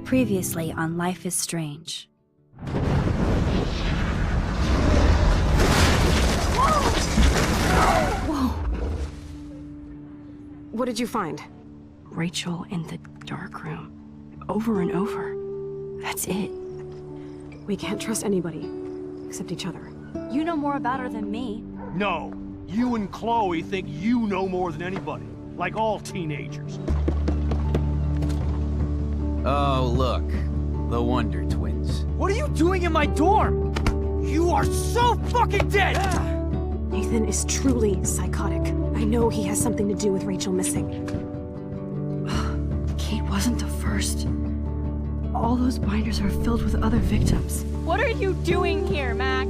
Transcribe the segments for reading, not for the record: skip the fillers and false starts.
Previously on Life is Strange. Whoa! What did you find? Rachel in the dark room. Over and over. That's it. We can't trust anybody, except each other. You know more about her than me. No. You and Chloe think you know more than anybody. Like all teenagers. Oh, look. The Wonder Twins. What are you doing in my dorm? You are so fucking dead! Nathan is truly psychotic. I know he has something to do with Rachel missing. Kate wasn't the first. All those binders are filled with other victims. What are you doing here, Max?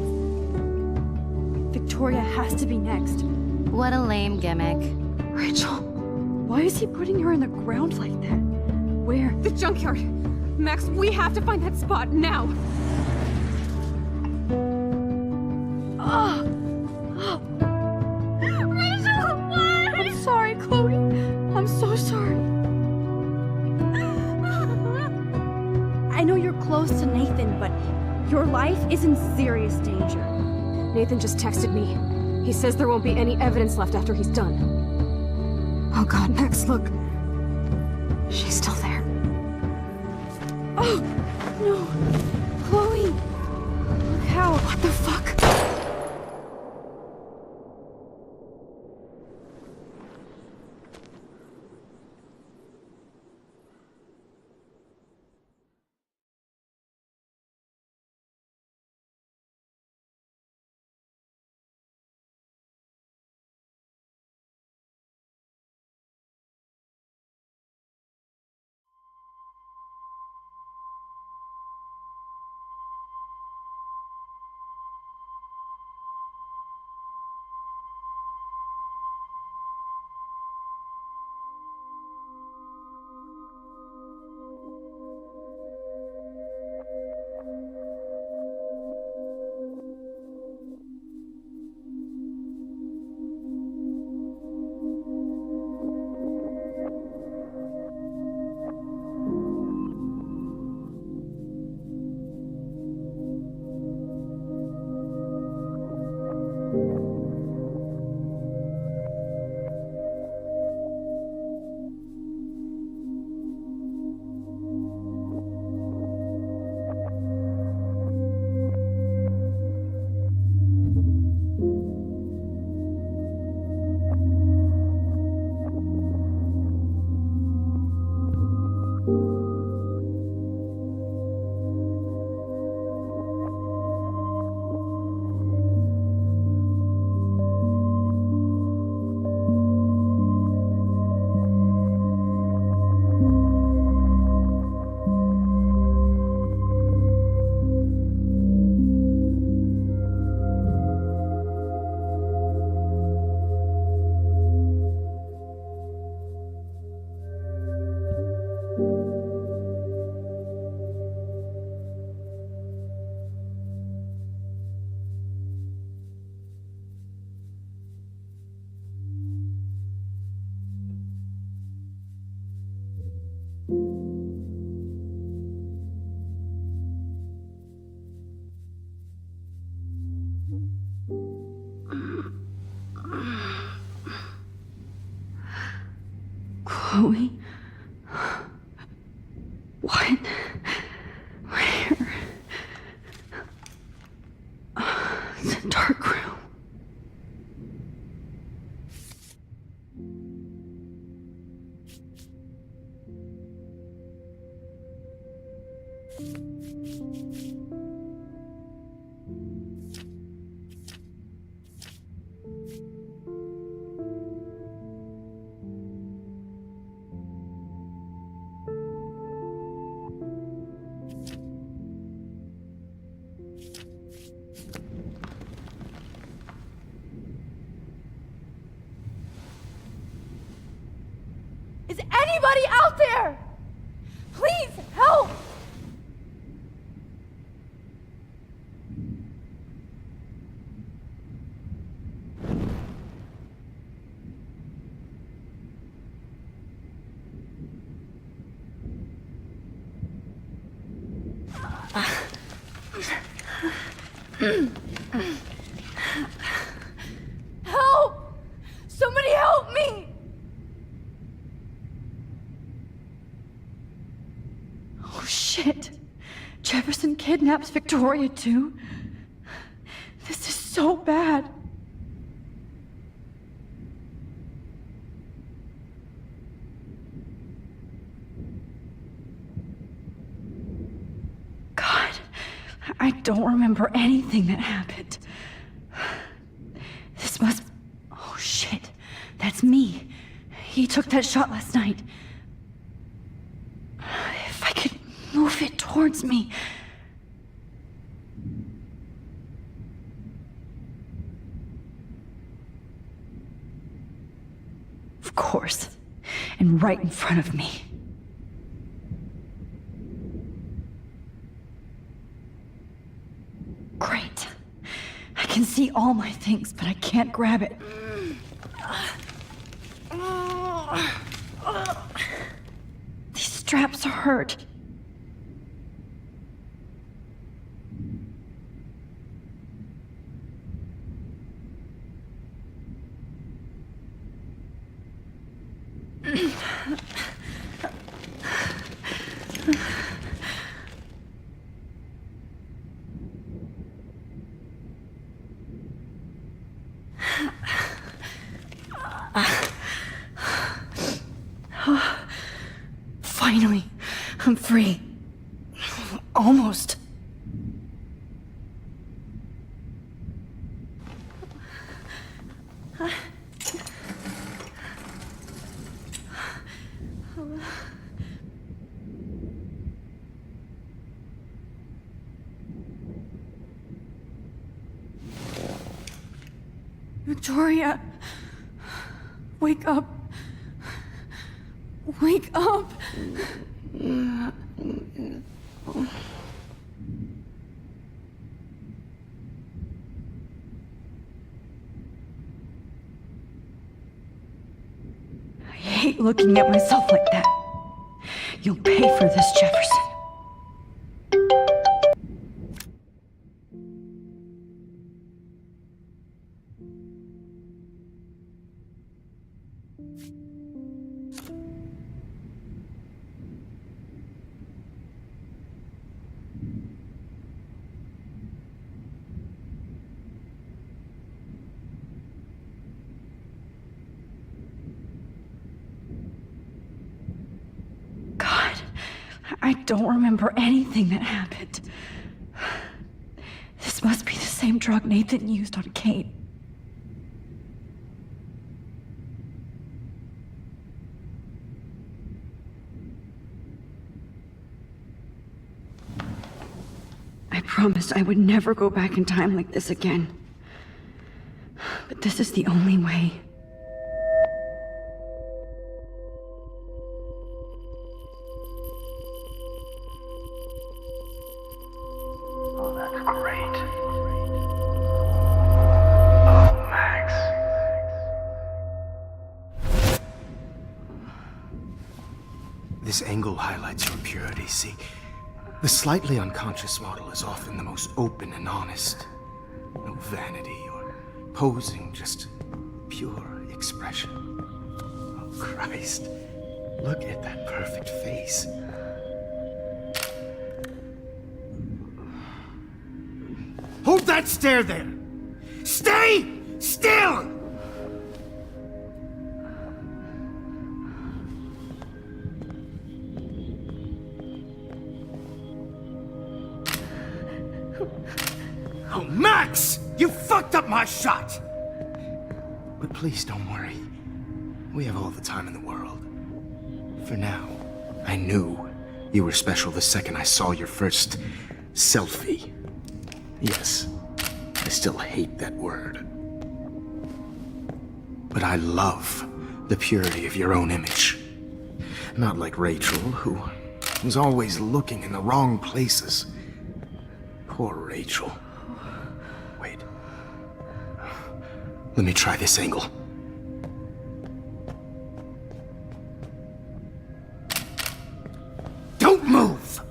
Victoria has to be next. What a lame gimmick. Rachel, why is he putting her in the ground like that? Where? The junkyard! Max, we have to find that spot now! Rachel, what? I'm sorry, Chloe. I'm so sorry. I know you're close to Nathan, but your life is in serious danger. Nathan just texted me. He says there won't be any evidence left after he's done. Oh god, Max, look. She's still there. Oh, no. Chloe. Look how. What the fuck? Chloe? What? Where? The dark room. Is anybody out there? Please help! Help! Somebody help me! Oh shit. Jefferson kidnaps Victoria too? This is so bad. God, I don't remember anything that happened. This must... Oh shit, that's me. He took that shot last night. If I could move it towards me. Of course. And right in front of me. Great. I can see all my things, but I can't grab it. These straps hurt. Finally, I'm free. Almost. Victoria, wake up. Wake up. I hate looking at myself like that. You'll pay for this, Jefferson. I don't remember anything that happened. This must be the same drug Nathan used on Kate. I promised I would never go back in time like this again. But this is the only way. This angle highlights your purity, see? The slightly unconscious model is often the most open and honest. No vanity or posing, just pure expression. Oh, Christ. Look at that perfect face. Hold that stare there! Stay still! Oh, Max! You fucked up my shot! But please don't worry. We have all the time in the world. For now, I knew you were special the second I saw your first selfie. Yes, I still hate that word. But I love the purity of your own image. Not like Rachel, who was always looking in the wrong places. Poor Rachel. Wait. Let me try this angle. Don't move!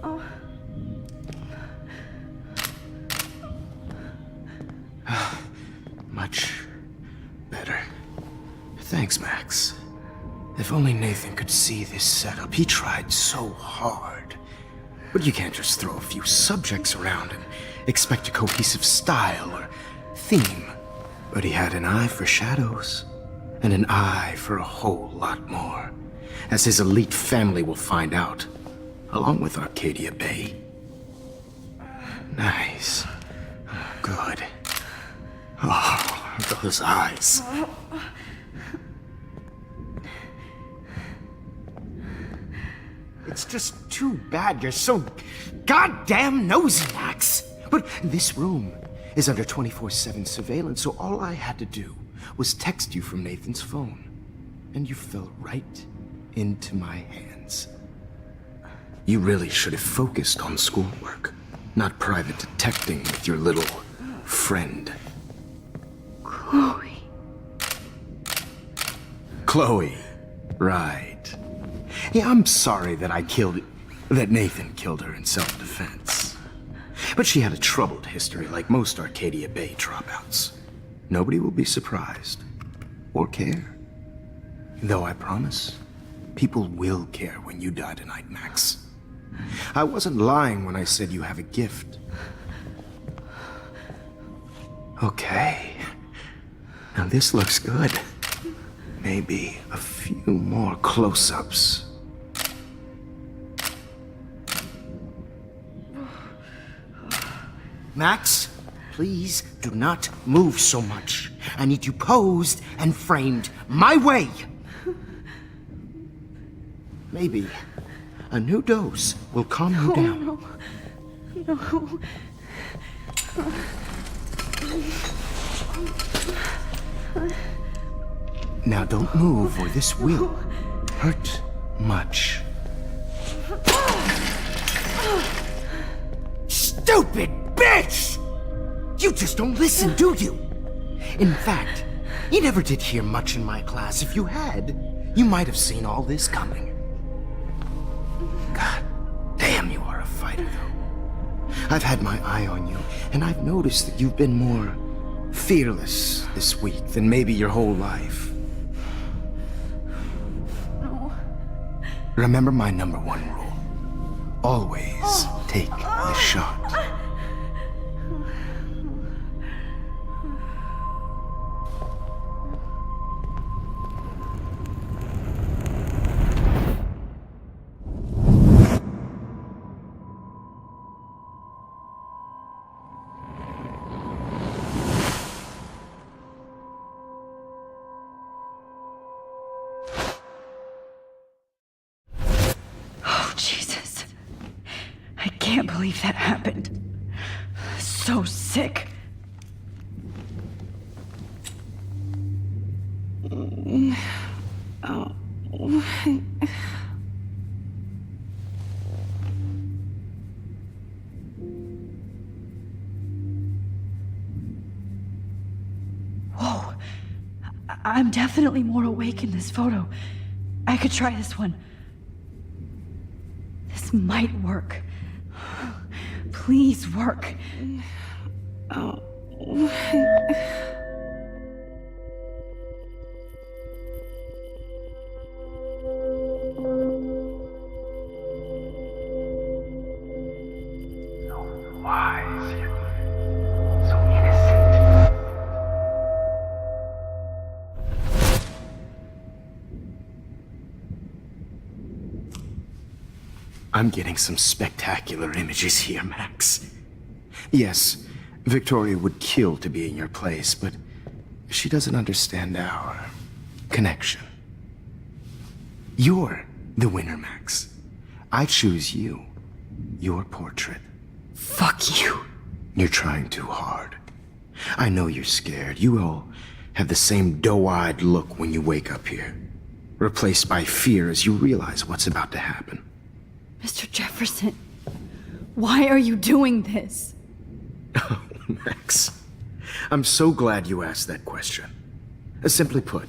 Much better. Thanks, Max. If only Nathan could see this setup. He tried so hard. But you can't just throw a few subjects around and expect a cohesive style or theme. But he had an eye for shadows, and an eye for a whole lot more, as his elite family will find out, along with Arcadia Bay. Nice. Good. Oh, those eyes. It's just too bad you're so goddamn nosy, Max. But this room is under 24/7 surveillance, so all I had to do was text you from Nathan's phone. And you fell right into my hands. You really should have focused on schoolwork, not private detecting with your little friend. Chloe. Chloe. Right. Yeah, I'm sorry that Nathan killed her in self-defense. But she had a troubled history like most Arcadia Bay dropouts. Nobody will be surprised. Or care. Though I promise, people will care when you die tonight, Max. I wasn't lying when I said you have a gift. Okay. Now this looks good. Maybe a few more close-ups. Max, please do not move so much. I need you posed and framed my way. Maybe a new dose will calm you down. No. Now don't move or this will hurt much. Stupid bitch! You just don't listen, do you? In fact, you never did hear much in my class. If you had, you might have seen all this coming. God damn, you are a fighter, though. I've had my eye on you, and I've noticed that you've been more fearless this week than maybe your whole life. No. Remember my #1 rule. Always take the shot. Oh, Jesus. I can't believe that happened. So sick. Oh. Whoa. I'm definitely more awake in this photo. I could try this one. This might work. Please work. Oh. Wise, yet so innocent. I'm getting some spectacular images here, Max. Yes, Victoria would kill to be in your place, but she doesn't understand our connection. You're the winner, Max. I choose you. Your portrait. Fuck you. You're trying too hard. I know you're scared. You all have the same doe-eyed look when you wake up here, replaced by fear as you realize what's about to happen. Mr. Jefferson, why are you doing this? Oh, Max. I'm so glad you asked that question. Simply put,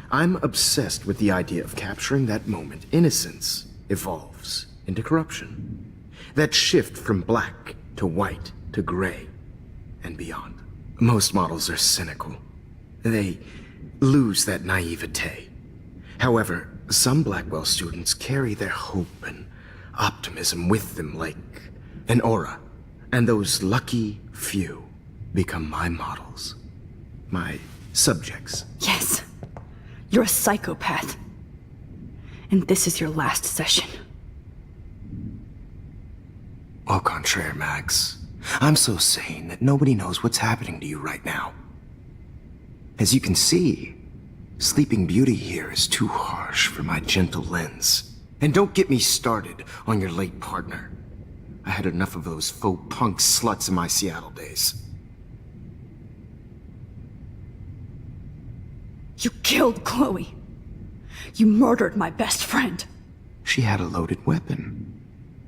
I'm obsessed with the idea of capturing that moment innocence evolves into corruption. That shift from black to white to gray and beyond. Most models are cynical. They lose that naivete. However, some Blackwell students carry their hope and optimism with them like an aura. And those lucky few become my models. My subjects. Yes. You're a psychopath. And this is your last session. Au contraire, Max. I'm so sane that nobody knows what's happening to you right now. As you can see, Sleeping Beauty here is too harsh for my gentle lens. And don't get me started on your late partner. I had enough of those faux punk sluts in my Seattle days. You killed Chloe. You murdered my best friend. She had a loaded weapon.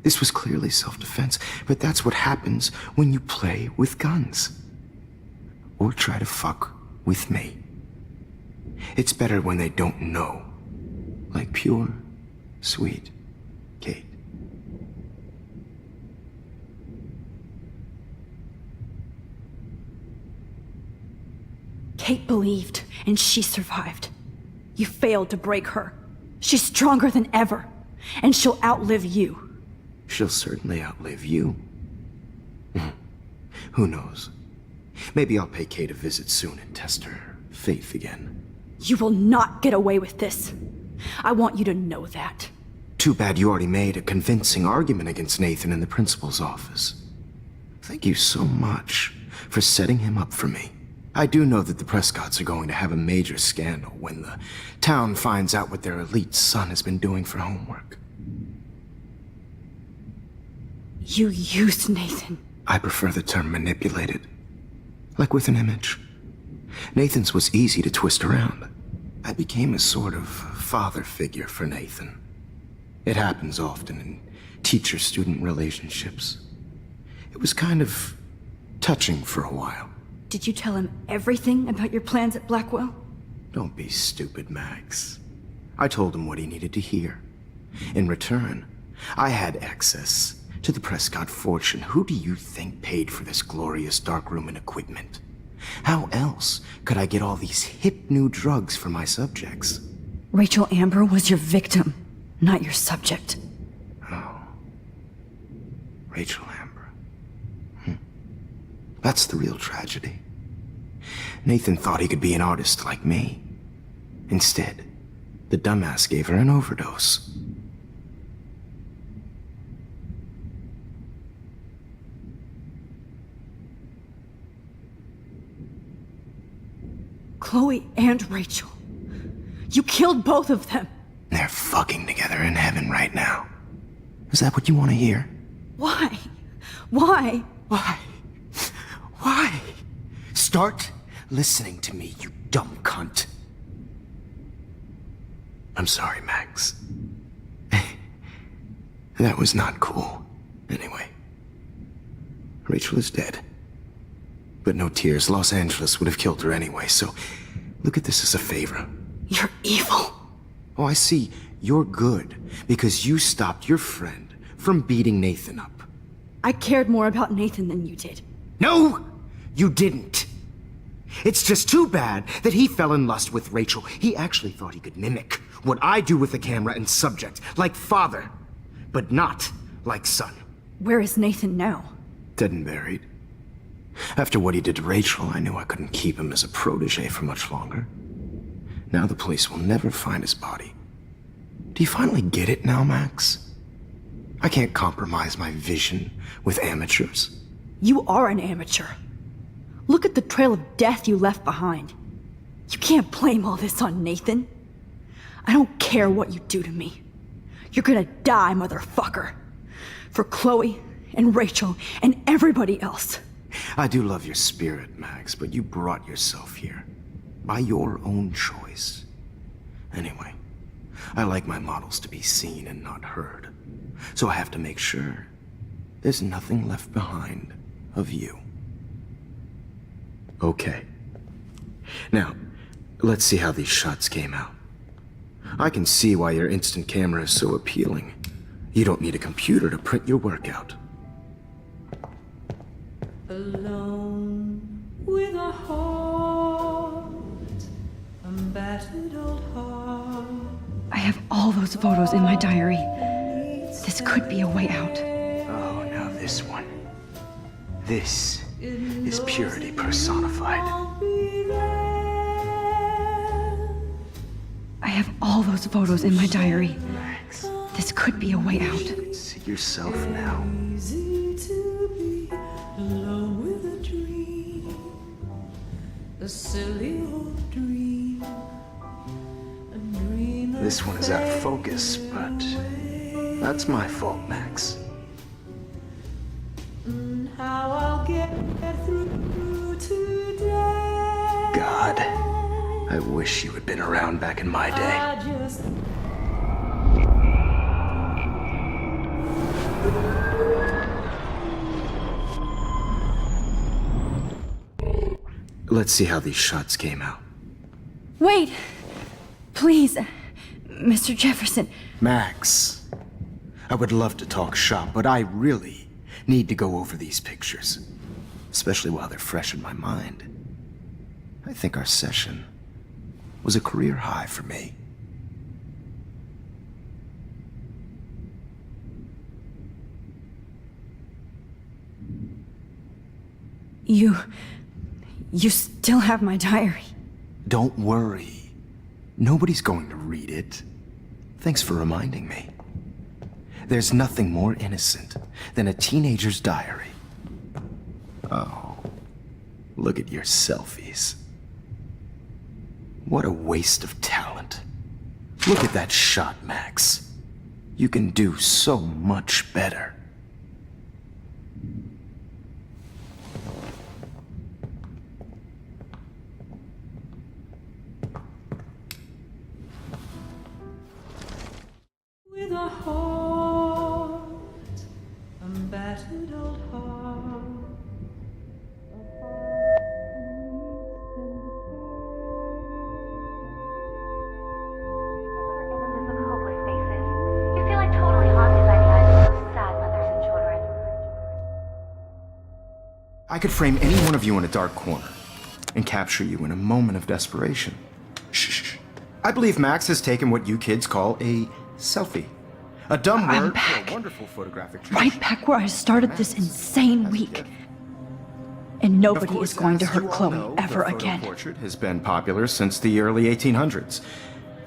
This was clearly self-defense, but that's what happens when you play with guns. Or try to fuck with me. It's better when they don't know. Like pure, sweet Kate. Kate believed, and she survived. You failed to break her. She's stronger than ever, and she'll outlive you. She'll certainly outlive you. Who knows? Maybe I'll pay Kate a visit soon and test her faith again. You will not get away with this. I want you to know that. Too bad you already made a convincing argument against Nathan in the principal's office. Thank you so much for setting him up for me. I do know that the Prescotts are going to have a major scandal when the town finds out what their elite son has been doing for homework. You used Nathan. I prefer the term manipulated. Like with an image. Nathan's was easy to twist around. I became a sort of father figure for Nathan. It happens often in teacher-student relationships. It was kind of touching for a while. Did you tell him everything about your plans at Blackwell? Don't be stupid, Max. I told him what he needed to hear. In return, I had access to the Prescott fortune. Who do you think paid for this glorious darkroom and equipment? How else could I get all these hip new drugs for my subjects? Rachel Amber was your victim, not your subject. Oh. Rachel Amber. That's the real tragedy. Nathan thought he could be an artist like me. Instead, the dumbass gave her an overdose. Chloe and Rachel. You killed both of them. They're fucking together in heaven right now. Is that what you want to hear? Why? Why? Why? Why? Start listening to me, you dumb cunt. I'm sorry, Max. That was not cool. Anyway, Rachel is dead. But no tears. Los Angeles would have killed her anyway, so look at this as a favor. You're evil. Oh, I see. You're good because you stopped your friend from beating Nathan up. I cared more about Nathan than you did. No, you didn't. It's just too bad that he fell in lust with Rachel. He actually thought he could mimic what I do with the camera and subject, like father, but not like son. Where is Nathan now? Dead and buried. After what he did to Rachel, I knew I couldn't keep him as a protege for much longer. Now the police will never find his body. Do you finally get it now, Max? I can't compromise my vision with amateurs. You are an amateur. Look at the trail of death you left behind. You can't blame all this on Nathan. I don't care what you do to me. You're gonna die, motherfucker. For Chloe and Rachel and everybody else. I do love your spirit, Max, but you brought yourself here. By your own choice. Anyway, I like my models to be seen and not heard. So I have to make sure there's nothing left behind of you. Okay. Now, let's see how these shots came out. I can see why your instant camera is so appealing. You don't need a computer to print your work out. Alone with a those photos in my diary. This could be a way out. Oh, now this one. This is purity personified. I have all those photos in my diary. Max, This could be a way you out. can see yourself now. This one is out of focus, but that's my fault, Max. God, I wish you had been around back in my day. Let's see how these shots came out. Wait! Please, Mr. Jefferson. Max, I would love to talk shop, but I really need to go over these pictures, especially while they're fresh in my mind. I think our session was a career high for me. You still have my diary. Don't worry. Nobody's going to read it. Thanks for reminding me. There's nothing more innocent than a teenager's diary. Oh, look at your selfies. What a waste of talent. Look at that shot, Max. You can do so much better. With a heart, a battered old heart. Images of hopeless faces. You feel like totally haunted by the eyes of those sad mothers and children. I could frame any one of you in a dark corner and capture you in a moment of desperation. Shh. I believe Max has taken what you kids call a selfie. A dumb I'm word back. for a wonderful photographic tradition. Right back where I started this insane week. And Of nobody course, is going to as hurt you all Chloe know, ever the photo again. portrait has been popular since the early 1800s.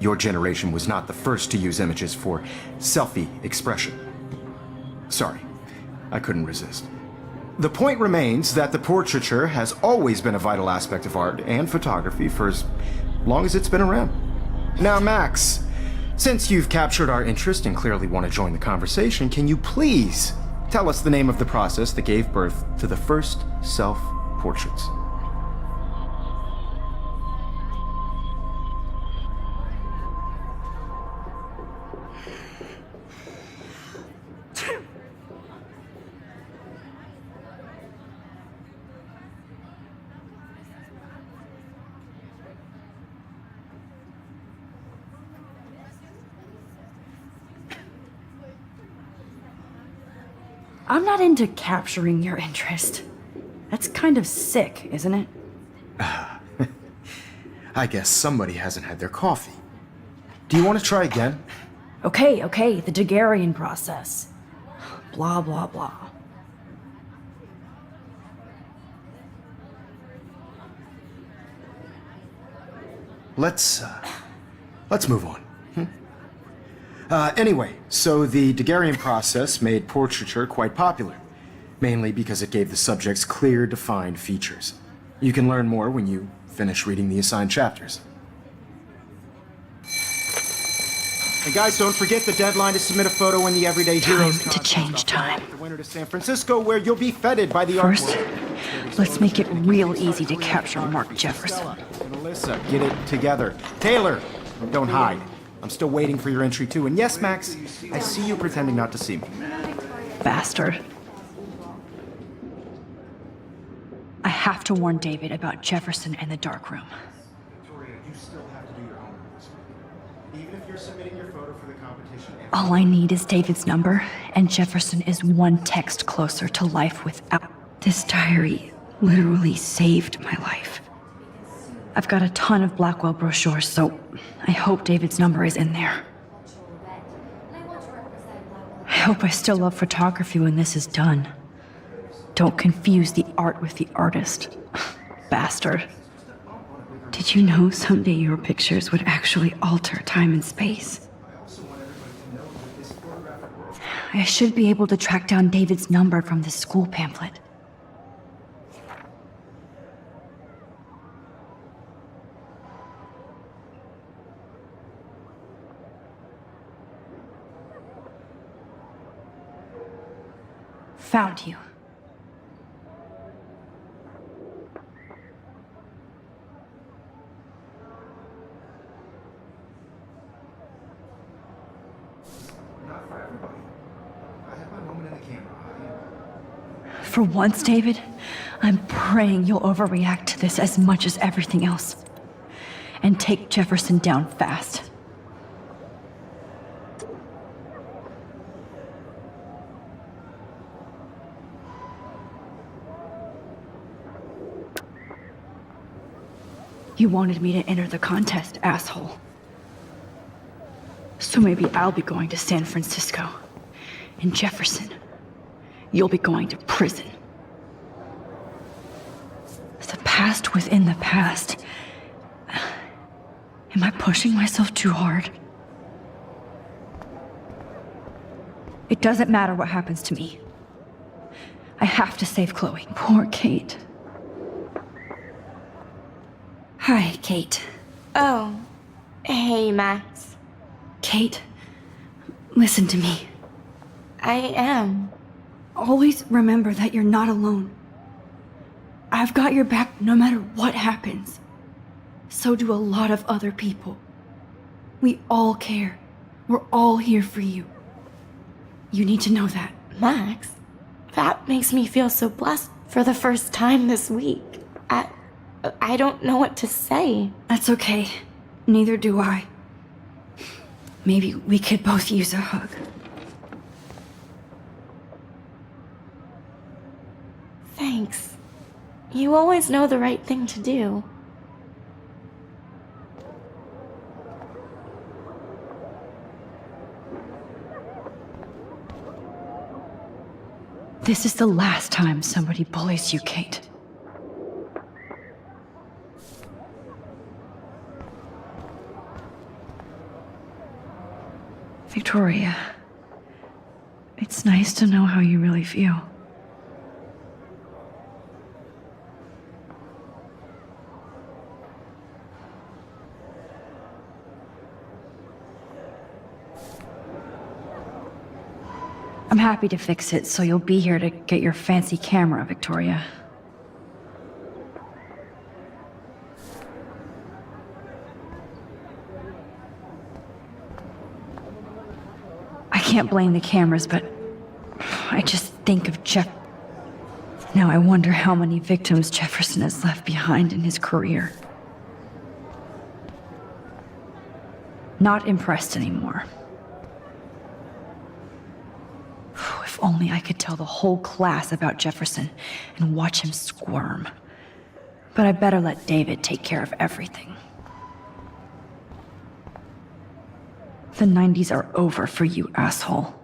Your generation was not the first to use images for selfie expression. Sorry, I couldn't resist. The point remains that the portraiture has always been a vital aspect of art and photography for as long as it's been around. Now, Max, since you've captured our interest and clearly want to join the conversation, can you please tell us the name of the process that gave birth to the first self-portraits? I'm not into capturing your interest. That's kind of sick, isn't it? I guess somebody hasn't had their coffee. Do you want to try again? Okay, the Daguerrean process. Blah, blah, blah. Let's move on. Anyway, so the Daguerrean process made portraiture quite popular, mainly because it gave the subjects clear, defined features. You can learn more when you finish reading the assigned chapters. And guys, don't forget the deadline to submit a photo in the Everyday Heroes Time to change time. The winter to San Francisco, where you'll be feted by the First, art world. let's make it real easy to capture Mark Jefferson. And Alyssa, get it together. Taylor, don't hide. I'm still waiting for your entry too. And yes, Max, I see you pretending not to see me. Bastard. I have to warn David about Jefferson and the dark room. Victoria, you still have to do your homework this week. Even if you're submitting your photo for the competition. All I need is David's number, and Jefferson is one text closer to life without. This diary literally saved my life. I've got a ton of Blackwell brochures, so I hope David's number is in there. hope I still love photography when this is done. Don't confuse the art with the artist. Bastard. Did you know someday your pictures would actually alter time and space? I should be able to track down David's number from this school pamphlet. Found you. For once, David, I'm praying you'll overreact to this as much as everything else. And take Jefferson down fast. You wanted me to enter the contest, asshole. So maybe I'll be going to San Francisco. And Jefferson, you'll be going to prison. The past within the past. Am I pushing myself too hard? It doesn't matter what happens to me. I have to save Chloe. Poor Kate. Hi, Kate. Oh. Hey, Max. Kate, listen to me. I am. Always remember that you're not alone. I've got your back no matter what happens. So do a lot of other people. We all care. We're all here for you. You need to know that. Max, that makes me feel so blessed for the first time this week. I don't know what to say. That's okay. Neither do I. Maybe we could both use a hug. Thanks. You always know the right thing to do. This is the last time somebody bullies you, Kate. Victoria, it's nice to know how you really feel. I'm happy to fix it, so you'll be here to get your fancy camera, Victoria. I can't blame the cameras, but I just think of Jeff. Now I wonder how many victims Jefferson has left behind in his career. Not impressed anymore. If only I could tell the whole class about Jefferson and watch him squirm. But I better let David take care of everything. The 90s are over for you, asshole.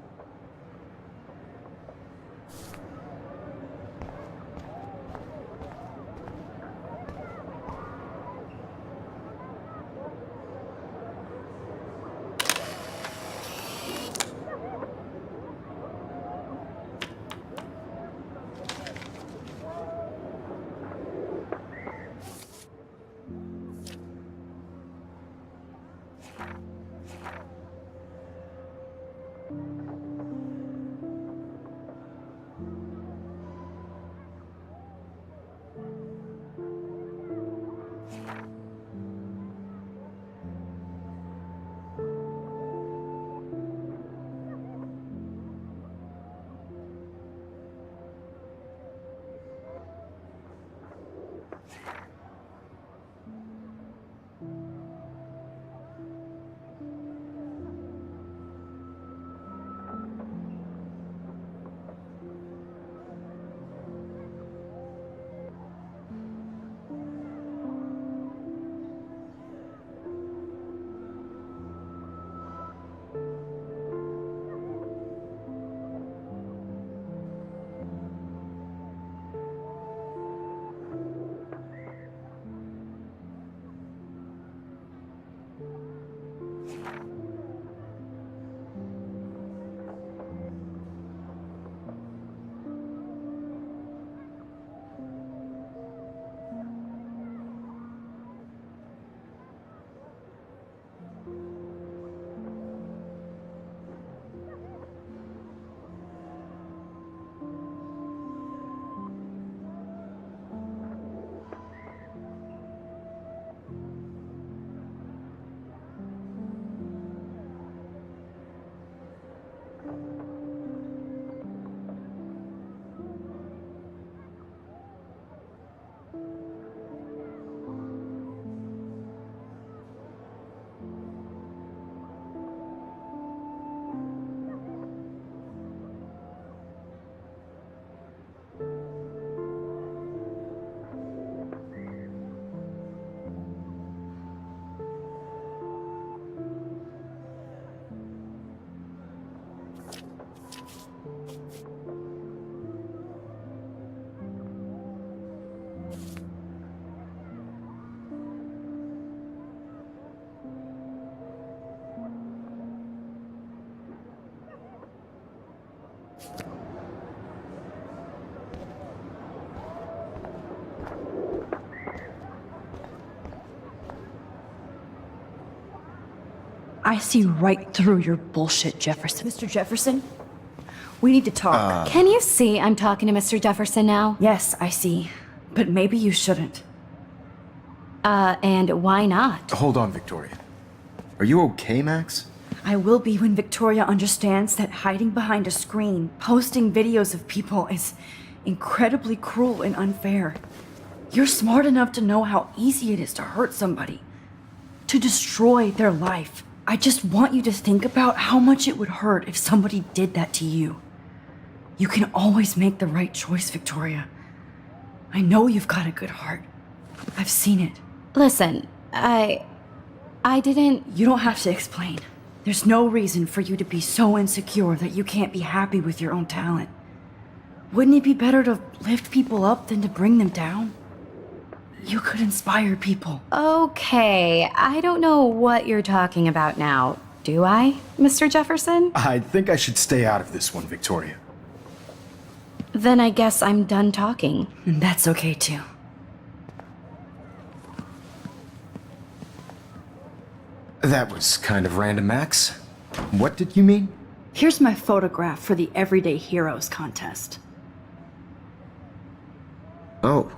I see right through your bullshit, Jefferson. Mr. Jefferson, we need to talk. Can you see I'm talking to Mr. Jefferson now? Yes, I see. But maybe you shouldn't. And why not? Hold on, Victoria. Are you okay, Max? I will be when Victoria understands that hiding behind a screen, posting videos of people is incredibly cruel and unfair. You're smart enough to know how easy it is to hurt somebody, to destroy their life. I just want you to think about how much it would hurt if somebody did that to you. You can always make the right choice, Victoria. I know you've got a good heart. I've seen it. Listen, I didn't... You don't have to explain. There's no reason for you to be so insecure that you can't be happy with your own talent. Wouldn't it be better to lift people up than to bring them down? You could inspire people. Okay, I don't know what you're talking about now. Do I, Mr. Jefferson? I think I should stay out of this one, Victoria. Then I guess I'm done talking. And that's okay too. That was kind of random, Max. What did you mean? Here's my photograph for the Everyday Heroes contest. Oh,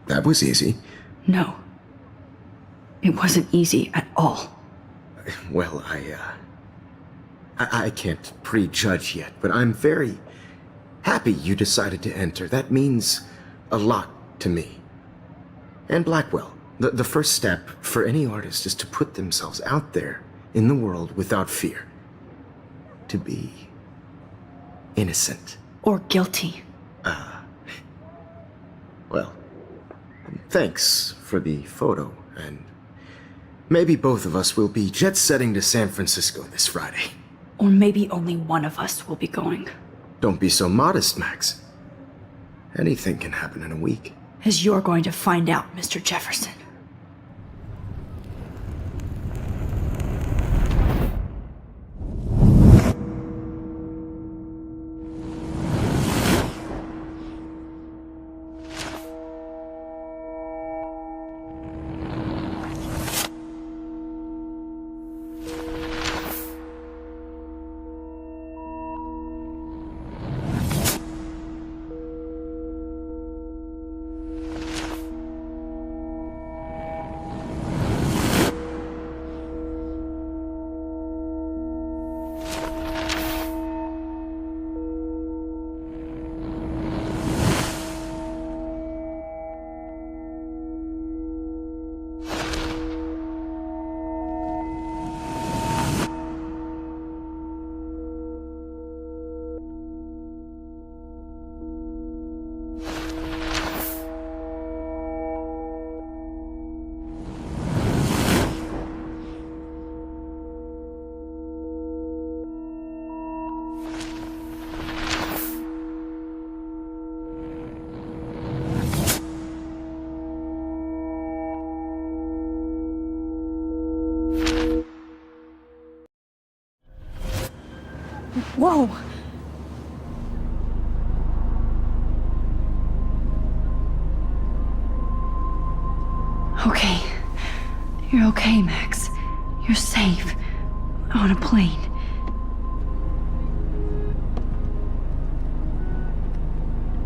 that was easy. No. It wasn't easy at all. Well, I can't prejudge yet, but I'm very happy you decided to enter. That means a lot to me. And Blackwell. The first step for any artist is to put themselves out there in the world without fear. To be innocent. Or guilty. Well, thanks for the photo, and maybe both of us will be jet-setting to San Francisco this Friday. Or maybe only one of us will be going. Don't be so modest, Max. Anything can happen in a week. As you're going to find out, Mr. Jefferson. Whoa! Okay. You're okay, Max. You're safe. On a plane.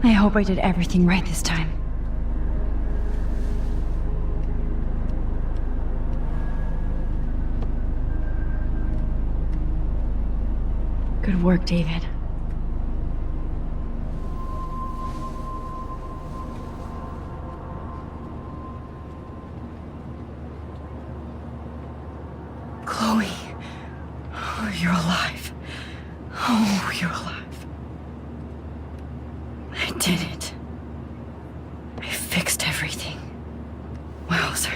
I hope I did everything right this time. Good work, David. Chloe. Oh, you're alive. Oh, you're alive. I did it. I fixed everything. Wowzer.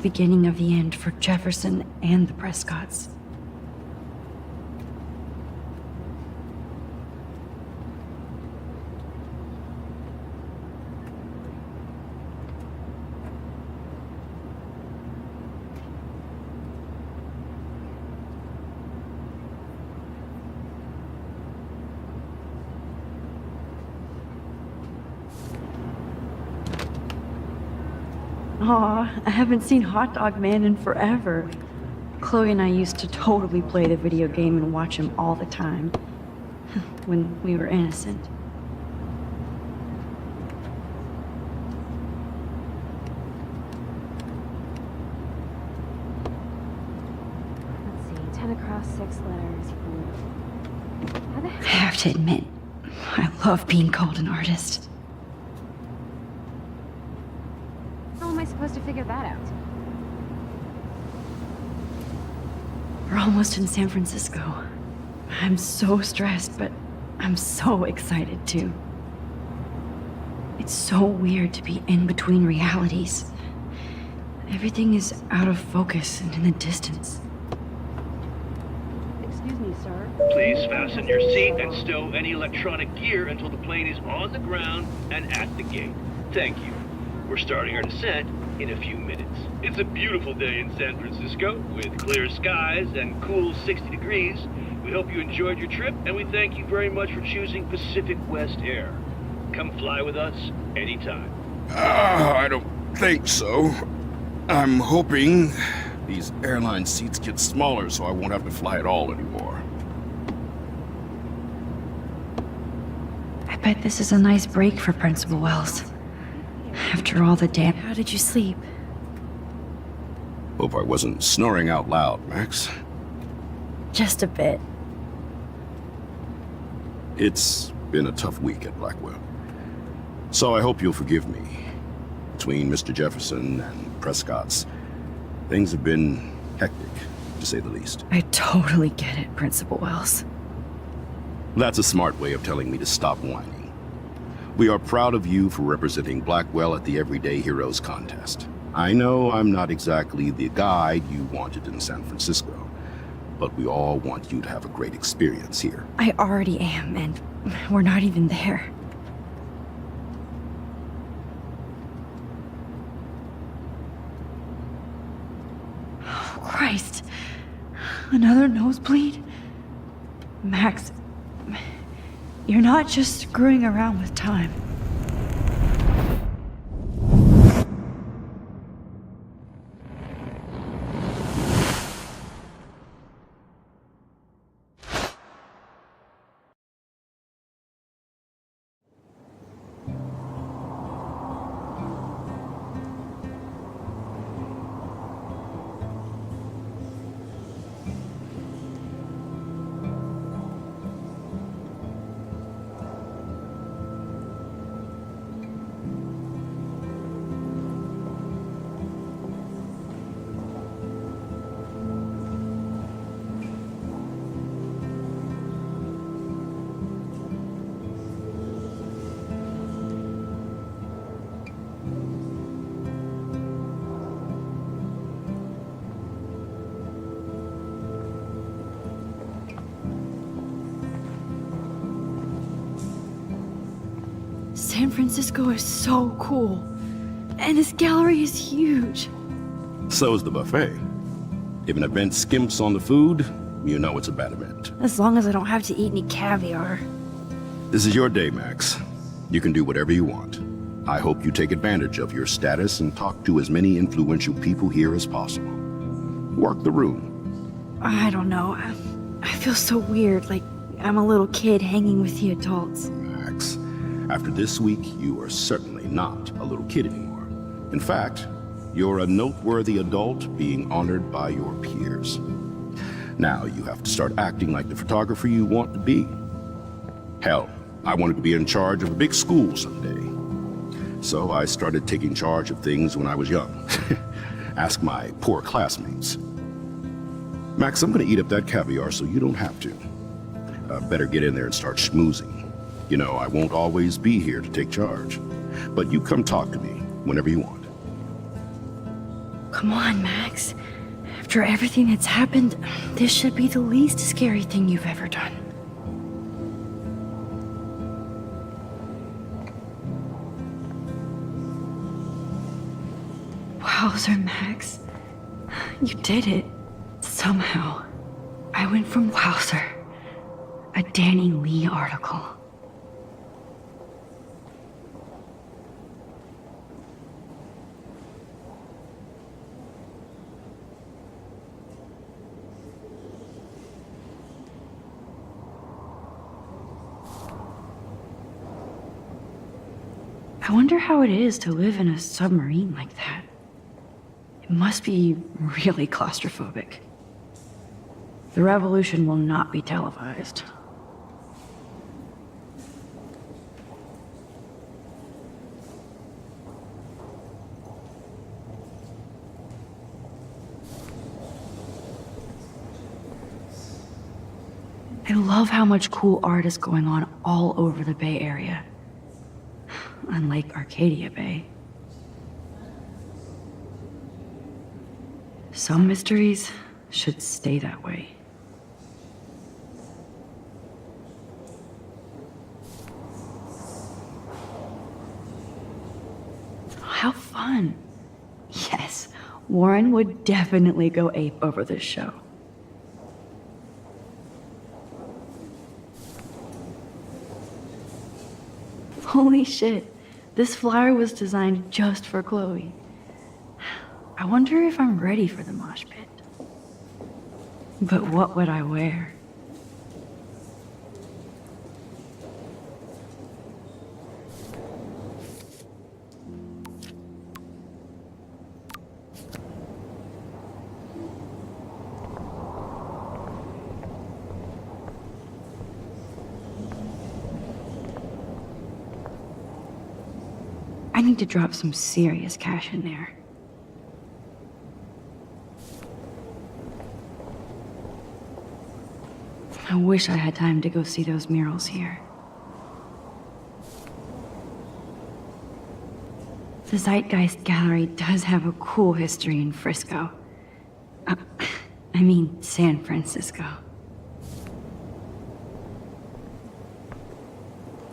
beginning of the end for Jefferson and the Prescotts. Aw, I haven't seen Hot Dog Man in forever. Chloe and I used to totally play the video game and watch him all the time. When we were innocent. Let's see, 10 across, 6 letters. How the I heck? have to admit, I love being called an artist. How am I supposed to figure that out? We're almost in San Francisco. I'm so stressed, but I'm so excited too. It's so weird to be in between realities. Everything is out of focus and in the distance. Excuse me, sir. Please fasten your seat and stow any electronic gear until the plane is on the ground and at the gate. Thank you. We're starting our descent in a few minutes. It's a beautiful day in San Francisco with clear skies and cool 60 degrees. We hope you enjoyed your trip, and we thank you very much for choosing Pacific West Air. Come fly with us anytime. I don't think so. I'm hoping these airline seats get smaller so I won't have to fly at all anymore. I bet this is a nice break for Principal Wells. After all the damn... How did you sleep? Hope I wasn't snoring out loud, Max. Just a bit. It's been a tough week at Blackwell. So I hope you'll forgive me. Between Mr. Jefferson and Prescott's, things have been hectic, to say the least. I totally get it, Principal Wells. That's a smart way of telling me to stop whining. We are proud of you for representing Blackwell at the Everyday Heroes contest. I know I'm not exactly the guide you wanted in San Francisco, but we all want you to have a great experience here. I already am, and we're not even there. Oh, Christ. Another nosebleed? Max, you're not just screwing around with time. San Francisco is so cool. And this gallery is huge. So is the buffet. If an event skimps on the food, you know it's a bad event. As long as I don't have to eat any caviar. This is your day, Max. You can do whatever you want. I hope you take advantage of your status and talk to as many influential people here as possible. Work the room. I don't know. I feel so weird, like I'm a little kid hanging with the adults. Max, after this week, you are certainly not a little kid anymore. In fact, you're a noteworthy adult being honored by your peers. Now you have to start acting like the photographer you want to be. Hell, I wanted to be in charge of a big school someday. So I started taking charge of things when I was young. Ask my poor classmates. Max, I'm gonna eat up that caviar so you don't have to. Better get in there and start schmoozing. You know, I won't always be here to take charge. But you come talk to me whenever you want. Come on, Max. After everything that's happened, this should be the least scary thing you've ever done. Wowzer, Max. You did it. Somehow. I went from Wowzer, a Danny Lee article. I wonder how it is to live in a submarine like that. It must be really claustrophobic. The revolution will not be televised. I love how much cool art is going on all over the Bay Area. Unlike Arcadia Bay. Some mysteries should stay that way. How fun. Yes, Warren would definitely go ape over this show. Holy shit, this flyer was designed just for Chloe. I wonder if I'm ready for the mosh pit. But what would I wear? I need to drop some serious cash in there. I wish I had time to go see those murals here. The Zeitgeist Gallery does have a cool history in Frisco. I mean, San Francisco.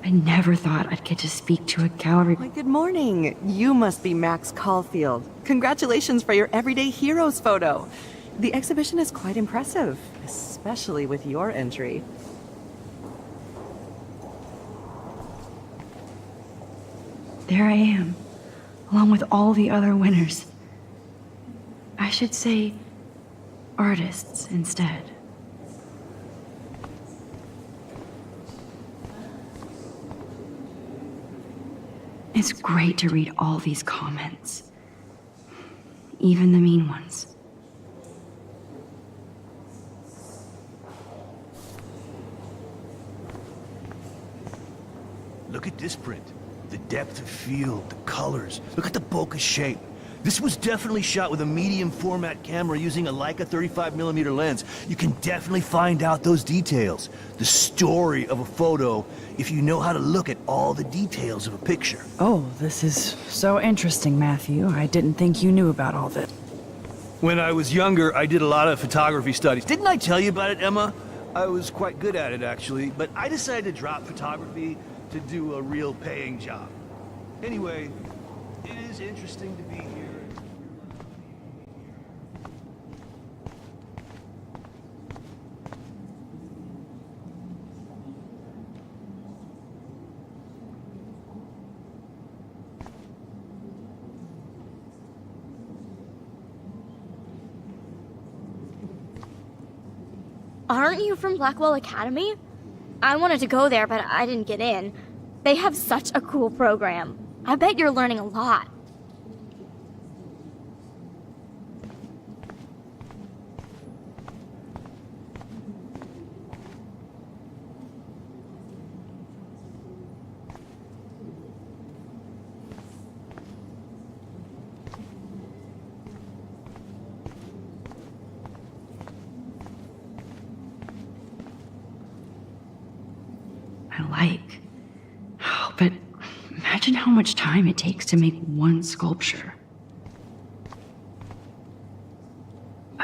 I never thought I'd get to speak to a gallery. Why, good morning. You must be Max Caulfield. Congratulations for your Everyday Heroes photo. The exhibition is quite impressive, especially with your entry. There I am, along with all the other winners. I should say artists instead. It's great to read all these comments, even the mean ones. Look at this print. The depth of field, the colors. Look at the bokeh shape. This was definitely shot with a medium format camera using a Leica 35mm lens. You can definitely find out those details. The story of a photo if you know how to look at all the details of a picture. Oh, this is so interesting, Matthew. I didn't think you knew about all this. When I was younger, I did a lot of photography studies. Didn't I tell you about it, Emma? I was quite good at it, actually, but I decided to drop photography to do a real paying job. Anyway, it is interesting to be here. Aren't you from Blackwell Academy? I wanted to go there, but I didn't get in. They have such a cool program. I bet you're learning a lot. But imagine how much time it takes to make one sculpture.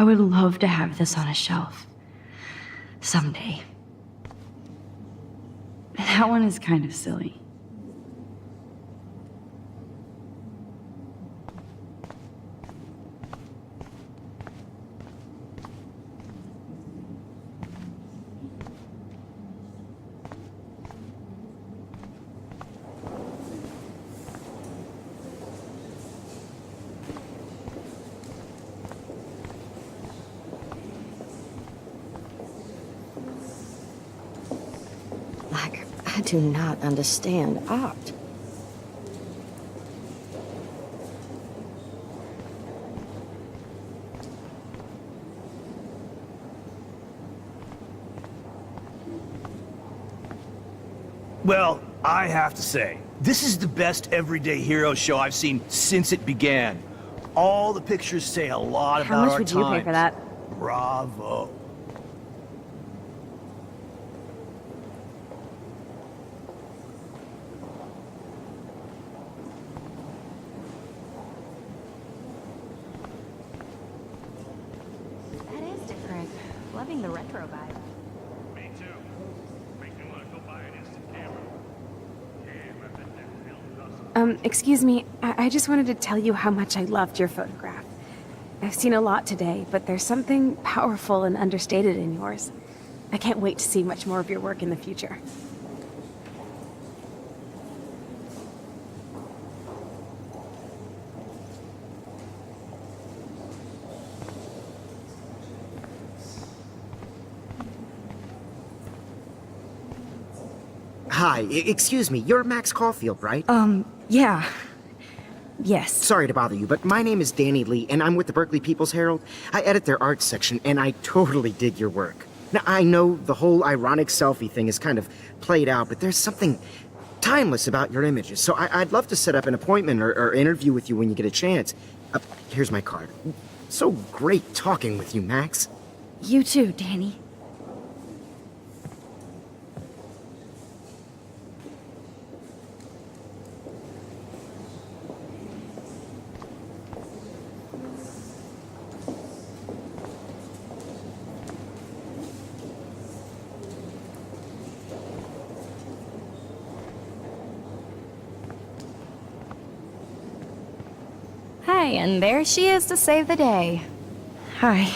I would love to have this on a shelf. Someday. That one is kind of silly. I do not understand art. Well, I have to say, this is the best everyday hero show I've seen since it began. All the pictures say a lot How about much our would you pay for times. that? Bravo. That is different. Loving the retro vibe. Me too. Makes me want to go buy an instant camera. Damn, I bet that film costs. Excuse me, I just wanted to tell you how much I loved your photograph. I've seen a lot today, but there's something powerful and understated in yours. I can't wait to see much more of your work in the future. Hi, excuse me, you're Max Caulfield, right? Yeah. Yes. Sorry to bother you, but my name is Danny Lee, and I'm with the Berkeley People's Herald. I edit their arts section, and I totally dig your work. Now, I know the whole ironic selfie thing is kind of played out, but there's something timeless about your images, so I'd love to set up an appointment or interview with you when you get a chance. Here's my card. So great talking with you, Max. You too, Danny. Hey, and there she is to save the day. Hi.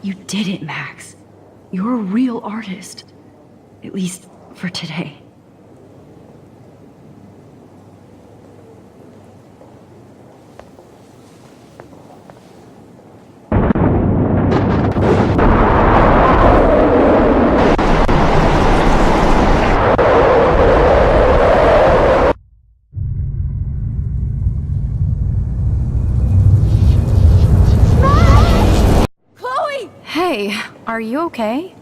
You did it, Max. You're a real artist. At least for today. Hey, are you okay?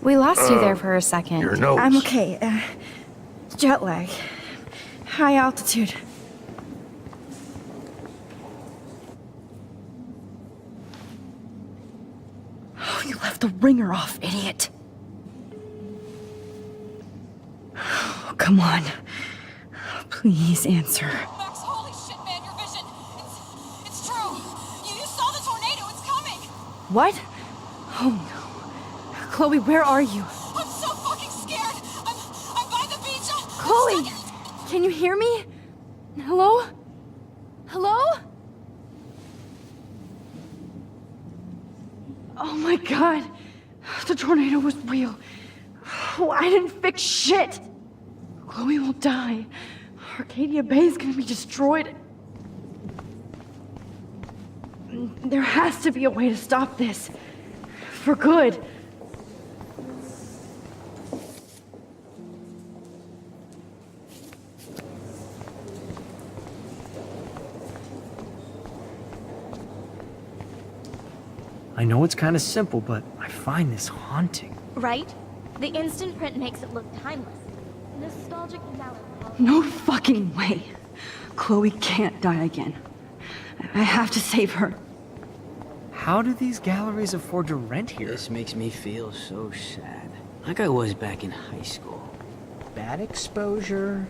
We lost you there for a second. Your nose. I'm okay. Jet lag. High altitude. Oh, you left the ringer off, idiot. Oh, come on. Please answer. Max, holy shit, man, your vision. It's true. You saw the tornado. It's coming. What? Oh no. Chloe, where are you? I'm so fucking scared. I'm by the beach. Chloe! Can you hear me? Hello? Hello? Oh my god. The tornado was real. Oh, I didn't fix shit. Chloe will die. Arcadia Bay is gonna be destroyed. There has to be a way to stop this. For good. I know it's kind of simple, but I find this haunting. Right? The instant print makes it look timeless. Nostalgic melancholy. No fucking way. Chloe can't die again. I have to save her. How do these galleries afford to rent here? This makes me feel so sad. Like I was back in high school. Bad exposure,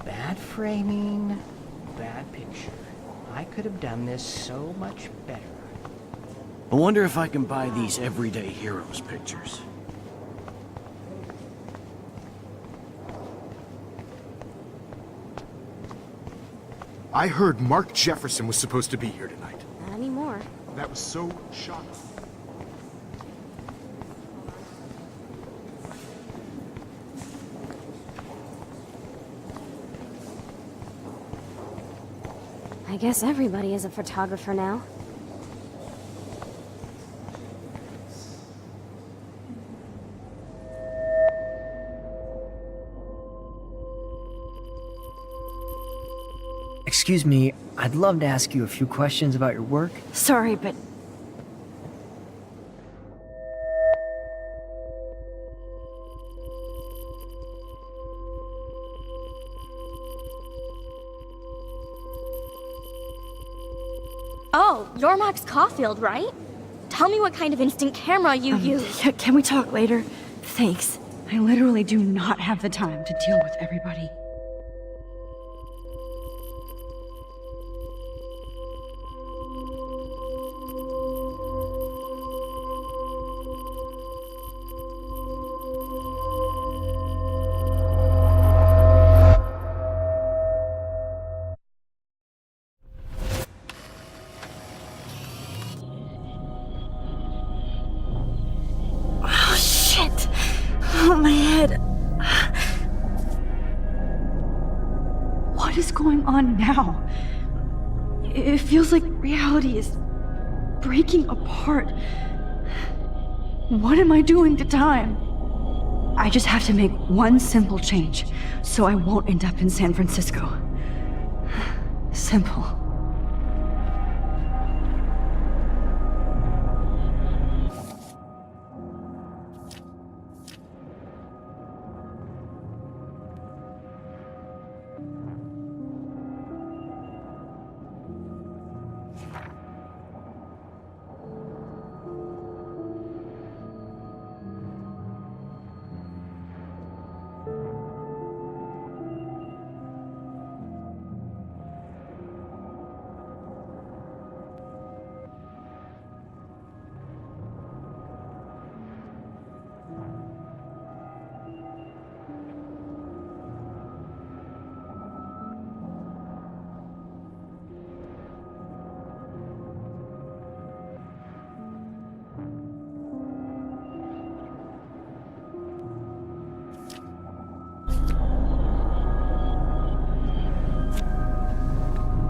bad framing. bad picture. I could have done this so much better. I wonder if I can buy these everyday heroes pictures. I heard Mark Jefferson was supposed to be here tonight. Not anymore. That was so shocking. I guess everybody is a photographer now. Excuse me, I'd love to ask you a few questions about your work. Sorry, but Oh, you're Max Caulfield, right? Tell me what kind of instant camera you use. yeah, can we talk later? Thanks. I literally do not have the time to deal with everybody. Oh, my head. What is going on now? It feels like reality is breaking apart. What am I doing to time? I just have to make one simple change, so I won't end up in San Francisco. Simple.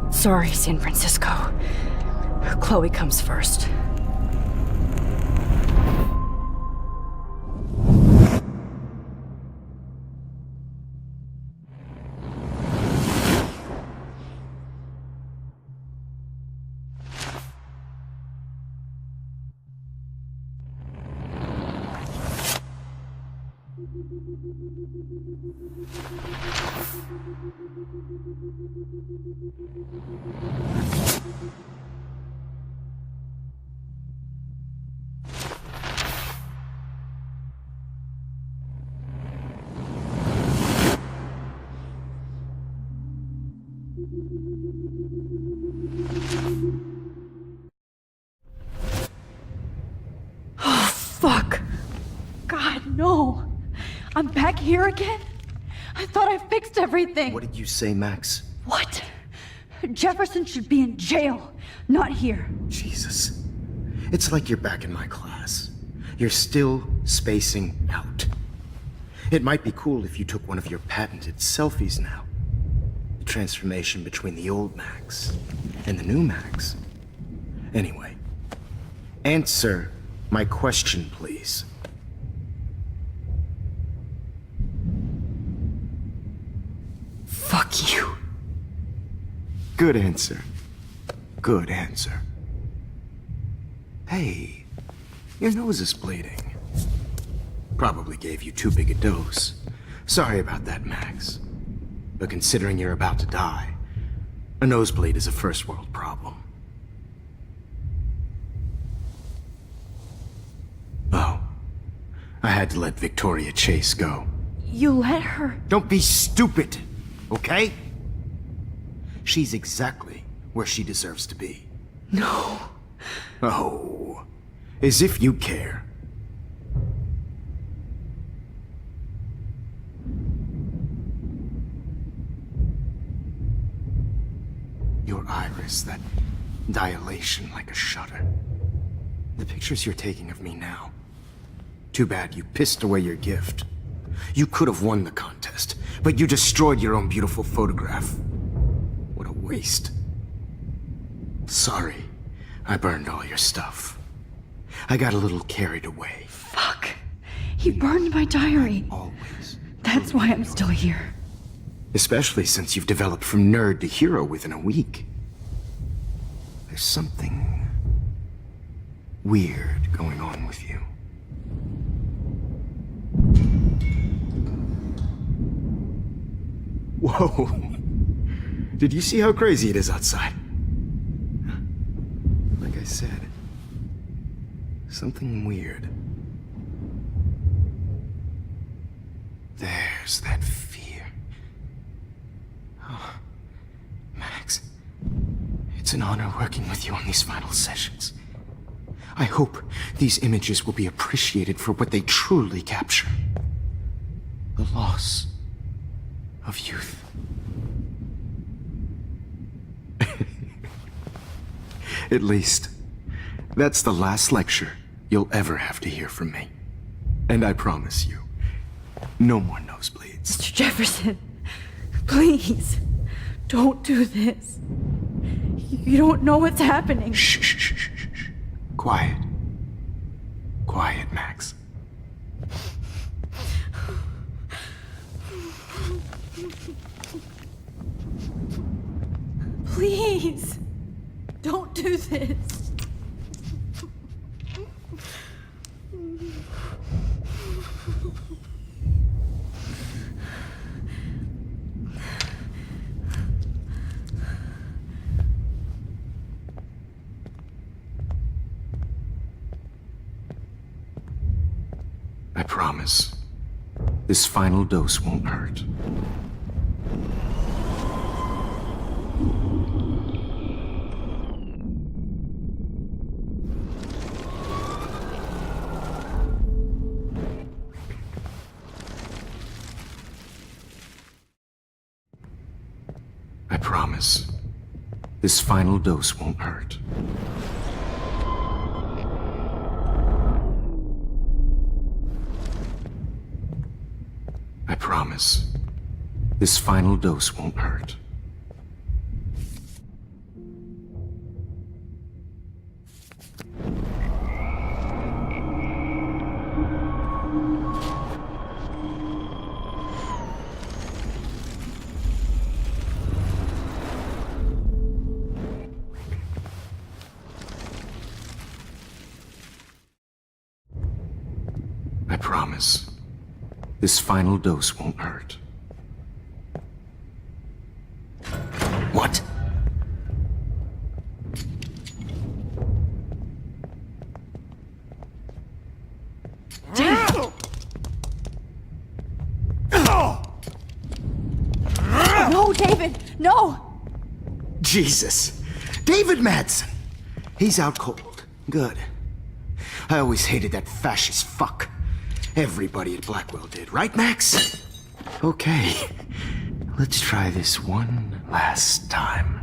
Sorry, San Francisco. Chloe comes first. Oh, fuck. God, no. I'm back here again? I thought I fixed everything. What did you say, Max? What? Jefferson should be in jail, not here. Jesus. It's like you're back in my class. You're still spacing out. It might be cool if you took one of your patented selfies now. The transformation between the old Max and the new Max. Anyway, answer my question, please. Fuck you. Good answer. Good answer. Hey, your nose is bleeding. Probably gave you too big a dose. Sorry about that, Max. But considering you're about to die, a nosebleed is a first world problem. Oh, I had to let Victoria Chase go. You let her? Don't be stupid, okay? She's exactly where she deserves to be. No. Oh, as if you care. Your iris, that dilation like a shutter. The pictures you're taking of me now. Too bad you pissed away your gift. You could have won the contest, but you destroyed your own beautiful photograph. What a waste. Sorry, I burned all your stuff. I got a little carried away. Fuck. He burned my diary. Always. That's why I'm still here. Especially since you've developed from nerd to hero within a week. There's something weird going on with you. Whoa. Did you see how crazy it is outside? Like I said, something weird. There's that fear. Oh, Max, it's an honor working with you on these final sessions. I hope these images will be appreciated for what they truly capture. The loss of youth. At least, that's the last lecture you'll ever have to hear from me. And I promise you, no more nosebleeds. Mr. Jefferson, please, don't do this. You don't know what's happening. Shh, shh, shh, shh, shh. Quiet. Quiet, Max. Please, don't do this. I promise, this final dose won't hurt. I promise, this final dose won't hurt. I promise, this final dose won't hurt. I promise, this final dose won't hurt. What? No, David, no! Jesus. David Madsen. He's out cold. Good. I always hated that fascist fuck. Everybody at Blackwell did, right, Max? Okay. Let's try this one last time.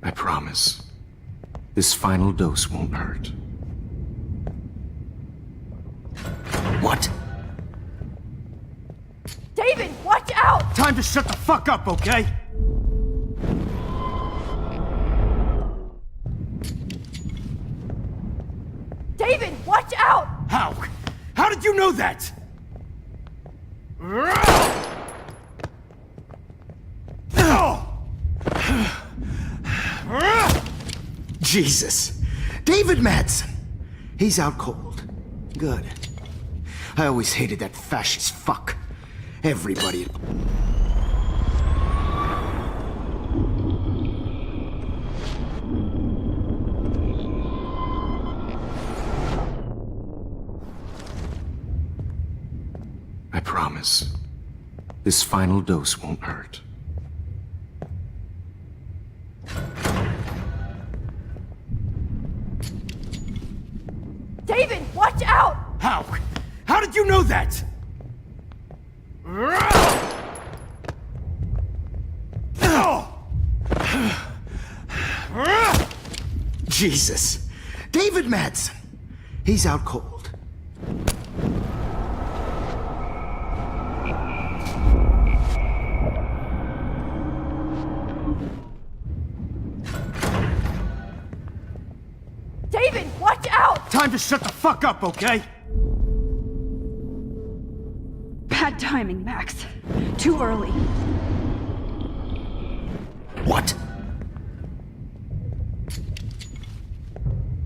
I promise, this final dose won't hurt. What? David, watch out! Time to shut the fuck up, okay? David, watch out! How? How did you know that? Jesus. David Madsen. He's out cold. Good. I always hated that fascist fuck. Everybody. Promise. This final dose won't hurt. David, watch out! How? How did you know that? Jesus. David Madsen. He's out cold. David, watch out! Time to shut the fuck up, okay? Bad timing, Max. Too early. What?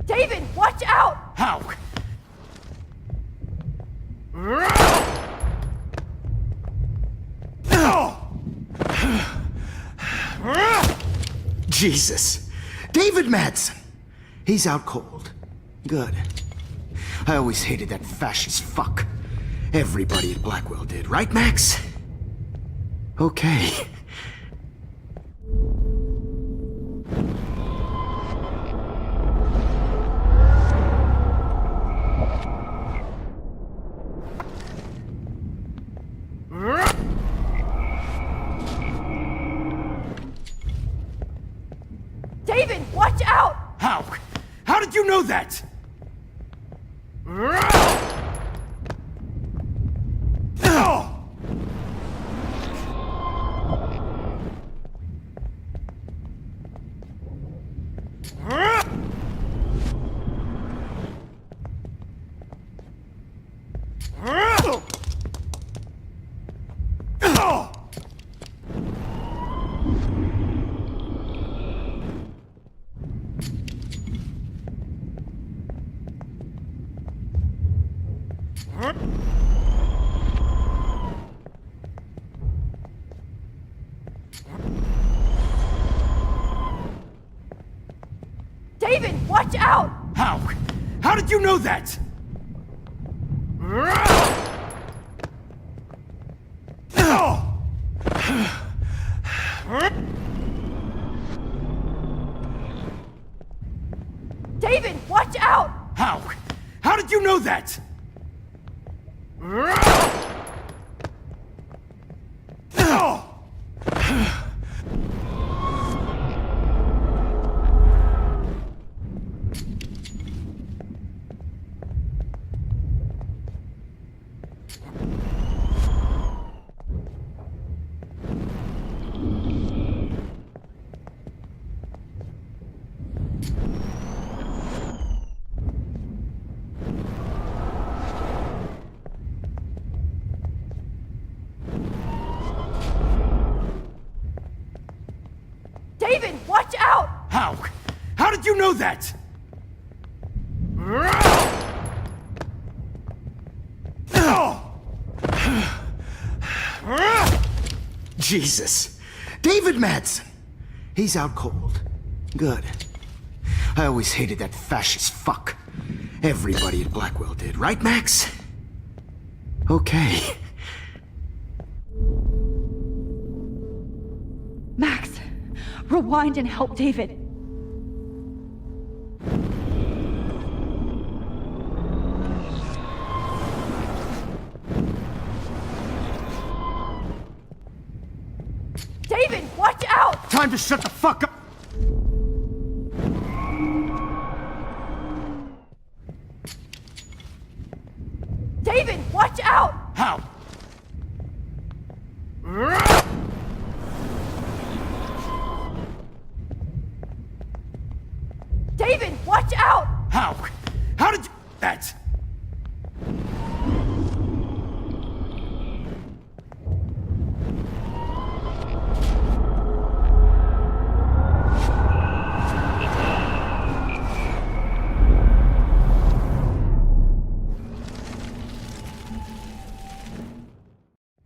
David, watch out! How? Jesus. David Madsen. He's out cold. Good. I always hated that fascist fuck. Everybody at Blackwell did, right, Max? Okay. David, watch out! How? How did you know that? David, watch out! How? How did you know that? David, watch out! How? How did you know that? David, watch out! How? How did you know that? Jesus. David Madsen. He's out cold. Good. I always hated that fascist fuck. Everybody at Blackwell did, right, Max? Okay. Max, rewind and help David. David, watch out! Time to shut the fuck up! David, watch out! How? David, watch out! How? How did you... that?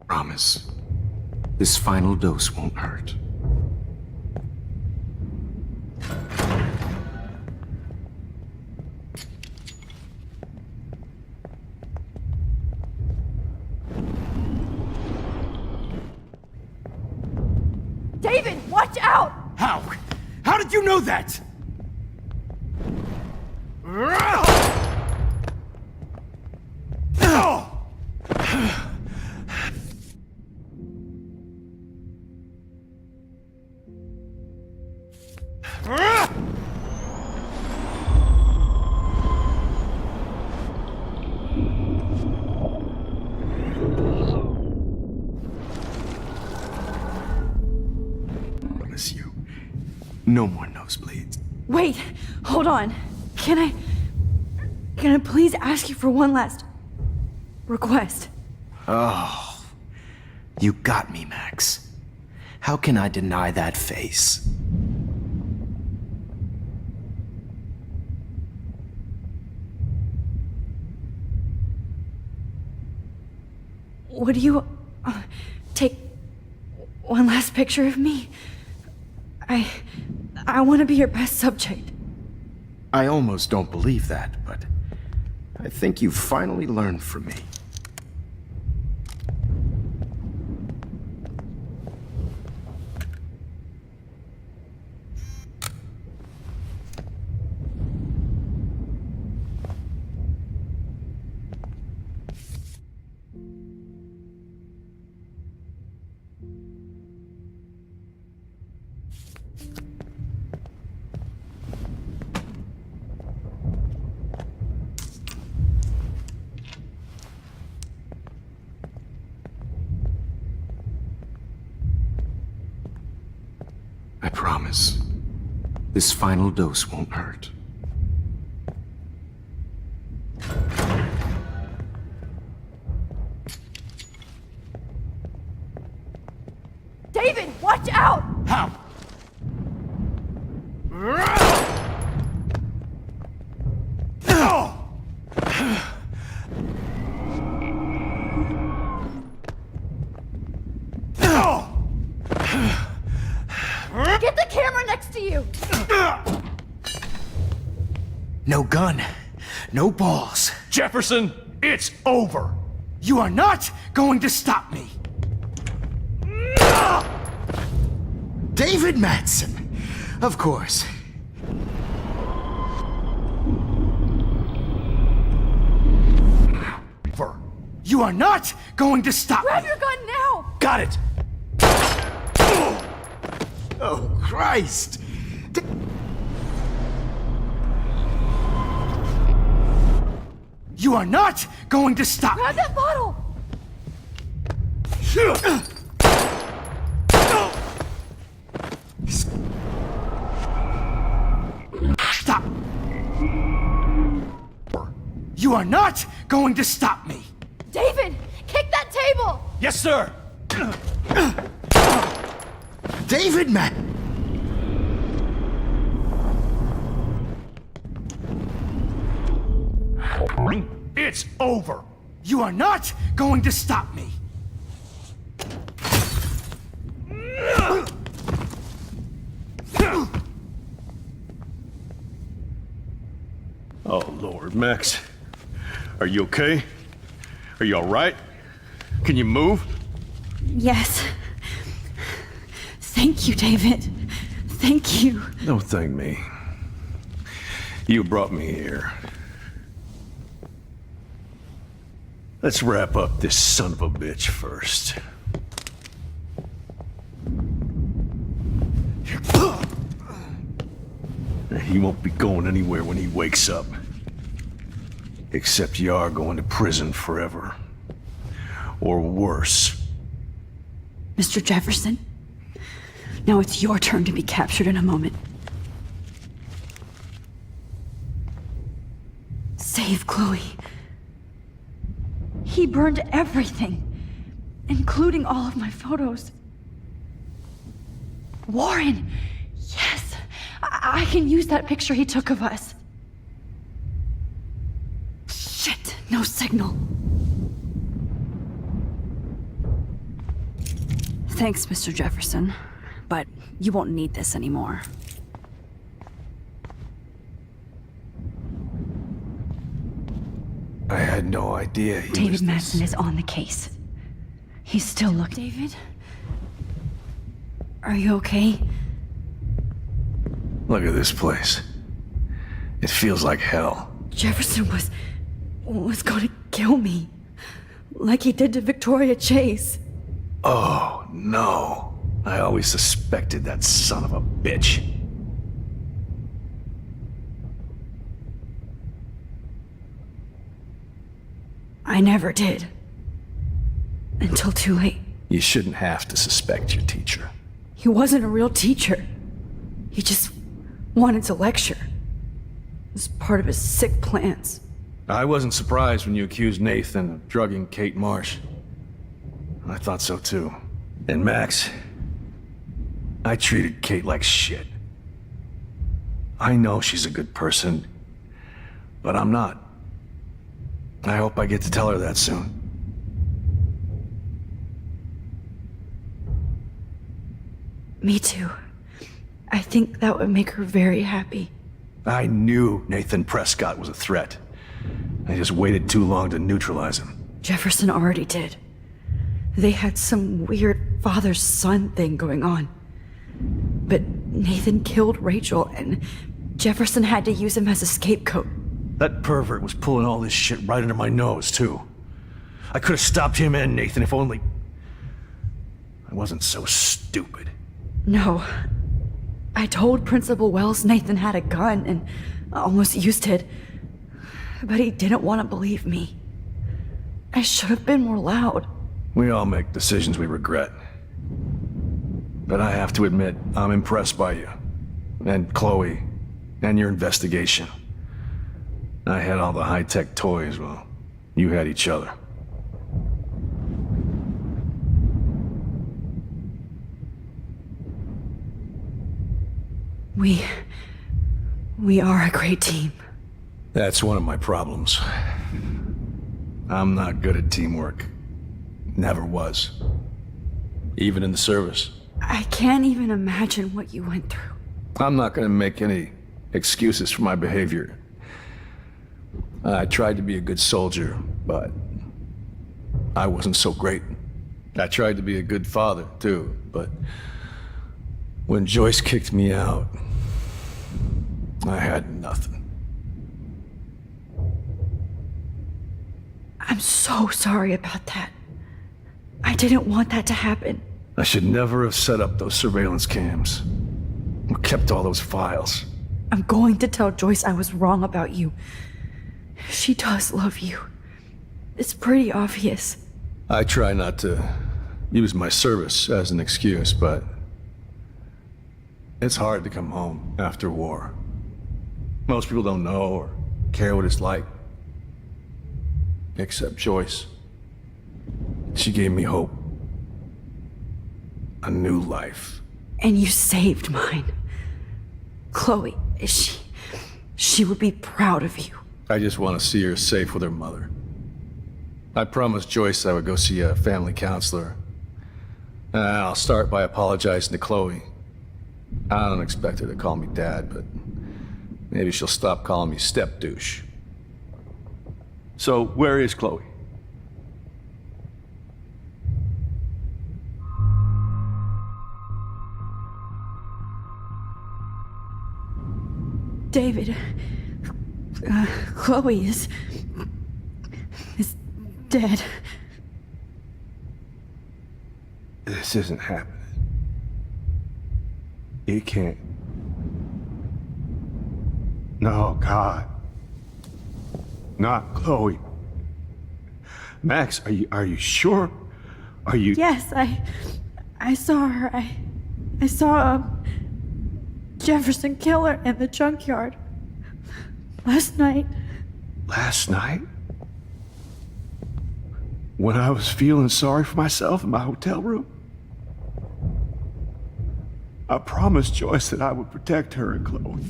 Promise. This final dose won't hurt. watch out! How? How did you know that? Promise you, no more nosebleeds. Wait, hold on. Can I please ask you for one last request? Oh, you got me, Max. How can I deny that face? Would you take one last picture of me? I want to be your best subject. I almost don't believe that, but I think you've finally learned from me. I promise, this final dose won't hurt. David, watch out! How? Get the camera next to you! No gun, no balls. Jefferson, it's over. You are not going to stop me. David Madsen, of course. You are not going to stop Grab me. your gun now! Got it. Oh, Christ. You are not going to stop Grab me. that bottle! Stop. You are not going to stop me. David, kick that table! Yes, sir. David Matt. It's over. You are not going to stop me. Oh, Lord, Max. Are you okay? Are you all right? Can you move? Yes. Thank you, David. Thank you. Don't thank me. You brought me here. Let's wrap up this son of a bitch first. He won't be going anywhere when he wakes up. Except you are going to prison forever. Or worse. Mr. Jefferson, now it's your turn to be captured in a moment. Save Chloe. He burned everything, including all of my photos. Warren! Yes! I can use that picture he took of us. Shit! No signal. Thanks, Mr. Jefferson, but you won't need this anymore. I had no idea he David was this. Madsen is on the case. He's still looking. David? Are you okay? Look at this place. It feels like hell. Jefferson was going to kill me. Like he did to Victoria Chase. Oh, no. I always suspected that son of a bitch. I never did. Until too late. You shouldn't have to suspect your teacher. He wasn't a real teacher. He just wanted to lecture. It was part of his sick plans. I wasn't surprised when you accused Nathan of drugging Kate Marsh. I thought so too. And Max, I treated Kate like shit. I know she's a good person, but I'm not. I hope I get to tell her that soon. Me too. I think that would make her very happy. I knew Nathan Prescott was a threat. I just waited too long to neutralize him. Jefferson already did. They had some weird father-son thing going on. But Nathan killed Rachel, and Jefferson had to use him as a scapegoat. That pervert was pulling all this shit right under my nose, too. I could have stopped him and Nathan if only I wasn't so stupid. No. I told Principal Wells Nathan had a gun and almost used it. But he didn't want to believe me. I should have been more loud. We all make decisions we regret. But I have to admit, I'm impressed by you. And Chloe. And your investigation. I had all the high-tech toys, well, you had each other. We are a great team. That's one of my problems. I'm not good at teamwork. Never was. Even in the service. I can't even imagine what you went through. I'm not gonna make any excuses for my behavior. I tried to be a good soldier, but I wasn't so great. I tried to be a good father, too, but when Joyce kicked me out, I had nothing. I'm so sorry about that. I didn't want that to happen. I should never have set up those surveillance cams. Or kept all those files. I'm going to tell Joyce I was wrong about you. She does love you. It's pretty obvious. I try not to use my service as an excuse, but it's hard to come home after war. Most people don't know or care what it's like. Except Joyce. She gave me hope. A new life. And you saved mine. Chloe, she would be proud of you. I just want to see her safe with her mother. I promised Joyce I would go see a family counselor. And I'll start by apologizing to Chloe. I don't expect her to call me Dad, but maybe she'll stop calling me step-douche. So, where is Chloe? David, Chloe is dead. This isn't happening. It can't. No, God. Not Chloe. Max, are you sure? Are you... Yes, I saw her. I saw Jefferson kill her in the junkyard. Last night. Last night? When I was feeling sorry for myself in my hotel room? I promised Joyce that I would protect her and Chloe.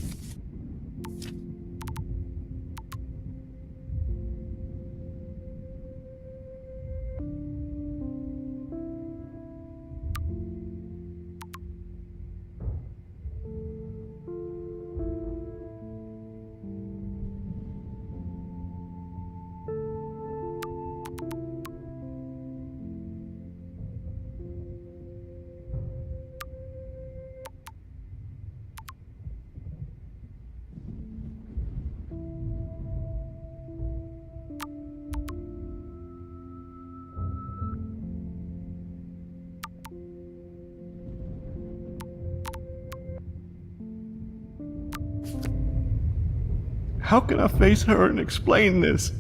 How can I face her and explain this?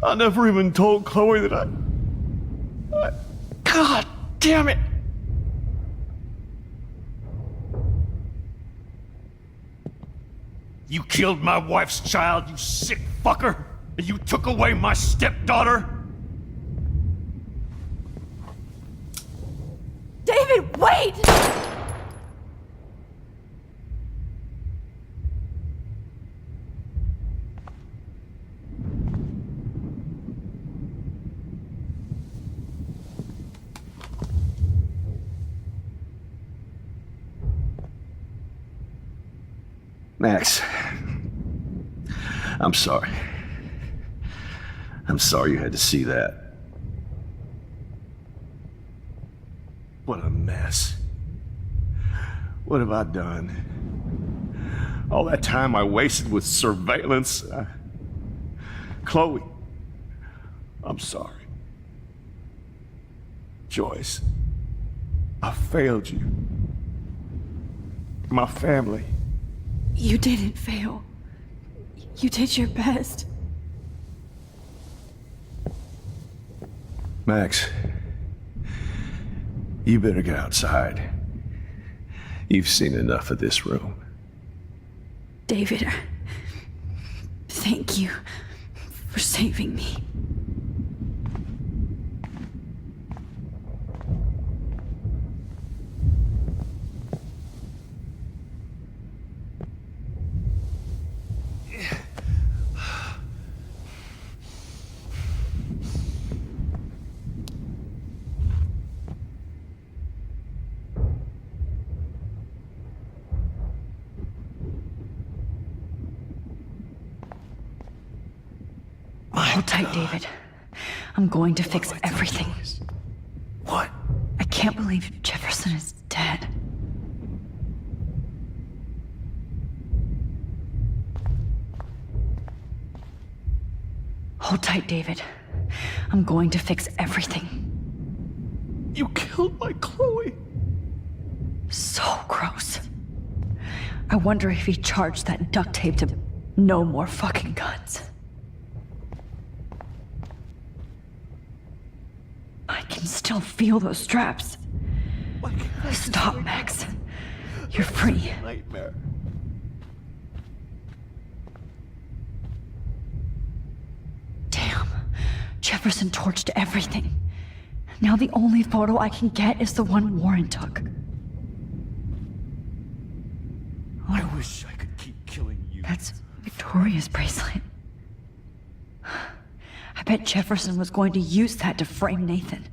I never even told Chloe that God damn it! You killed my wife's child, you sick fucker! And you took away my stepdaughter? David, wait! Max, I'm sorry. I'm sorry you had to see that. What a mess. What have I done? All that time I wasted with surveillance. Chloe, I'm sorry. Joyce, I failed you. My family. You didn't fail. You did your best. Max, you better get outside. You've seen enough of this room. David, thank you for saving me. Hold tight, David. I'm going to fix everything. What? I can't believe Jefferson is dead. Hold tight, David. I'm going to fix everything. You killed my Chloe. So gross. I wonder if he charged that duct tape to no more fucking guns. I can still feel those straps. Stop, Max. You're free. Nightmare. Damn. Jefferson torched everything. Now the only photo I can get is the one Warren took. I wish I could keep killing you. That's Victoria's bracelet. I bet Jefferson was going to use that to frame Nathan.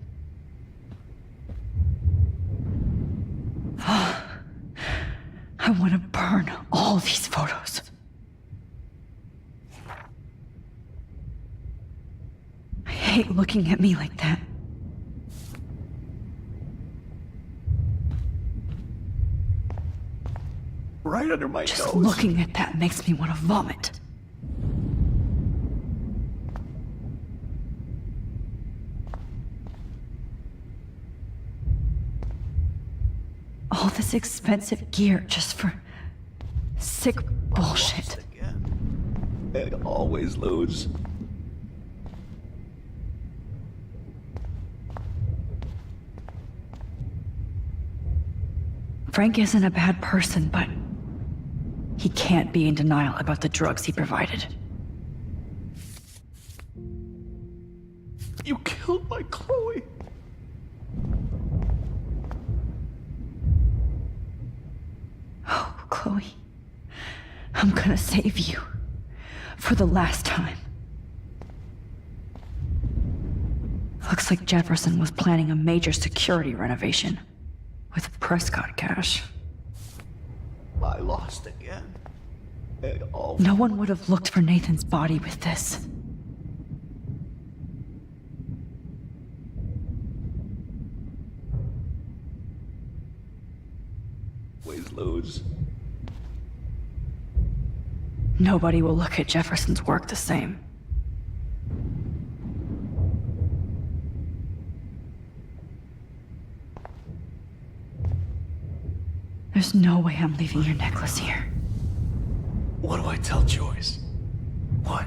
I want to burn all these photos. I hate looking at me like that. Right under my Just nose. looking at that makes me want to vomit. All this expensive gear just for sick bullshit. They always lose. Frank isn't a bad person, but he can't be in denial about the drugs he provided. You killed my Chloe. Oh, Chloe. I'm gonna save you. For the last time. Looks like Jefferson was planning a major security renovation. With Prescott cash. I lost again. No one would have looked for Nathan's body with this. Always lose. Nobody will look at Jefferson's work the same. There's no way I'm leaving your necklace here. What do I tell Joyce? What?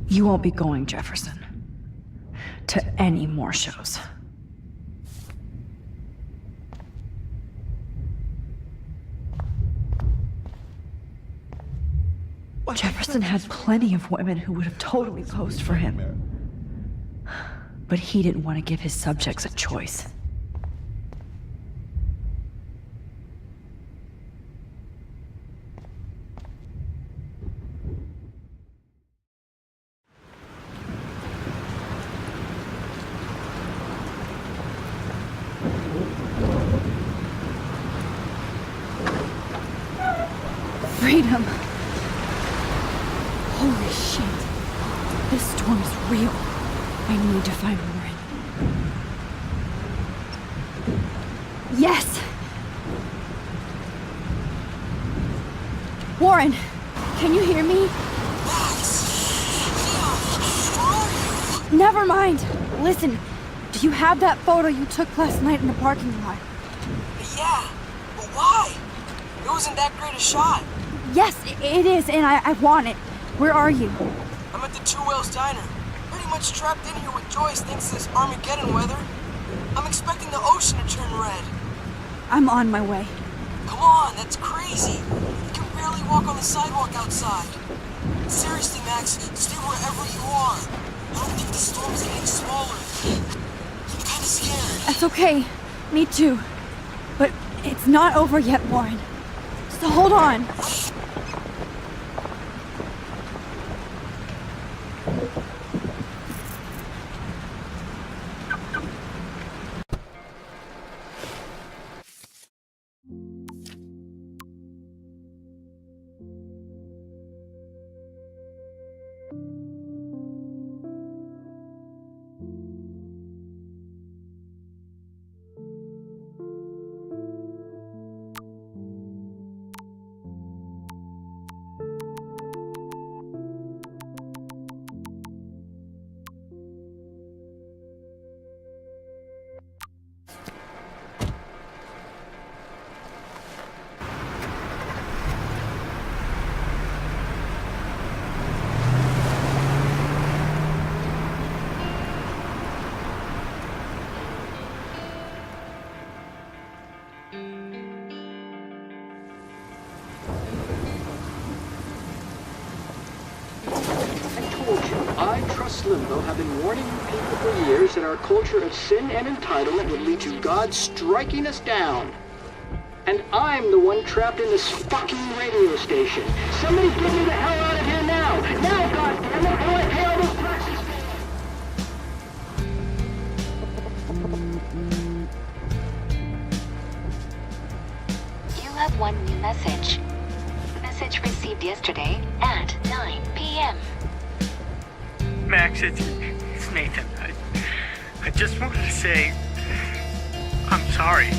You won't be going, Jefferson, to any more shows. Jefferson had plenty of women who would have totally posed for him. But he didn't want to give his subjects a choice. Freedom. Holy shit. This storm is real. I need to find Warren. Yes! Warren, can you hear me? Never mind. Listen, do you have that photo you took last night in the parking lot? Yeah, but why? It wasn't that great a shot. Yes, it is, and I want it. Where are you? I'm at the Two Whales Diner. Pretty much trapped in here with Joyce thanks to this Armageddon weather. I'm expecting the ocean to turn red. I'm on my way. Come on, that's crazy. You can barely walk on the sidewalk outside. Seriously, Max, stay wherever you are. I don't think the storm's getting smaller. I'm kinda scared. That's okay. Me too. But it's not over yet, Warren. So hold on. I, Trust Limbo, have been warning you people for years that our culture of sin and entitlement would lead to God striking us down. And I'm the one trapped in this fucking radio station. Somebody get me the hell out of here now! Now, goddammit, or I pay all those taxes! You have one new message. Message received yesterday at 9 p.m. Max, it's Nathan. I just wanted to say I'm sorry.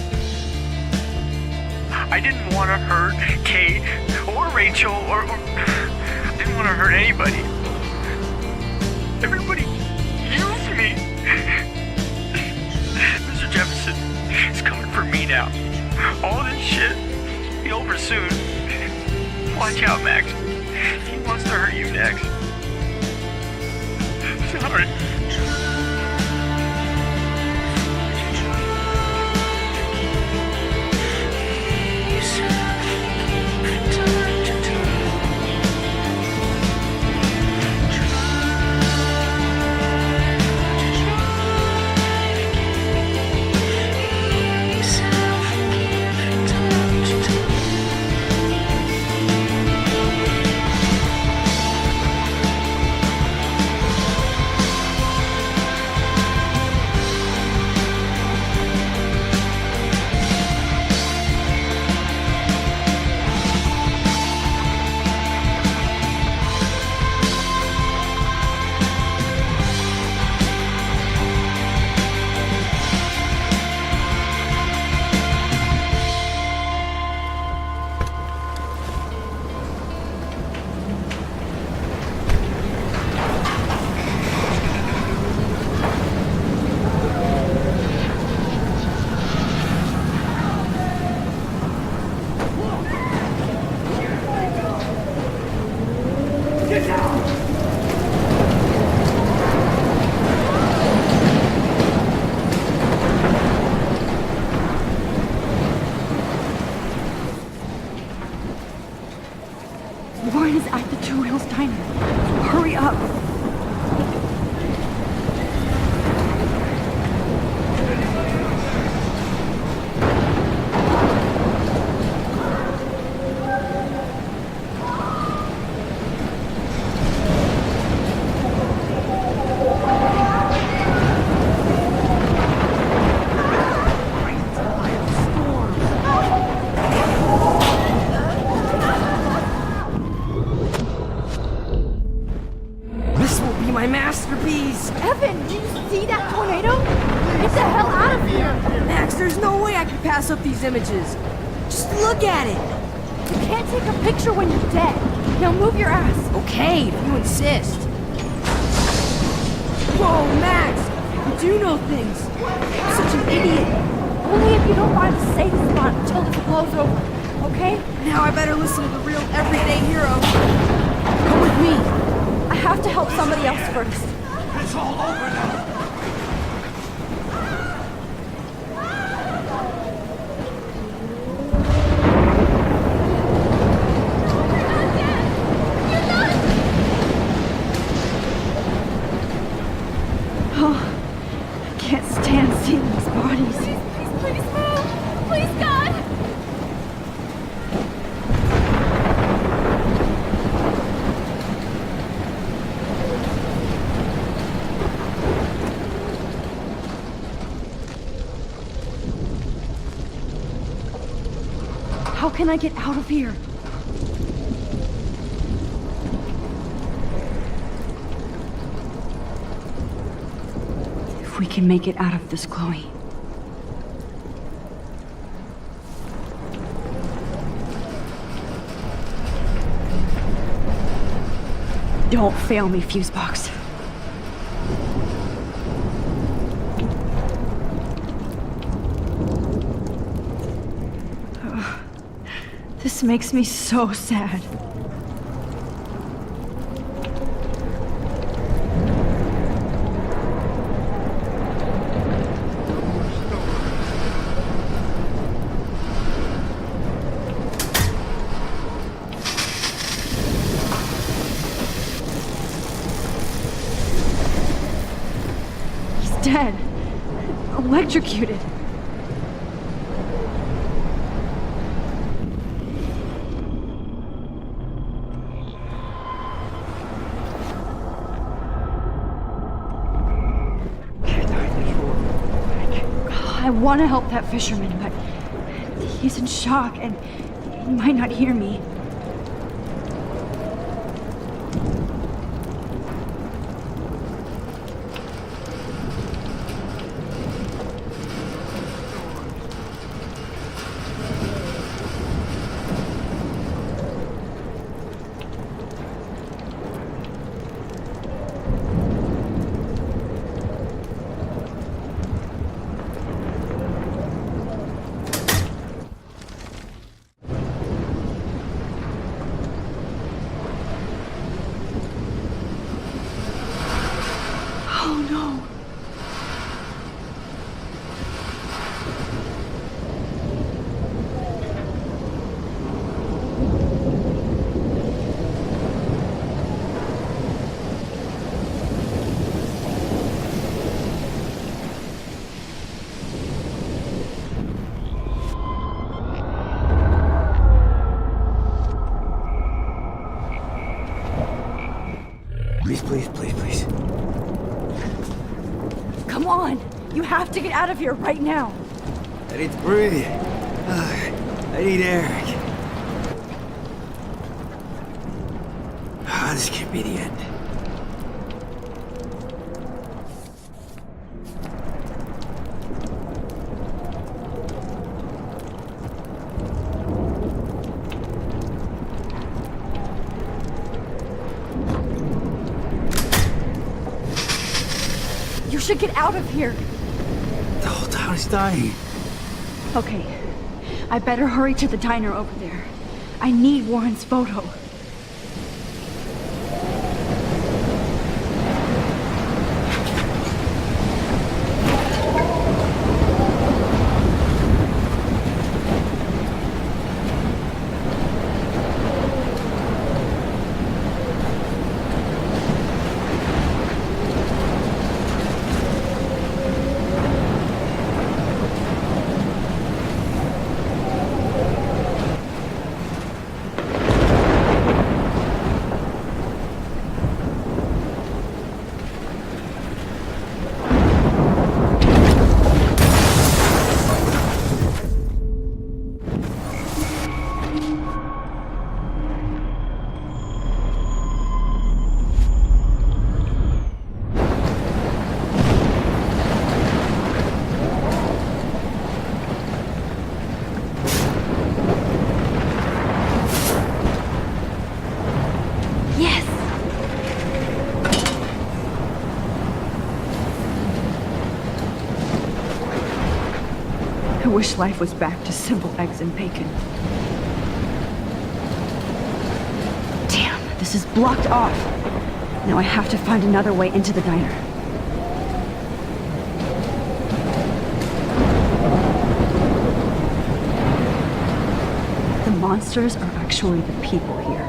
I didn't want to hurt Kate or Rachel or I didn't want to hurt anybody. Everybody used me. Mr. Jefferson is coming for me now. All this shit will be over soon. Watch out, Max. He wants to hurt you next. Sorry. Did you see that tornado? Get the hell out of here! Max, there's no way I can pass up these images. Just look at it. You can't take a picture when you're dead. Now move your ass. Okay, if you insist. Whoa, Max! You do know things. You're such an idiot. Only if you don't want to stay the spot until this blows over, okay? Now I better listen to the real everyday hero. Come with me. I have to help somebody else first. It's all over now. Oh, I can't stand seeing these bodies. Please move! Please, God! How can I get out of here? If we can make it out of this, Chloe. Don't fail me, Fusebox. This makes me so sad. He's dead. Electrocuted. I want to help that fisherman, but he's in shock and he might not hear me. Oh no. Please, please, please, please. Come on! You have to get out of here right now! I need to breathe. I need air. This can't be the end. You should get out of here! The whole town is dying. Okay, I better hurry to the diner over there. I need Warren's photo. I wish life was back to simple eggs and bacon. Damn, this is blocked off. Now I have to find another way into the diner. The monsters are actually the people here.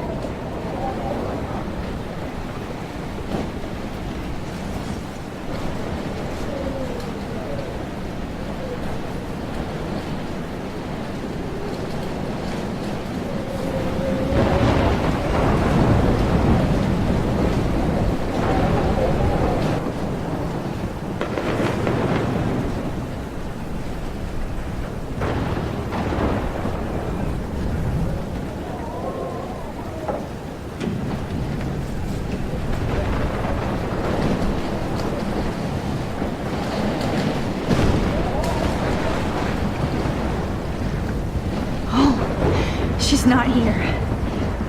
She's not here.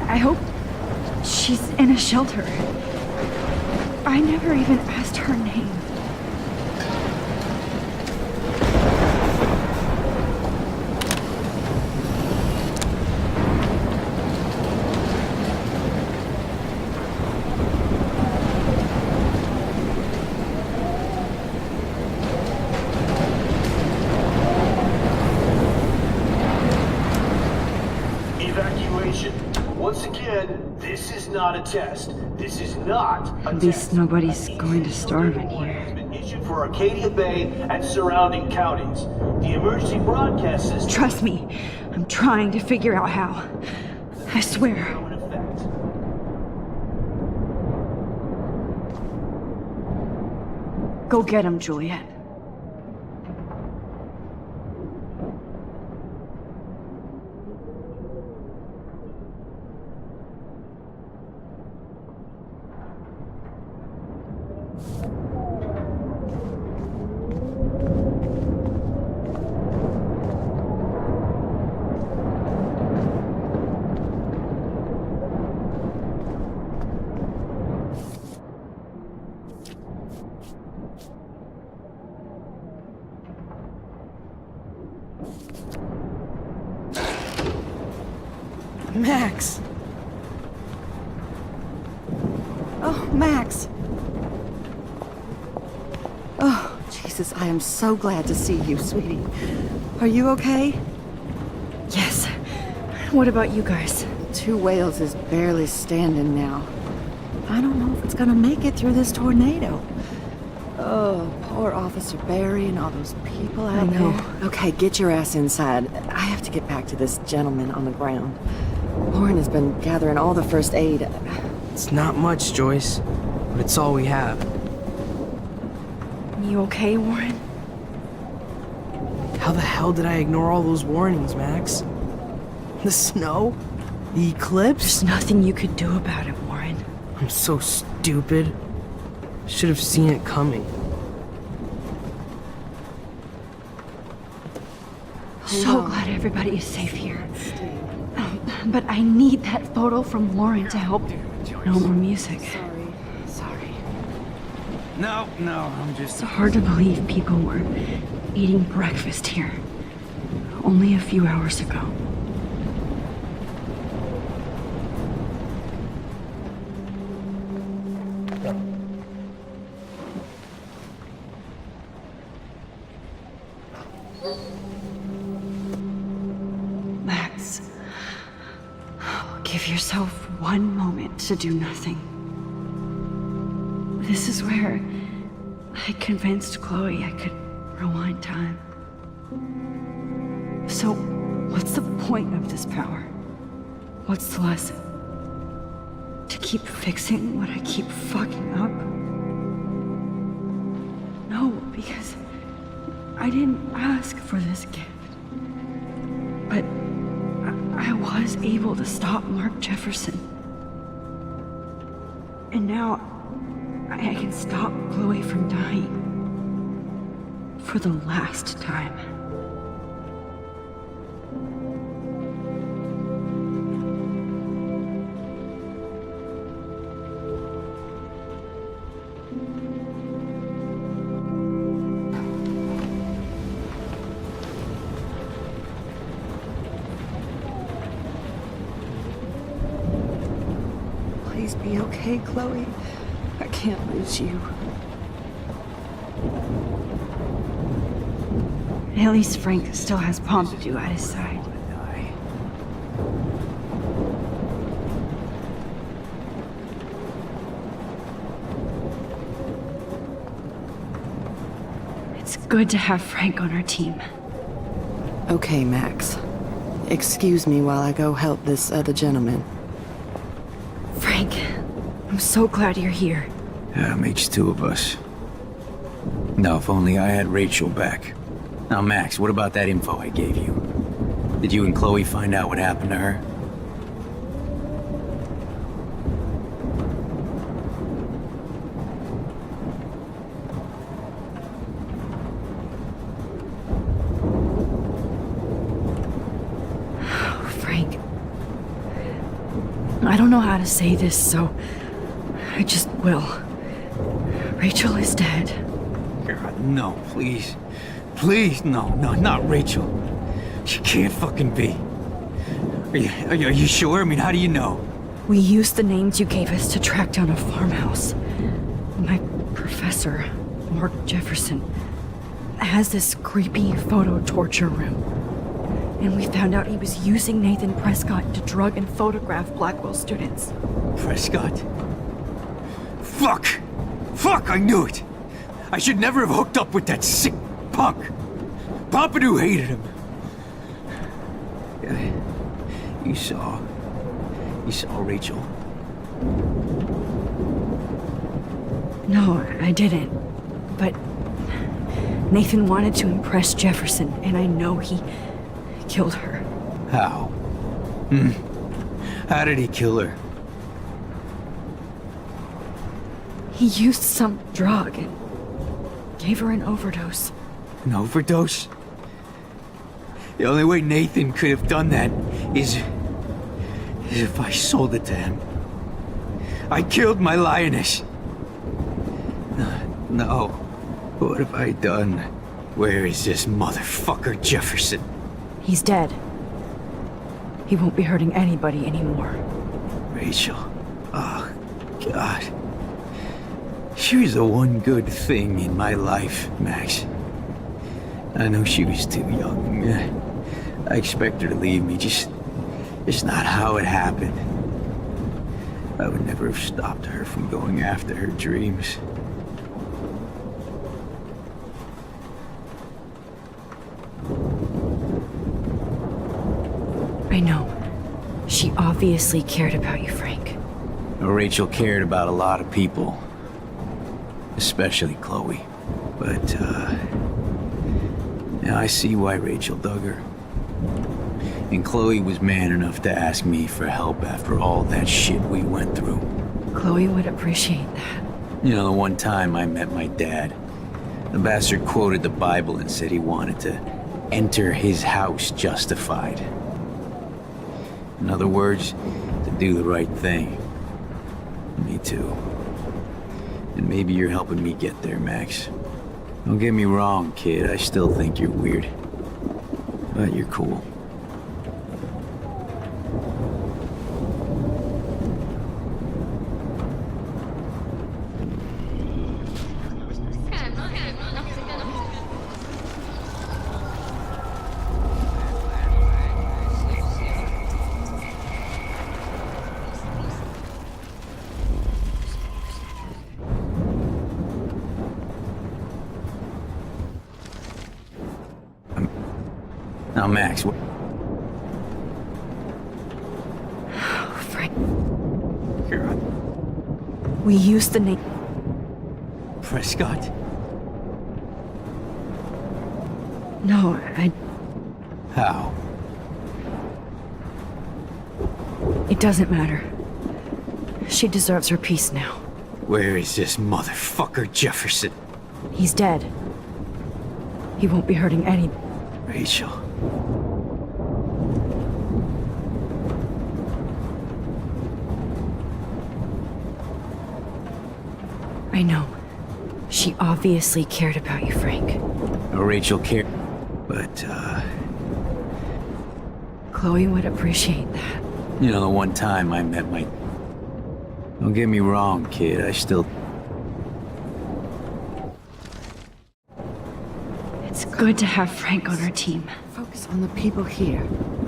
I hope she's in a shelter. I never even asked her name. Once again, this is not a test. This is not a At least nobody's going to starve in here. Has been issued for Arcadia Bay and surrounding counties. The emergency broadcast system. Trust me, I'm trying to figure out how. I swear. Go get him, Juliet. Max! Oh, Max! Oh, Jesus, I am so glad to see you, sweetie. Are you okay? Yes. What about you guys? Two Whales is barely standing now. I don't know if it's gonna make it through this tornado. Oh, poor Officer Barry and all those people out there. Okay, get your ass inside. I have to get back to this gentleman on the ground. Lauren has been gathering all the first aid. It's not much, Joyce, but it's all we have. You okay, Warren? How the hell did I ignore all those warnings, Max? The snow? The eclipse? There's nothing you could do about it, Warren. I'm so stupid. Should have seen it coming. So glad everybody is safe here. But I need that photo from Lauren to help. No more music. Sorry. No, I'm just... It's hard to believe people were eating breakfast here only a few hours ago. Max, give yourself one moment to do nothing. This is where I convinced Chloe I could rewind time. So, what's the point of this power? What's the lesson? To keep fixing what I keep fucking up? No, because I didn't ask for this gift. But I was able to stop Mark Jefferson. And now I can stop Chloe from dying. For the last time. be okay, Chloe. I can't lose you. At least Frank still has Pompidou at his side. It's good to have Frank on our team. Okay, Max. Excuse me while I go help this other gentleman. Frank, I'm so glad you're here. Yeah, makes two of us. Now, if only I had Rachel back. Now, Max, what about that info I gave you? Did you and Chloe find out what happened to her? Frank, I don't know how to say this, so I just will. Rachel is dead. God, no, please. Please, no, not Rachel. She can't fucking be. Are you sure? I mean, how do you know? We used the names you gave us to track down a farmhouse. My professor, Mark Jefferson, has this creepy photo torture room. And we found out he was using Nathan Prescott to drug and photograph Blackwell students. Prescott? Fuck! Fuck, I knew it! I should never have hooked up with that sick punk! Pompidou hated him! You saw Rachel? No, I didn't. But Nathan wanted to impress Jefferson, and I know he killed her. How? How did he kill her? He used some drug and gave her an overdose. An overdose? The only way Nathan could have done that is if I sold it to him. I killed my lioness. No. What have I done? Where is this motherfucker Jefferson? He's dead. He won't be hurting anybody anymore. Rachel. Oh, God. She was the one good thing in my life, Max. I know she was too young. I expect her to leave me, just not how it happened. I would never have stopped her from going after her dreams. I know. She obviously cared about you, Frank. Rachel cared about a lot of people. Especially Chloe. But, now I see why Rachel dug her. And Chloe was man enough to ask me for help after all that shit we went through. Chloe would appreciate that. You know, the one time I met my dad, the bastard quoted the Bible and said he wanted to enter his house justified. In other words, to do the right thing. Me too. And maybe you're helping me get there, Max. Don't get me wrong, kid. I still think you're weird. But you're cool. Now, Max, what? Frank. We used the name Prescott? No, I... How? It doesn't matter. She deserves her peace now. Where is this motherfucker Jefferson? He's dead. He won't be hurting any... Rachel. I know. She obviously cared about you, Frank. Rachel cared, but, Chloe would appreciate that. you know, the one time I met my... Don't get me wrong, kid. I still... It's good to have Frank on our team. Focus on the people here.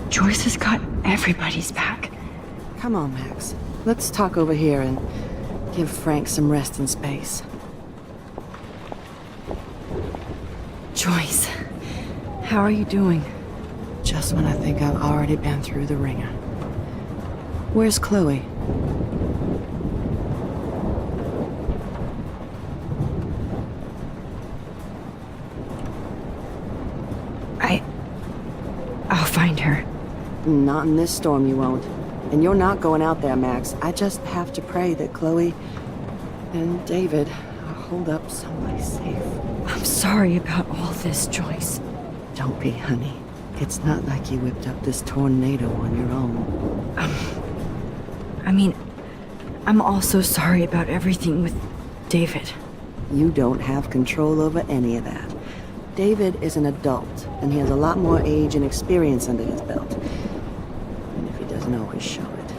Joyce has got everybody's back. Come on, Max. Let's talk over here and give Frank some rest and space. Joyce, how are you doing? Just when I think I've already been through the ringer. Where's Chloe? I'll find her. Not in this storm, you won't. And you're not going out there, Max. I just have to pray that Chloe and David are holed up someplace safe. I'm sorry about all this, Joyce. Don't be, honey. It's not like you whipped up this tornado on your own. I mean, I'm also sorry about everything with David. You don't have control over any of that. David is an adult, and he has a lot more age and experience under his belt. And if he doesn't always show it.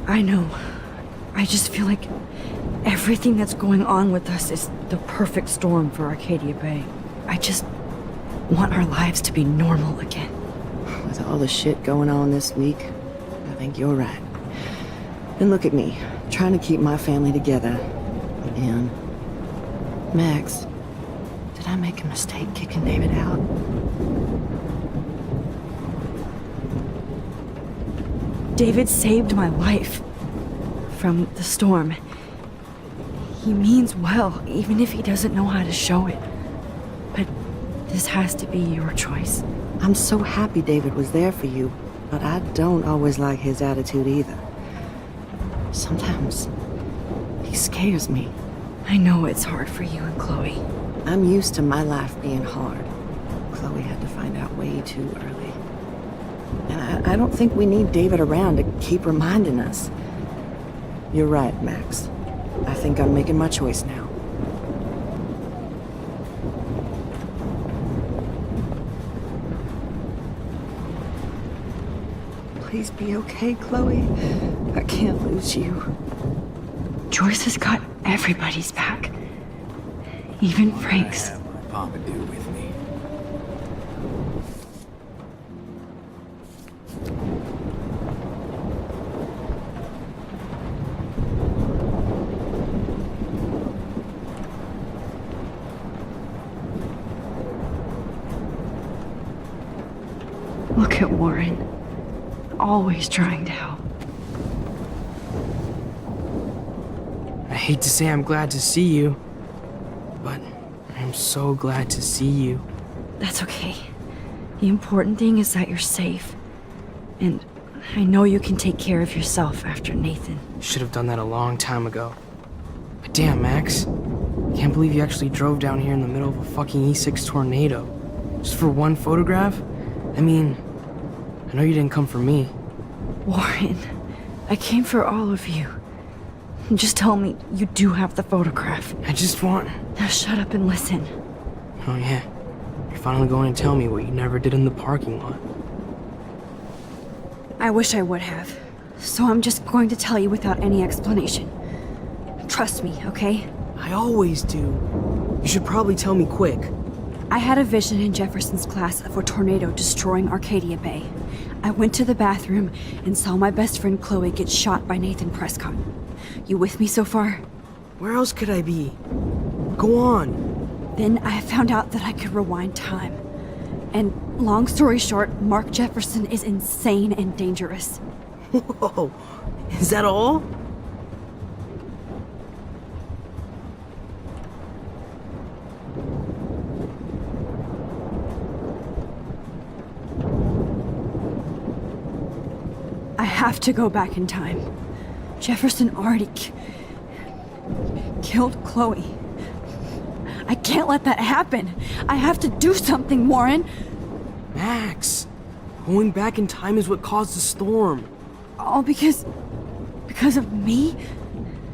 I know. I just feel like everything that's going on with us is the perfect storm for Arcadia Bay. I just want our lives to be normal again. With all the shit going on this week, I think you're right. And look at me, trying to keep my family together. And Max, did I make a mistake kicking David out? David saved my life from the storm. He means well, even if he doesn't know how to show it. But this has to be your choice. I'm so happy David was there for you, but I don't always like his attitude either. Sometimes he scares me. I know it's hard for you and Chloe. I'm used to my life being hard. Chloe had to find out way too early. And I don't think we need David around to keep reminding us. You're right, Max. I think I'm making my choice now. Please be okay, Chloe. I can't lose you. Joyce has got everybody's back. Even Frank's. I have my Pompadour with me. Look at Warren. Always trying to help. I hate to say I'm glad to see you, but I'm so glad to see you. That's okay. The important thing is that you're safe. And I know you can take care of yourself after Nathan. Should have done that a long time ago. But damn, Max. Can't believe you actually drove down here in the middle of a fucking E6 tornado. Just for one photograph? I mean, I know you didn't come for me. Warren, I came for all of you. Just tell me you do have the photograph. I just want... Now shut up and listen. Oh yeah, you're finally going to tell me what you never did in the parking lot. I wish I would have. So I'm just going to tell you without any explanation. Trust me, okay? I always do. You should probably tell me quick. I had a vision in Jefferson's class of a tornado destroying Arcadia Bay. I went to the bathroom and saw my best friend Chloe get shot by Nathan Prescott. You with me so far? Where else could I be? Go on. Then I found out that I could rewind time. And long story short, Mark Jefferson is insane and dangerous. Whoa, is that all? I have to go back in time. Jefferson already killed Chloe. I can't let that happen. I have to do something, Warren. Max, going back in time is what caused the storm. All because of me?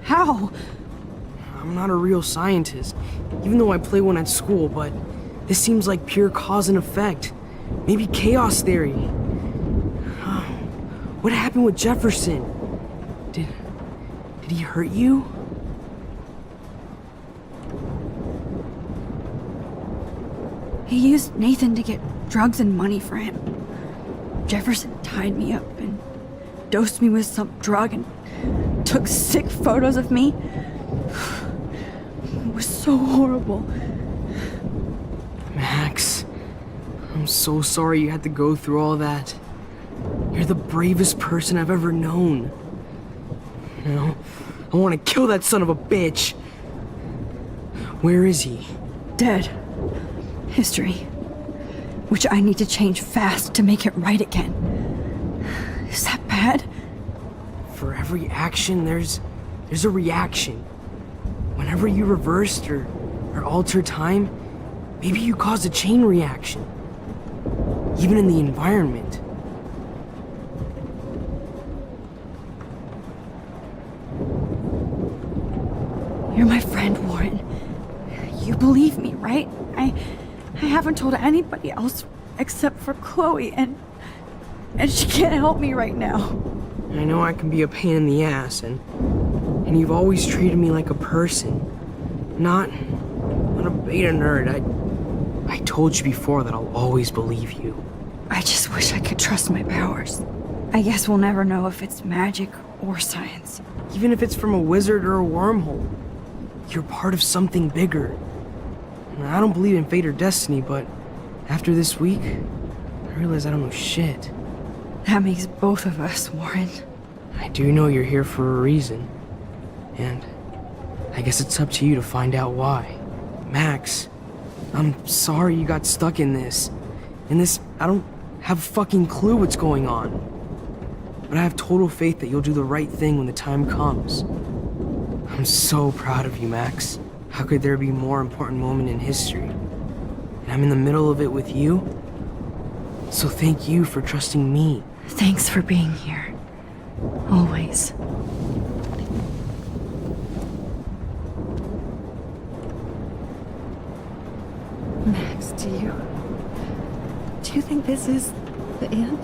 How? I'm not a real scientist, even though I play one at school, but this seems like pure cause and effect. Maybe chaos theory. What happened with Jefferson? Did he hurt you? He used Nathan to get drugs and money for him. Jefferson tied me up and dosed me with some drug and took sick photos of me. It was so horrible. Max, I'm so sorry you had to go through all that. You're the bravest person I've ever known. You know, I want to kill that son of a bitch. Where is he? Dead. History. Which I need to change fast to make it right again. Is that bad? For every action, there's a reaction. Whenever you reversed or altered time, maybe you caused a chain reaction. Even in the environment. You're my friend, Warren. You believe me, right? I haven't told anybody else except for Chloe, and she can't help me right now. I know I can be a pain in the ass, and you've always treated me like a person, not a beta nerd. I told you before that I'll always believe you. I just wish I could trust my powers. I guess we'll never know if it's magic or science. Even if it's from a wizard or a wormhole, you're part of something bigger. I don't believe in fate or destiny, but after this week, I realize I don't know shit. That makes both of us, Warren. I do know you're here for a reason. And I guess it's up to you to find out why. Max, I'm sorry you got stuck in this. I don't have a fucking clue what's going on. But I have total faith that you'll do the right thing when the time comes. I'm so proud of you, Max. How could there be a more important moment in history? And I'm in the middle of it with you. So thank you for trusting me. Thanks for being here. Always. Max, do you think this is the end?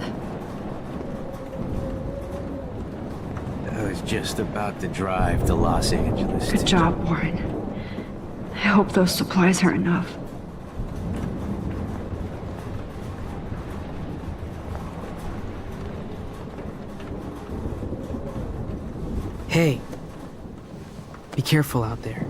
I was just about to drive to Los Angeles. Good job, Warren. I hope those supplies are enough. Hey, be careful out there.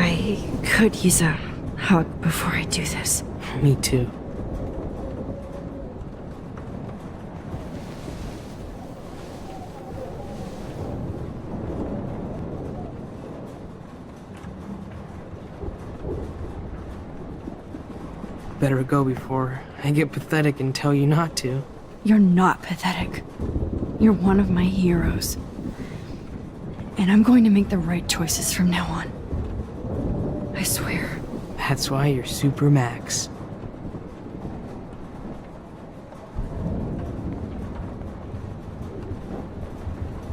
I could use a hug before I do this. Me too. Better go before I get pathetic and tell you not to. You're not pathetic. You're one of my heroes. And I'm going to make the right choices from now on. I swear. That's why you're Super Max.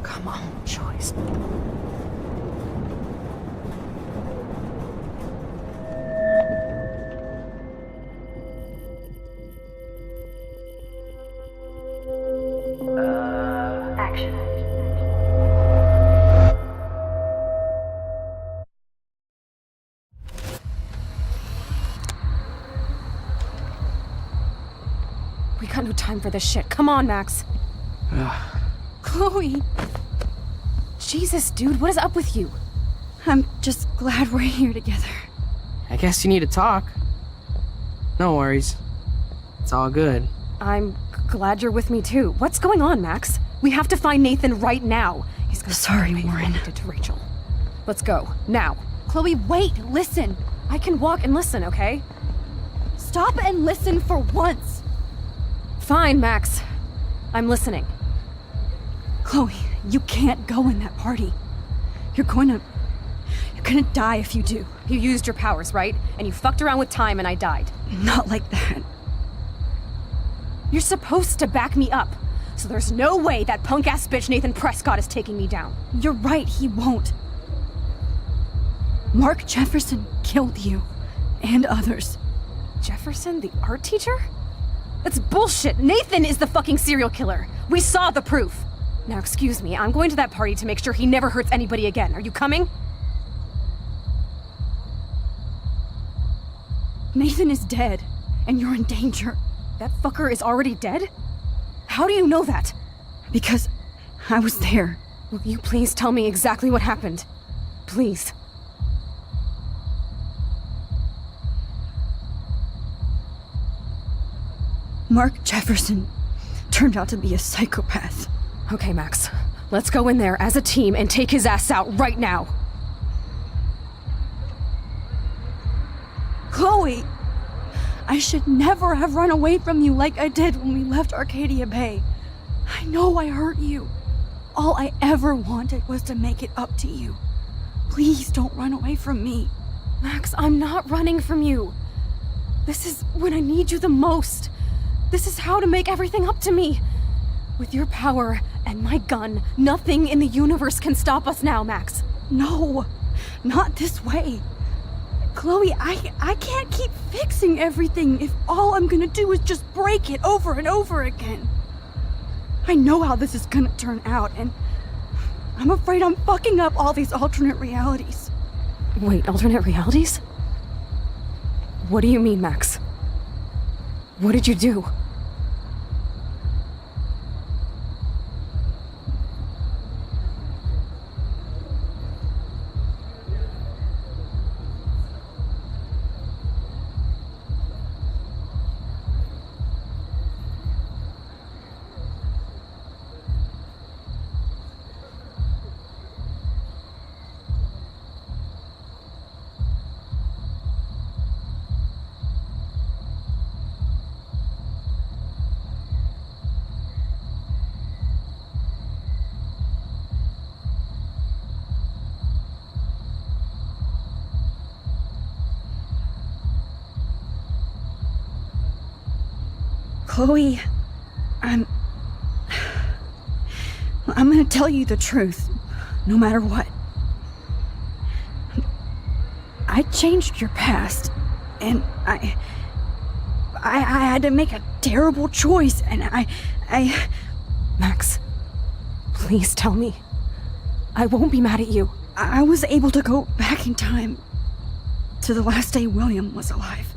Come on, Joyce. Action. We got no time for this shit. Come on, Max. Chloe! Jesus, dude, what is up with you? I'm just glad we're here together. I guess you need to talk. No worries. It's all good. I'm glad you're with me too. What's going on, Max? We have to find Nathan right now. He's gonna Sorry, Warren. Did to Rachel. Let's go now. Chloe, wait! Listen. I can walk and listen, okay? Stop and listen for once. Fine, Max. I'm listening. Chloe, you can't go in that party. You're gonna die if you do. You used your powers, right? And you fucked around with time and I died. Not like that. You're supposed to back me up. So there's no way that punk-ass bitch Nathan Prescott is taking me down. You're right, he won't. Mark Jefferson killed you. And others. Jefferson, the art teacher? That's bullshit! Nathan is the fucking serial killer! We saw the proof! Now excuse me, I'm going to that party to make sure he never hurts anybody again. Are you coming? Nathan is dead, and you're in danger. That fucker is already dead? How do you know that? Because I was there. Will you please tell me exactly what happened? Please. Mark Jefferson turned out to be a psychopath. Okay, Max. Let's go in there as a team and take his ass out right now. Chloe! I should never have run away from you like I did when we left Arcadia Bay. I know I hurt you. All I ever wanted was to make it up to you. Please don't run away from me. Max, I'm not running from you. This is when I need you the most. This is how to make everything up to me. With your power and my gun, nothing in the universe can stop us now, Max. No, not this way. Chloe, I can't keep fixing everything if all I'm gonna do is just break it over and over again. I know how this is gonna turn out, and I'm afraid I'm fucking up all these alternate realities. Wait, alternate realities? What do you mean, Max? What did you do? Chloe, I'm gonna tell you the truth, no matter what. I changed your past, and I had to make a terrible choice, and I... Max, please tell me. I won't be mad at you. I was able to go back in time to the last day William was alive.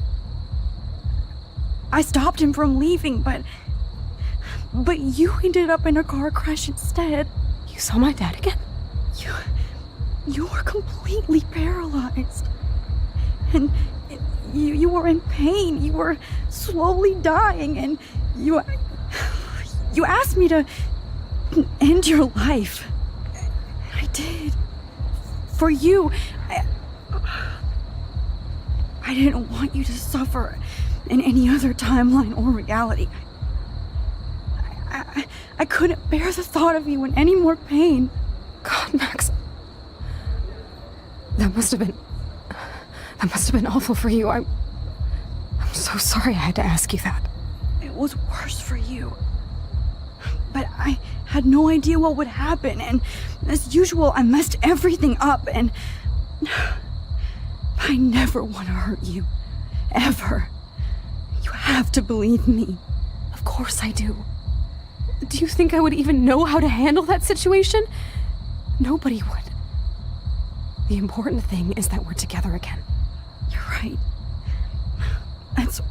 I stopped him from leaving, but you ended up in a car crash instead. You saw my dad again? You were completely paralyzed. And you were in pain. You were slowly dying, and you asked me to end your life. I did. For you. I didn't want you to suffer in any other timeline or reality. I couldn't bear the thought of you in any more pain. God, Max. That must have been awful for you. I'm so sorry I had to ask you that. It was worse for you. But I had no idea what would happen, and as usual, I messed everything up, and I never want to hurt you. Ever. You have to believe me. Of course I do. Do you think I would even know how to handle that situation? Nobody would. The important thing is that we're together again. You're right. That's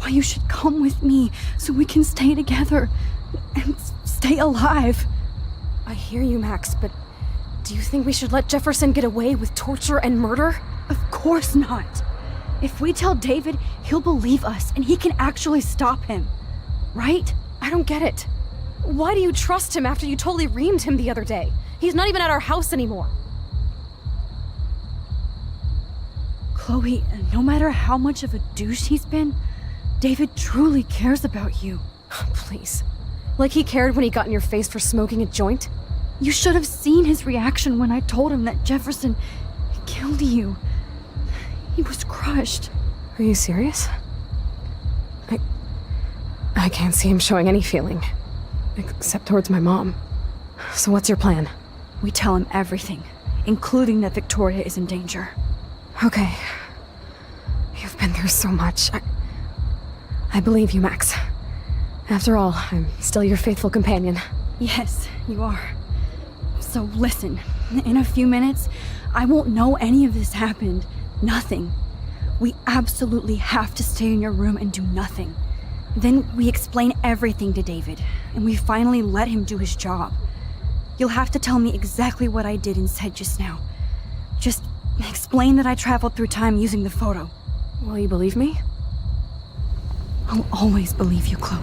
why you should come with me so we can stay together and stay alive. I hear you, Max, but do you think we should let Jefferson get away with torture and murder? Of course not. If we tell David, he'll believe us and he can actually stop him. Right? I don't get it. Why do you trust him after you totally reamed him the other day? He's not even at our house anymore. Chloe, no matter how much of a douche he's been, David truly cares about you. Please. Like he cared when he got in your face for smoking a joint? You should have seen his reaction when I told him that Jefferson killed you. He was crushed. Are you serious? I can't see him showing any feeling. Except towards my mom. So what's your plan? We tell him everything, including that Victoria is in danger. Okay. You've been through so much. I believe you, Max. After all, I'm still your faithful companion. Yes, you are. So listen, in a few minutes, I won't know any of this happened. Nothing. We absolutely have to stay in your room and do nothing. Then we explain everything to David, and we finally let him do his job. You'll have to tell me exactly what I did and said just now. Just explain that I traveled through time using the photo. Will you believe me? I'll always believe you, Chloe.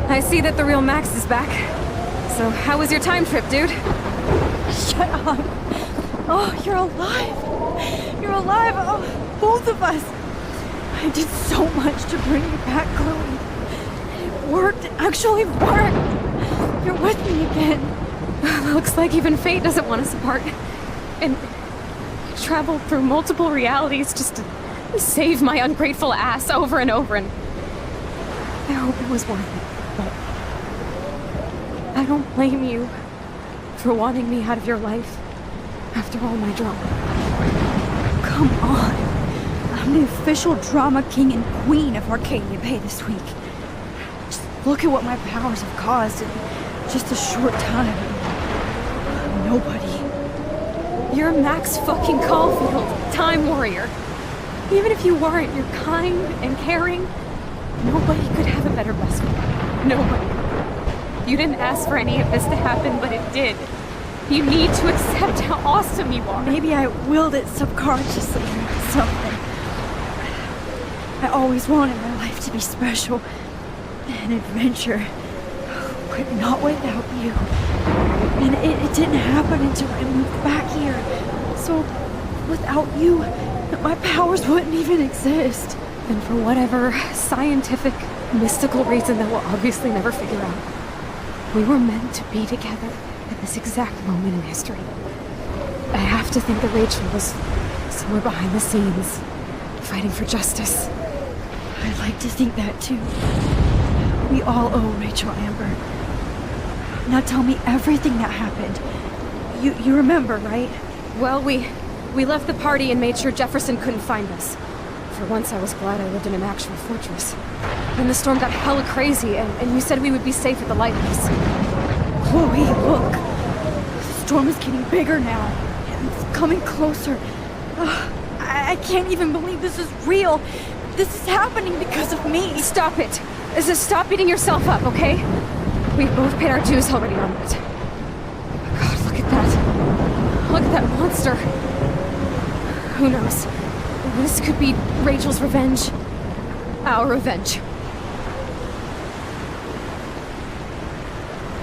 I see that the real Max is back. So how was your time trip, dude? Shut up. Oh, you're alive. You're alive. Oh, both of us. I did so much to bring you back, Chloe. It worked. It actually worked. You're with me again. Looks like even fate doesn't want us apart. And traveled through multiple realities just to save my ungrateful ass over and over, and I hope it was worth it. But I don't blame you for wanting me out of your life after all my drama. Come on. I'm the official drama king and queen of Arcadia Bay this week. Just look at what my powers have caused in just a short time. Nobody. You're Max fucking Caulfield, Time Warrior. Even if you weren't, you're kind and caring. Nobody could have a better best friend. Nobody. You didn't ask for any of this to happen, but it did. You need to accept how awesome you are. Maybe I willed it subconsciously or something. I always wanted my life to be special. An adventure. But not without you. And it didn't happen until I moved back here. So, without you, my powers wouldn't even exist. And for whatever scientific, mystical reason that we'll obviously never figure out, we were meant to be together at this exact moment in history. I have to think that Rachel was somewhere behind the scenes, fighting for justice. I'd like to think that too. We all owe Rachel Amber. Now tell me everything that happened. You remember, right? Well, we left the party and made sure Jefferson couldn't find us. For once, I was glad I lived in an actual fortress. Then the storm got hella crazy, and you said we would be safe at the lighthouse. Chloe, look. The storm is getting bigger now. And it's coming closer. I can't even believe this is real. This is happening because of me. Stop it. Stop beating yourself up, okay? We've both paid our dues already on it. God, look at that. Look at that monster. Who knows? This could be Rachel's revenge. Our revenge.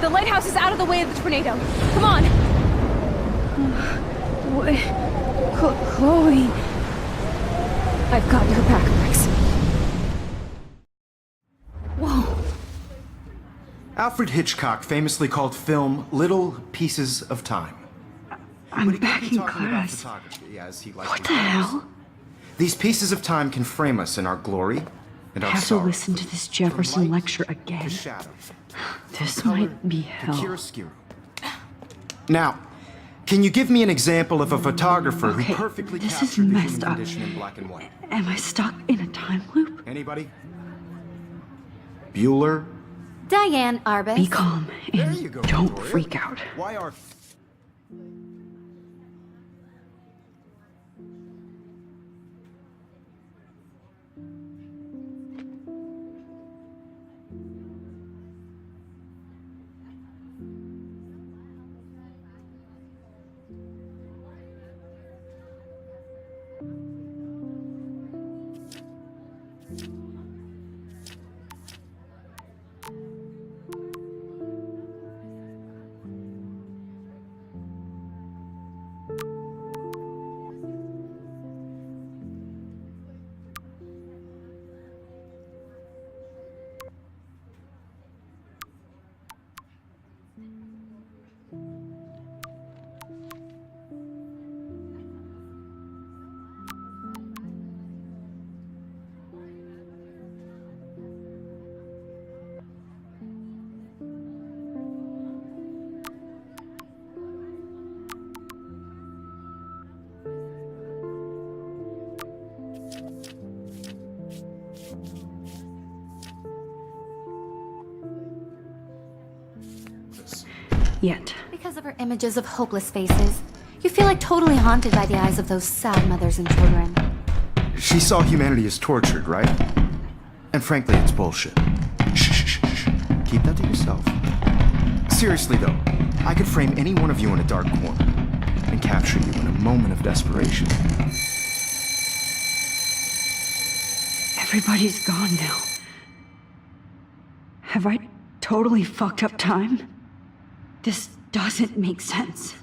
The lighthouse is out of the way of the tornado. Come on! Chloe... I've got your back, Max. Whoa. Alfred Hitchcock famously called film little pieces of time. I'm back in class. What the hell? These pieces of time can frame us in our glory and I our have to sorrow. listen to this Jefferson lecture again. This might be hell. Now, can you give me an example of a photographer Okay, who perfectly this is captured the messed human up. condition in black and white? Am I stuck in a time loop? Anybody? Bueller? Diane Arbus. Be calm and don't freak out. Why are... Yet. Because of her images of hopeless faces, you feel like totally haunted by the eyes of those sad mothers and children. She saw humanity as tortured, right? And frankly, it's bullshit. Shh. Keep that to yourself. Seriously, though, I could frame any one of you in a dark corner and capture you in a moment of desperation. Everybody's gone now. Have I totally fucked up time? This doesn't make sense.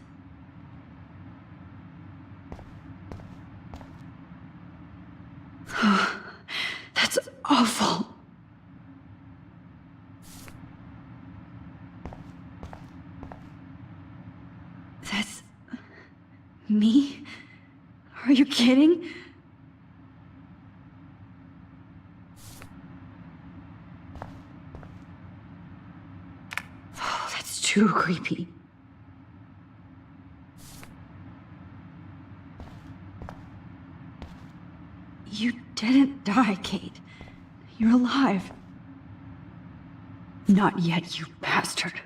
That's awful. That's... me? Are you kidding? Oh, that's too creepy. You didn't die, Kate. You're alive. Not yet, you bastard.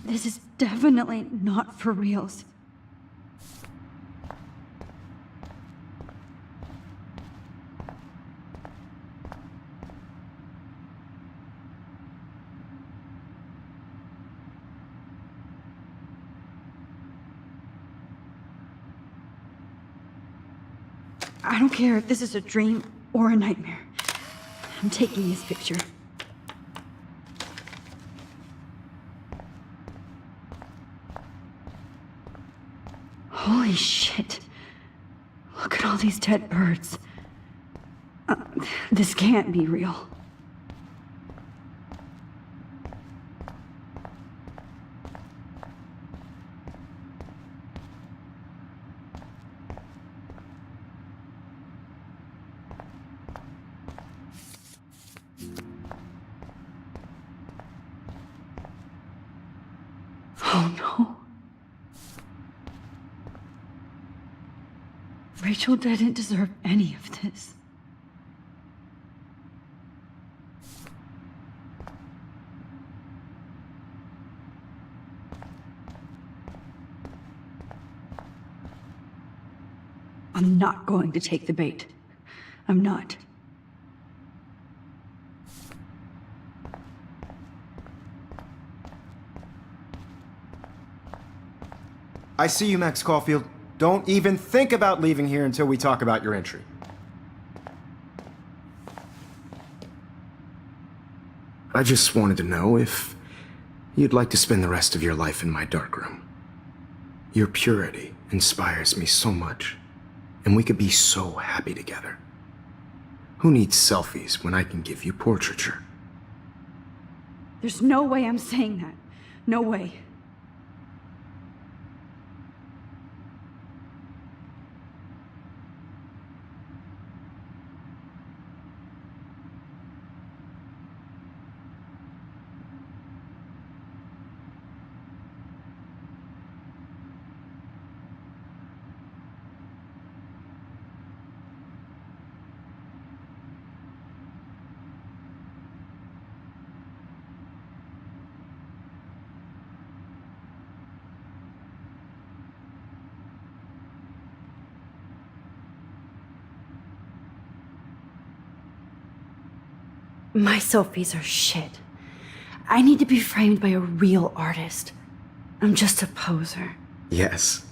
This is definitely not for reals. I don't care if this is a dream or a nightmare. I'm taking this picture. Holy shit. Look at all these dead birds. This can't be real. Oh no. Rachel didn't deserve any of this. I'm not going to take the bait. I'm not. I see you, Max Caulfield. Don't even think about leaving here until we talk about your entry. I just wanted to know if you'd like to spend the rest of your life in my darkroom. Your purity inspires me so much. and we could be so happy together. Who needs selfies when I can give you portraiture? There's no way I'm saying that. No way. My selfies are shit. I need to be framed by a real artist. I'm just a poser. Yes,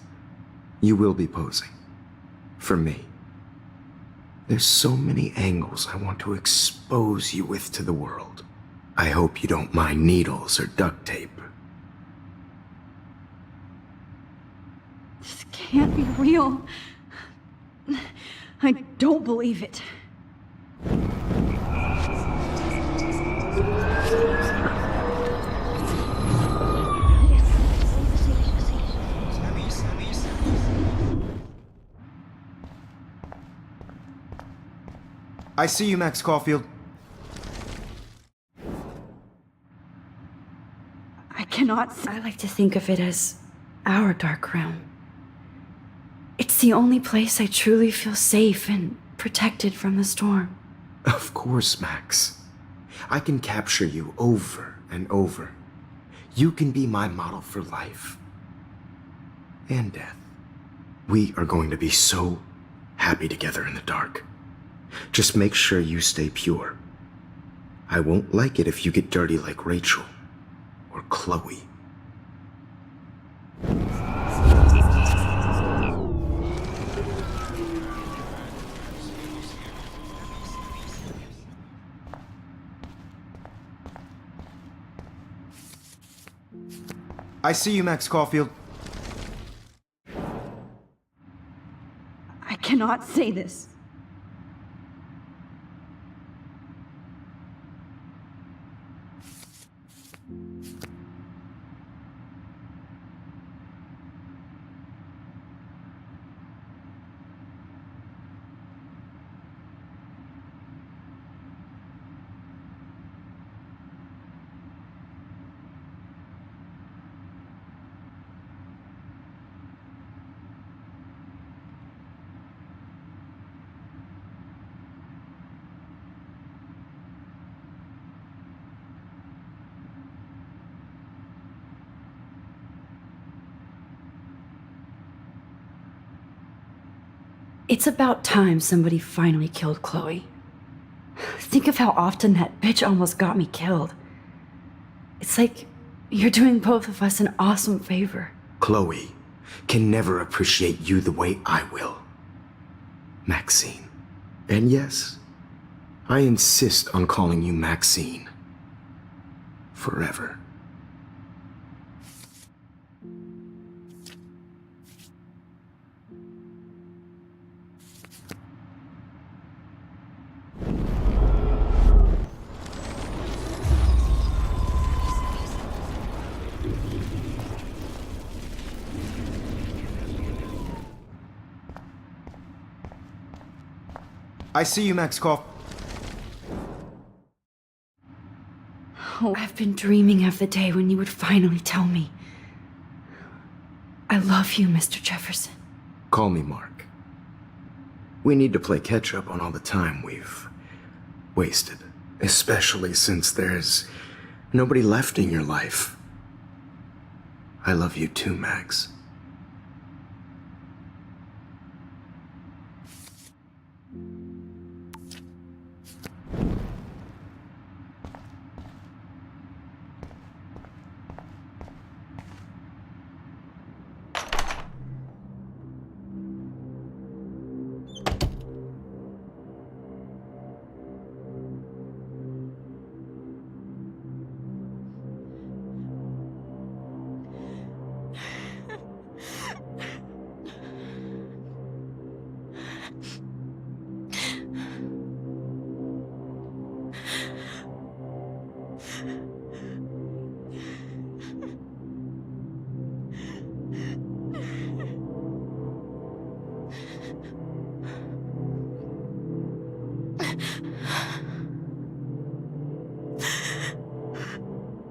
you will be posing. For me. There's so many angles I want to expose you with to the world. I hope you don't mind needles or duct tape. This can't be real. I don't believe it. I see you, Max Caulfield. I cannot. I like to think of it as our dark realm. It's the only place I truly feel safe and protected from the storm. Of course, Max. I can capture you over and over. You can be my model for life. And death. We are going to be so happy together in the dark. Just make sure you stay pure. I won't like it if you get dirty like Rachel or Chloe. I see you, Max Caulfield. I cannot say this. It's about time somebody finally killed Chloe. Think of how often that bitch almost got me killed. It's like you're doing both of us an awesome favor. Chloe can never appreciate you the way I will. Maxine. And yes, I insist on calling you Maxine. Forever. I see you, Max Caulfield. Oh, I've been dreaming of the day when you would finally tell me. I love you, Mr. Jefferson. Call me Mark. We need to play catch up on all the time we've wasted. Especially since there's nobody left in your life. I love you too, Max.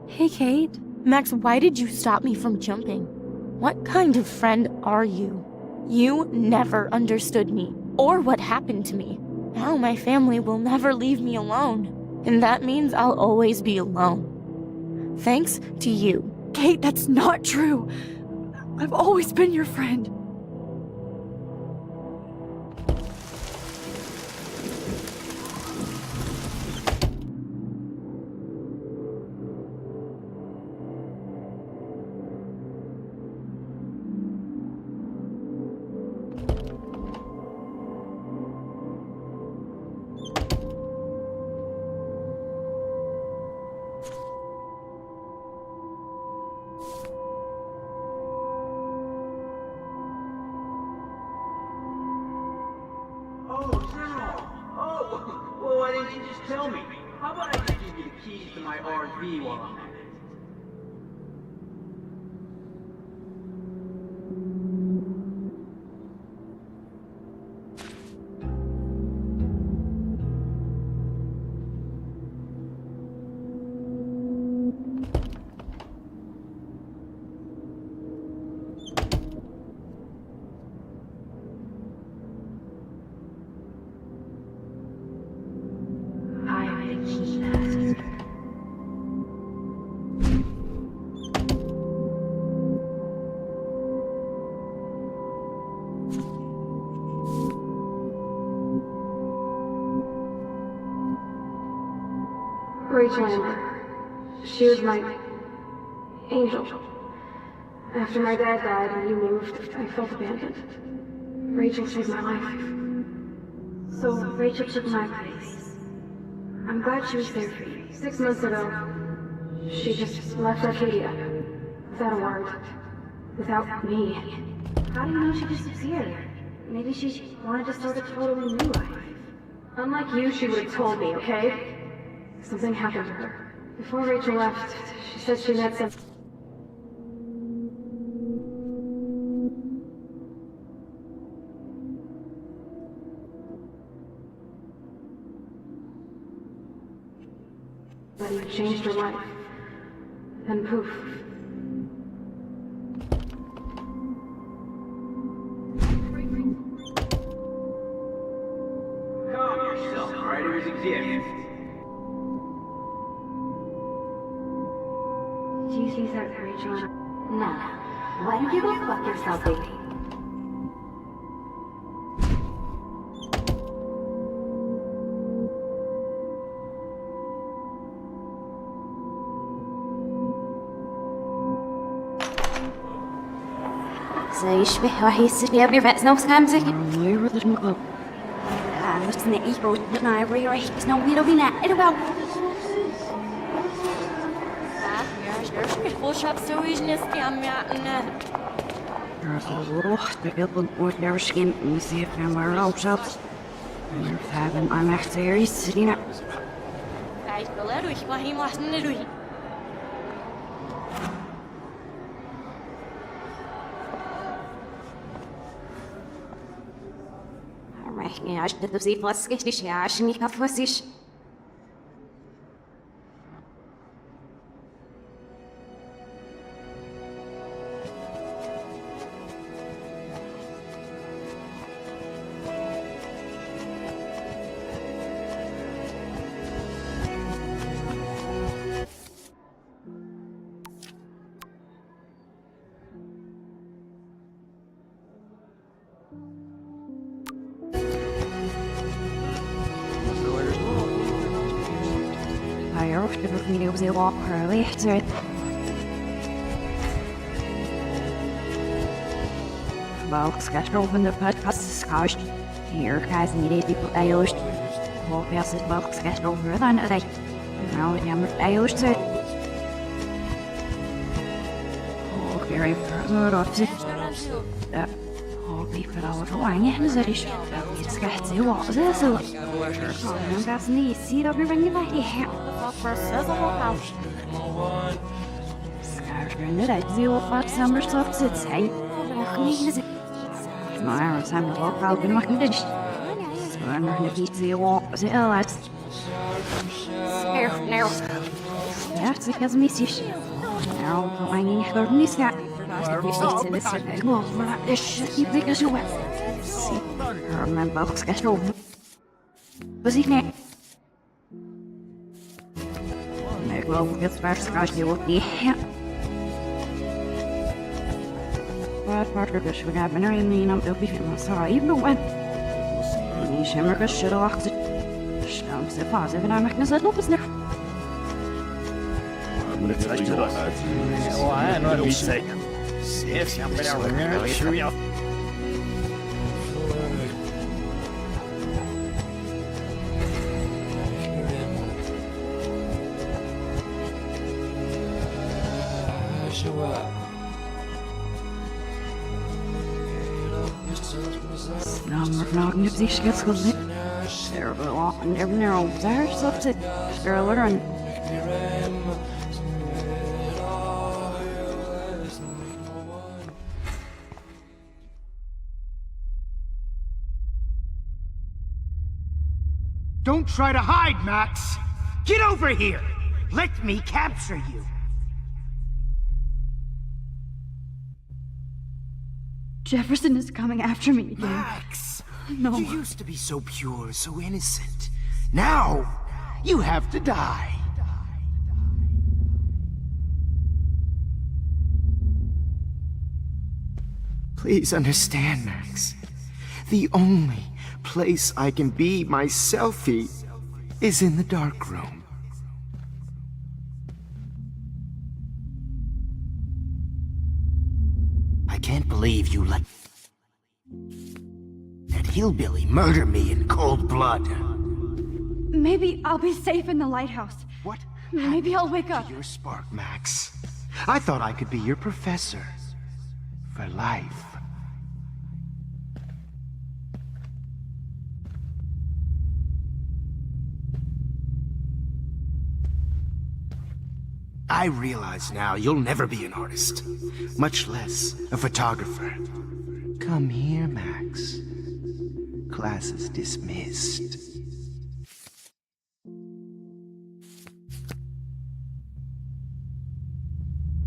Hey, Kate. Max, why did you stop me from jumping? What kind of friend are you? You never understood me, or what happened to me. Now my family will never leave me alone, and that means I'll always be alone. Thanks to you. Kate, that's not true. I've always been your friend. Well, why didn't you just tell me? How about I just give you the keys to my RV while I'm at it? Rachel Amber. She was my angel. After my dad died and you moved, I felt abandoned. Rachel saved my life. So Rachel took my place. I'm glad she was there for you. 6 months ago, she just left Arcadia. Without a word. Without me. How do you know she disappeared? Maybe she wanted to start a totally new life. Unlike you, she would have told me, okay? Something happened to her. Before Rachel left, she said she met some... But he changed her life. Then poof. Calm yourself, alright? It was a gift. Do you think that Rachel... No. Why don't you go fuck yourself, baby? زي يشبه راح يصير قبل رأس نفس خمسة ما يرضى المقلب بس نعيش روتنا راح نسوي له بناء إلو خوش بسويش نسكي عم يعقنا روح تقبل وتدرشين نسيب عمر وشبس فعلا أنا احتياري سرينا عايش بلادو يشبهي محسن لوي راح عشت تفسير فاسكش ليش عشان يكفسيش I hope the video was a lot early. Well, schedule open the podcast discussion. Here, guys, needed people Irish. Well, yes, it's well schedule over than today. Now, I'm Irish. Oh, very good. Vi får av poenget, så det vi skal til å ha det, så men det er ni sier da blir det veldig her. Skal det det jo at samler stopp sitt seg. Nei, jeg har sammen med alpen var det. Så Don't try to hide, Max! Get over here! Let me capture you! Jefferson is coming after me again. Max! No. You used to be so pure, so innocent. Now, you have to die. Please understand, Max. The only place I can be myself is in the dark room. I can't believe you let that hillbilly murder me in cold blood. Maybe I'll be safe in the lighthouse. What? Maybe I'll wake up. Your spark, Max. I thought I could be your professor. For life. I realize now you'll never be an artist, much less a photographer. Come here, Max. Class is dismissed.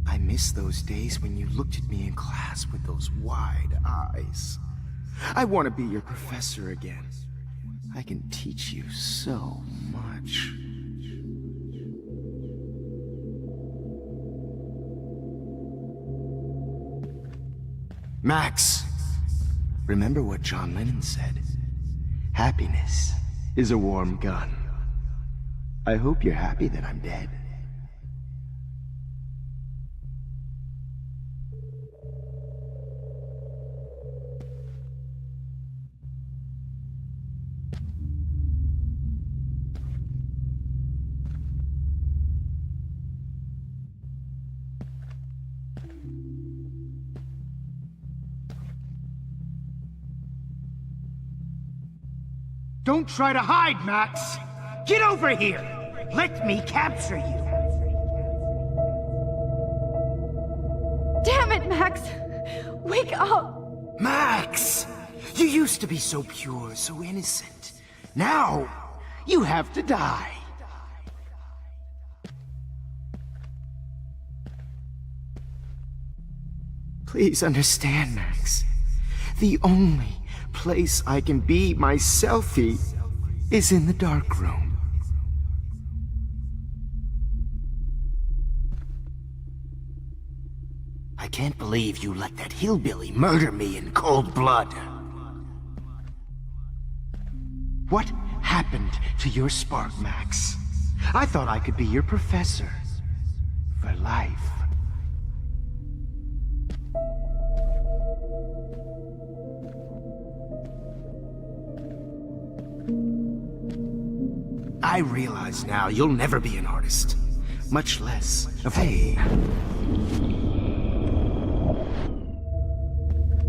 I miss those days when you looked at me in class with those wide eyes. I want to be your professor again. I can teach you so much. Max, remember what John Lennon said? Happiness is a warm gun. I hope you're happy that I'm dead. Don't try to hide, Max! Get over here! Let me capture you! Damn it, Max! Wake up! Max! You used to be so pure, so innocent. Now, you have to die. Please understand, Max. The only place I can be myself is in the dark room. I can't believe you let that hillbilly murder me in cold blood. What happened to your spark, Max? I thought I could be your professor for life. I realize now you'll never be an artist, much less a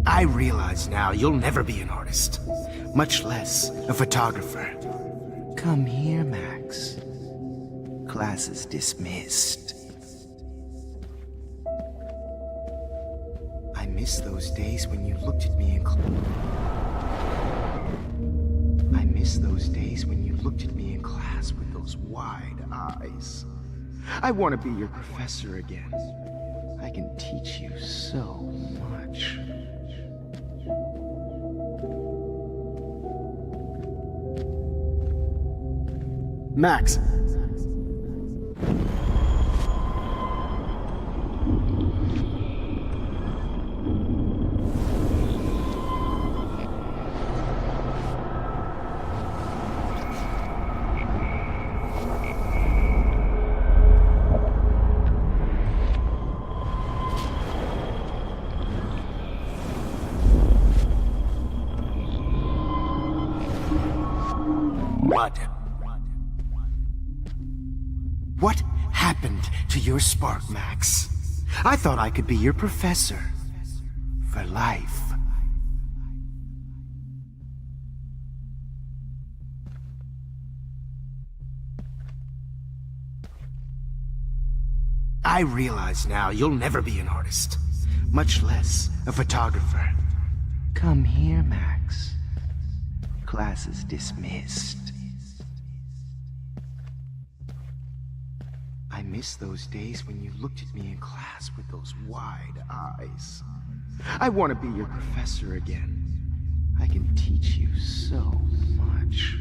I realize now you'll never be an artist, much less a photographer. Come here, Max. Class is dismissed. I miss those days when you looked at me and I miss miss those days when you looked at me in class with those wide eyes. I want to be your professor again. I can teach you so much. Max. What happened to your spark, Max? I thought I could be your professor. For life. I realize now you'll never be an artist, much less a photographer. Come here, Max. Class is dismissed. I miss those days when you looked at me in class with those wide eyes. I want to be your professor again. I can teach you so much.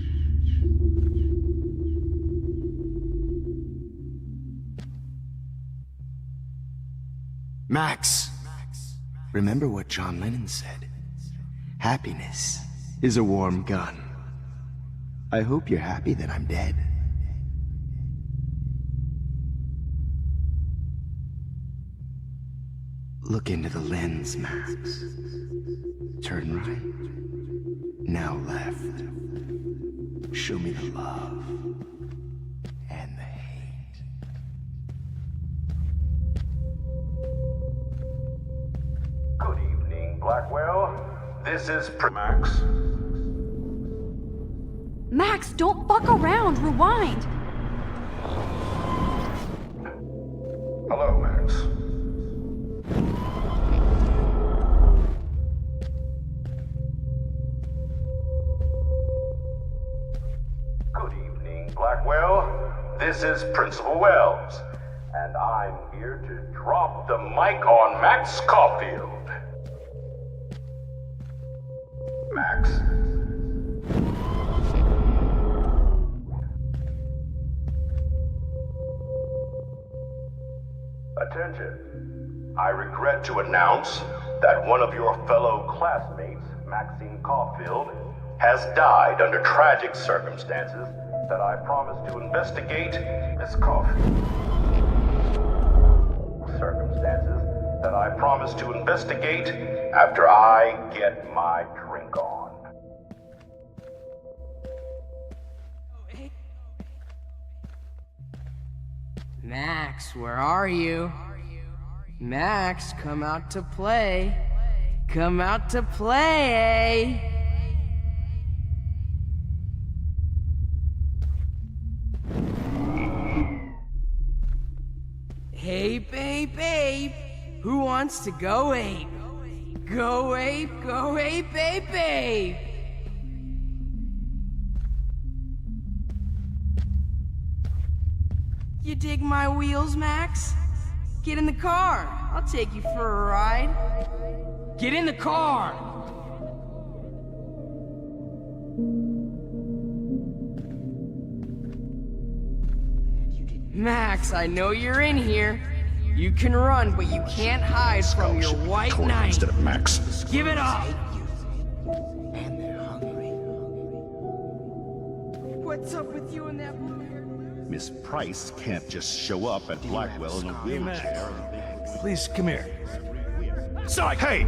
Max, remember what John Lennon said. Happiness is a warm gun. I hope you're happy that I'm dead. Look into the lens, Max. Turn right. Now left. Show me the love and the hate. Good evening, Blackwell. This is Max. Max, don't fuck around. Rewind. Hello, Max. Good evening, Blackwell. This is Principal Wells, and I'm here to drop the mic on Max Caulfield. Max. Attention. I regret to announce that one of your fellow classmates, Maxine Caulfield, has died under tragic circumstances that I promised to investigate. Miss Caulfield. Circumstances that I promised to investigate after I get my drink on. Max, where are you? Max, come out to play. Come out to play. Hey, babe, babe. Who wants to go ape? Go ape, babe, babe. You dig my wheels, Max? Get in the car. I'll take you for a ride. Get in the car! Max, I know you're in here. You can run, but you can't hide from your white knight. Instead of Max. Give it up! And they're hungry. What's up with you and that blue-haired loser? Miss Price can't just show up at Blackwell in a wheelchair. Please, come here. Sorry, hey!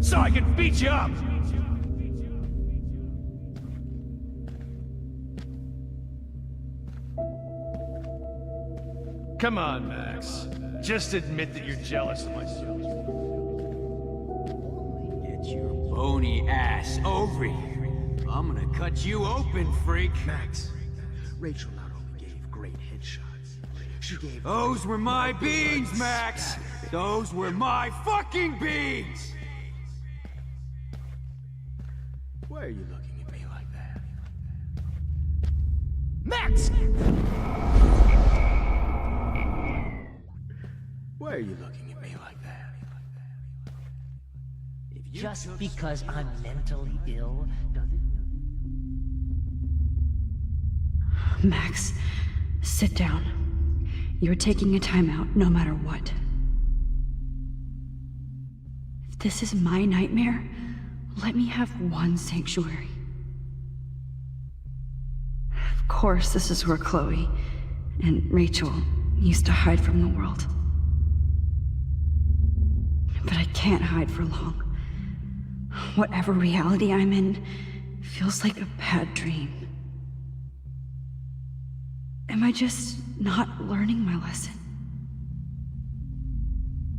So I can beat you up! Come on, Max. Just admit that you're jealous of my skills. Get your bony ass over here. I'm gonna cut you open, freak. Max, Rachel not only gave great headshots, she gave... Those were my beans, Max! Those were my fucking beans! Why are you looking at me like that? Max! Why are you looking at me like that? Just because I'm mentally ill doesn't... Max, sit down. You're taking a timeout no matter what. If this is my nightmare, let me have one sanctuary. Of course, this is where Chloe and Rachel used to hide from the world. But I can't hide for long. Whatever reality I'm in feels like a bad dream. Am I just not learning my lesson?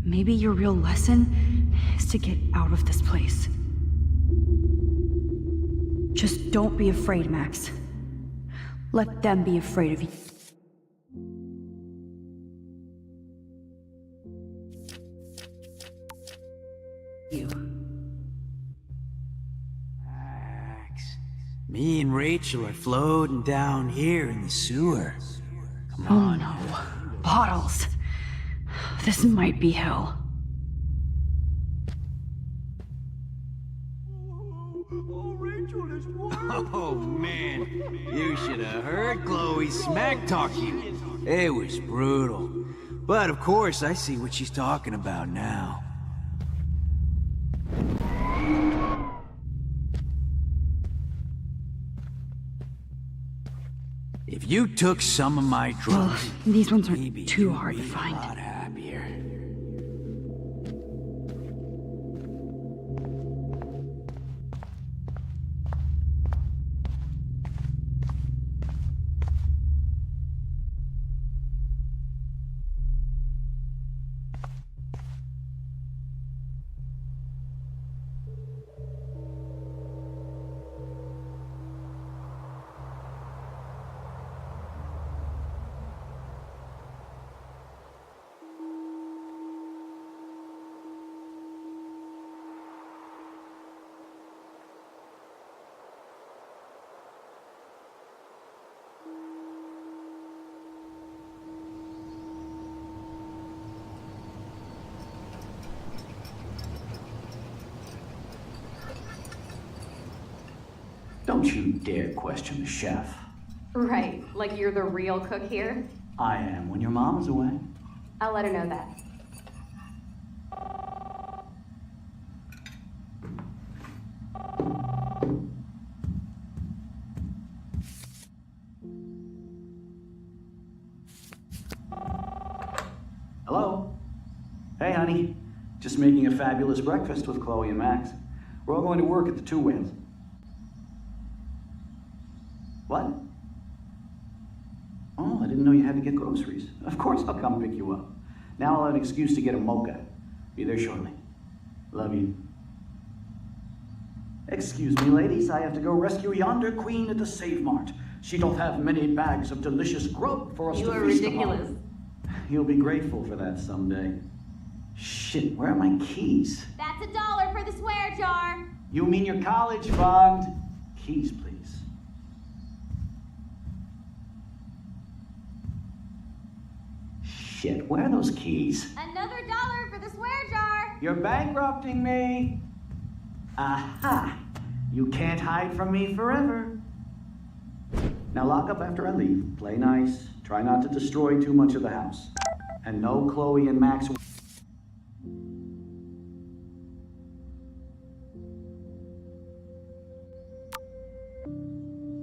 Maybe your real lesson is to get out of this place. Just don't be afraid, Max. Let them be afraid of you. Me and Rachel are floating down here in the sewer. Come on. Oh no. Bottles. This might be hell. Oh man, you should have heard Chloe smack talking. It was brutal. But of course, I see what she's talking about now. If you took some of my drugs, Well, these ones aren't maybe too you'd hard to be a find. lot happier. Don't you dare question the chef. Right, like you're the real cook here? I am when your mom is away. I'll let her know that. Hello? Hey, honey. Just making a fabulous breakfast with Chloe and Max. We're all going to work at the Two Whales. What? Oh, I didn't know you had to get groceries. Of course I'll come pick you up. Now I'll have an excuse to get a mocha. Be there shortly. Love you. Excuse me, ladies. I have to go rescue yonder queen at the Save Mart. She doth have many bags of delicious grub for us You to are feast ridiculous. upon. You'll be grateful for that someday. Shit, where are my keys? That's $1 for the swear jar. You mean your college fund? Keys, please. Shit, where are those keys? Another $1 for the swear jar. You're bankrupting me. Aha! You can't hide from me forever. Now lock up after I leave. Play nice. Try not to destroy too much of the house. And no Chloe and Max.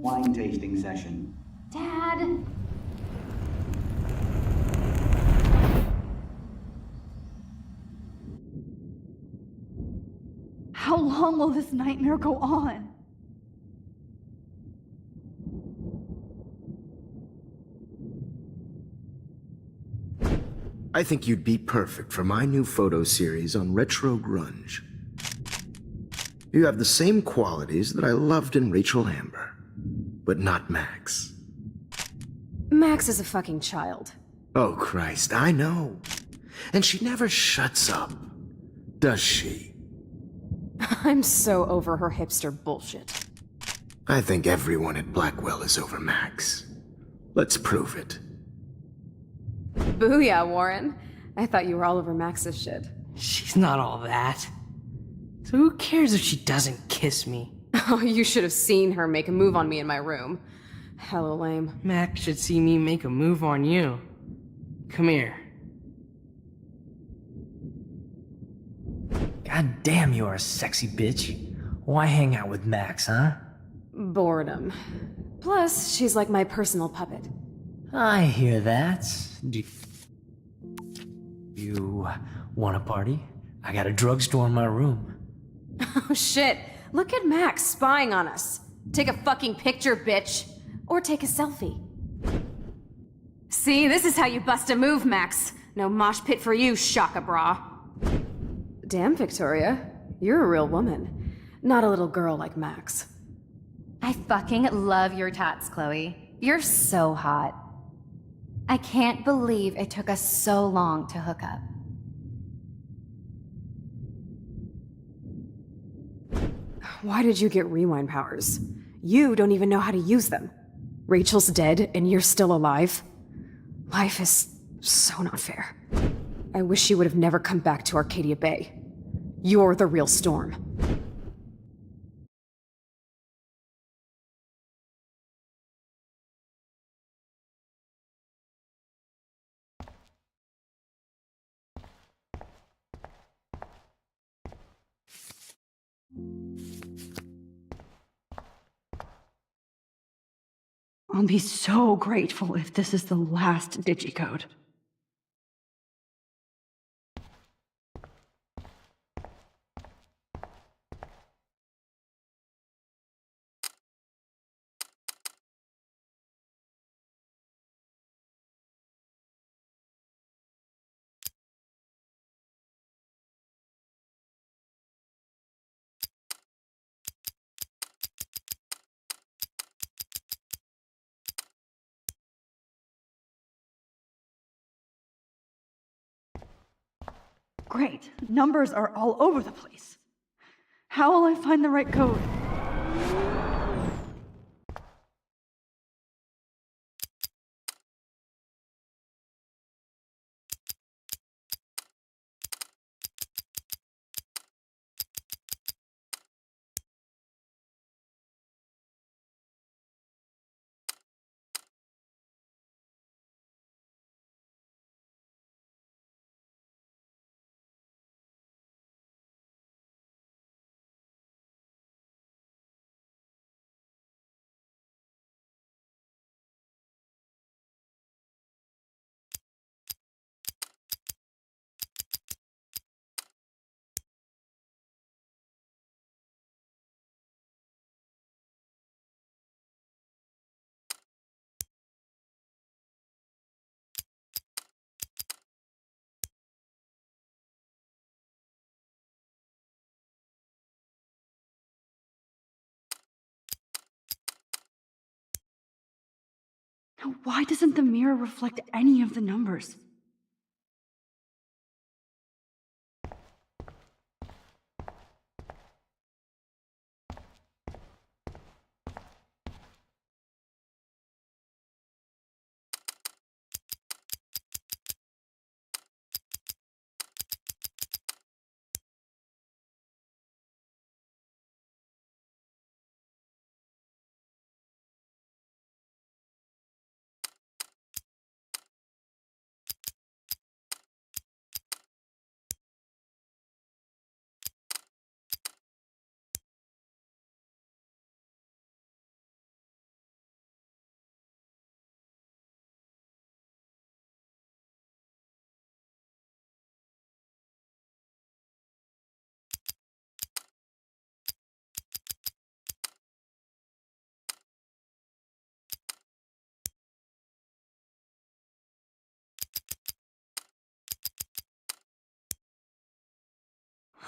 Wine tasting session. Dad. How long will this nightmare go on? I think you'd be perfect for my new photo series on retro grunge. You have the same qualities that I loved in Rachel Amber, but not Max. Max is a fucking child. Oh, Christ, I know. And she never shuts up, does she? I'm so over her hipster bullshit. I think everyone at Blackwell is over Max. Let's prove it. Booyah, Warren. I thought you were all over Max's shit. She's not all that. So who cares if she doesn't kiss me? Oh, you should have seen her make a move on me in my room. Hella lame. Max should see me make a move on you. Come here. God damn, you are a sexy bitch. Why hang out with Max, huh? Boredom. Plus, she's like my personal puppet. I hear that. Do you want a party? I got a drugstore in my room. Oh shit, look at Max spying on us. Take a fucking picture, bitch. Or take a selfie. See, this is how you bust a move, Max. No mosh pit for you, Shaka Bra. Damn, Victoria. You're a real woman. Not a little girl like Max. I fucking love your tats, Chloe. You're so hot. I can't believe it took us so long to hook up. Why did you get rewind powers? You don't even know how to use them. Rachel's dead and you're still alive. Life is so not fair. I wish you would have never come back to Arcadia Bay. You're the real Storm. I'll be so grateful if this is the last digicode. Great. Numbers are all over the place. How will I find the right code? Now, why doesn't the mirror reflect any of the numbers?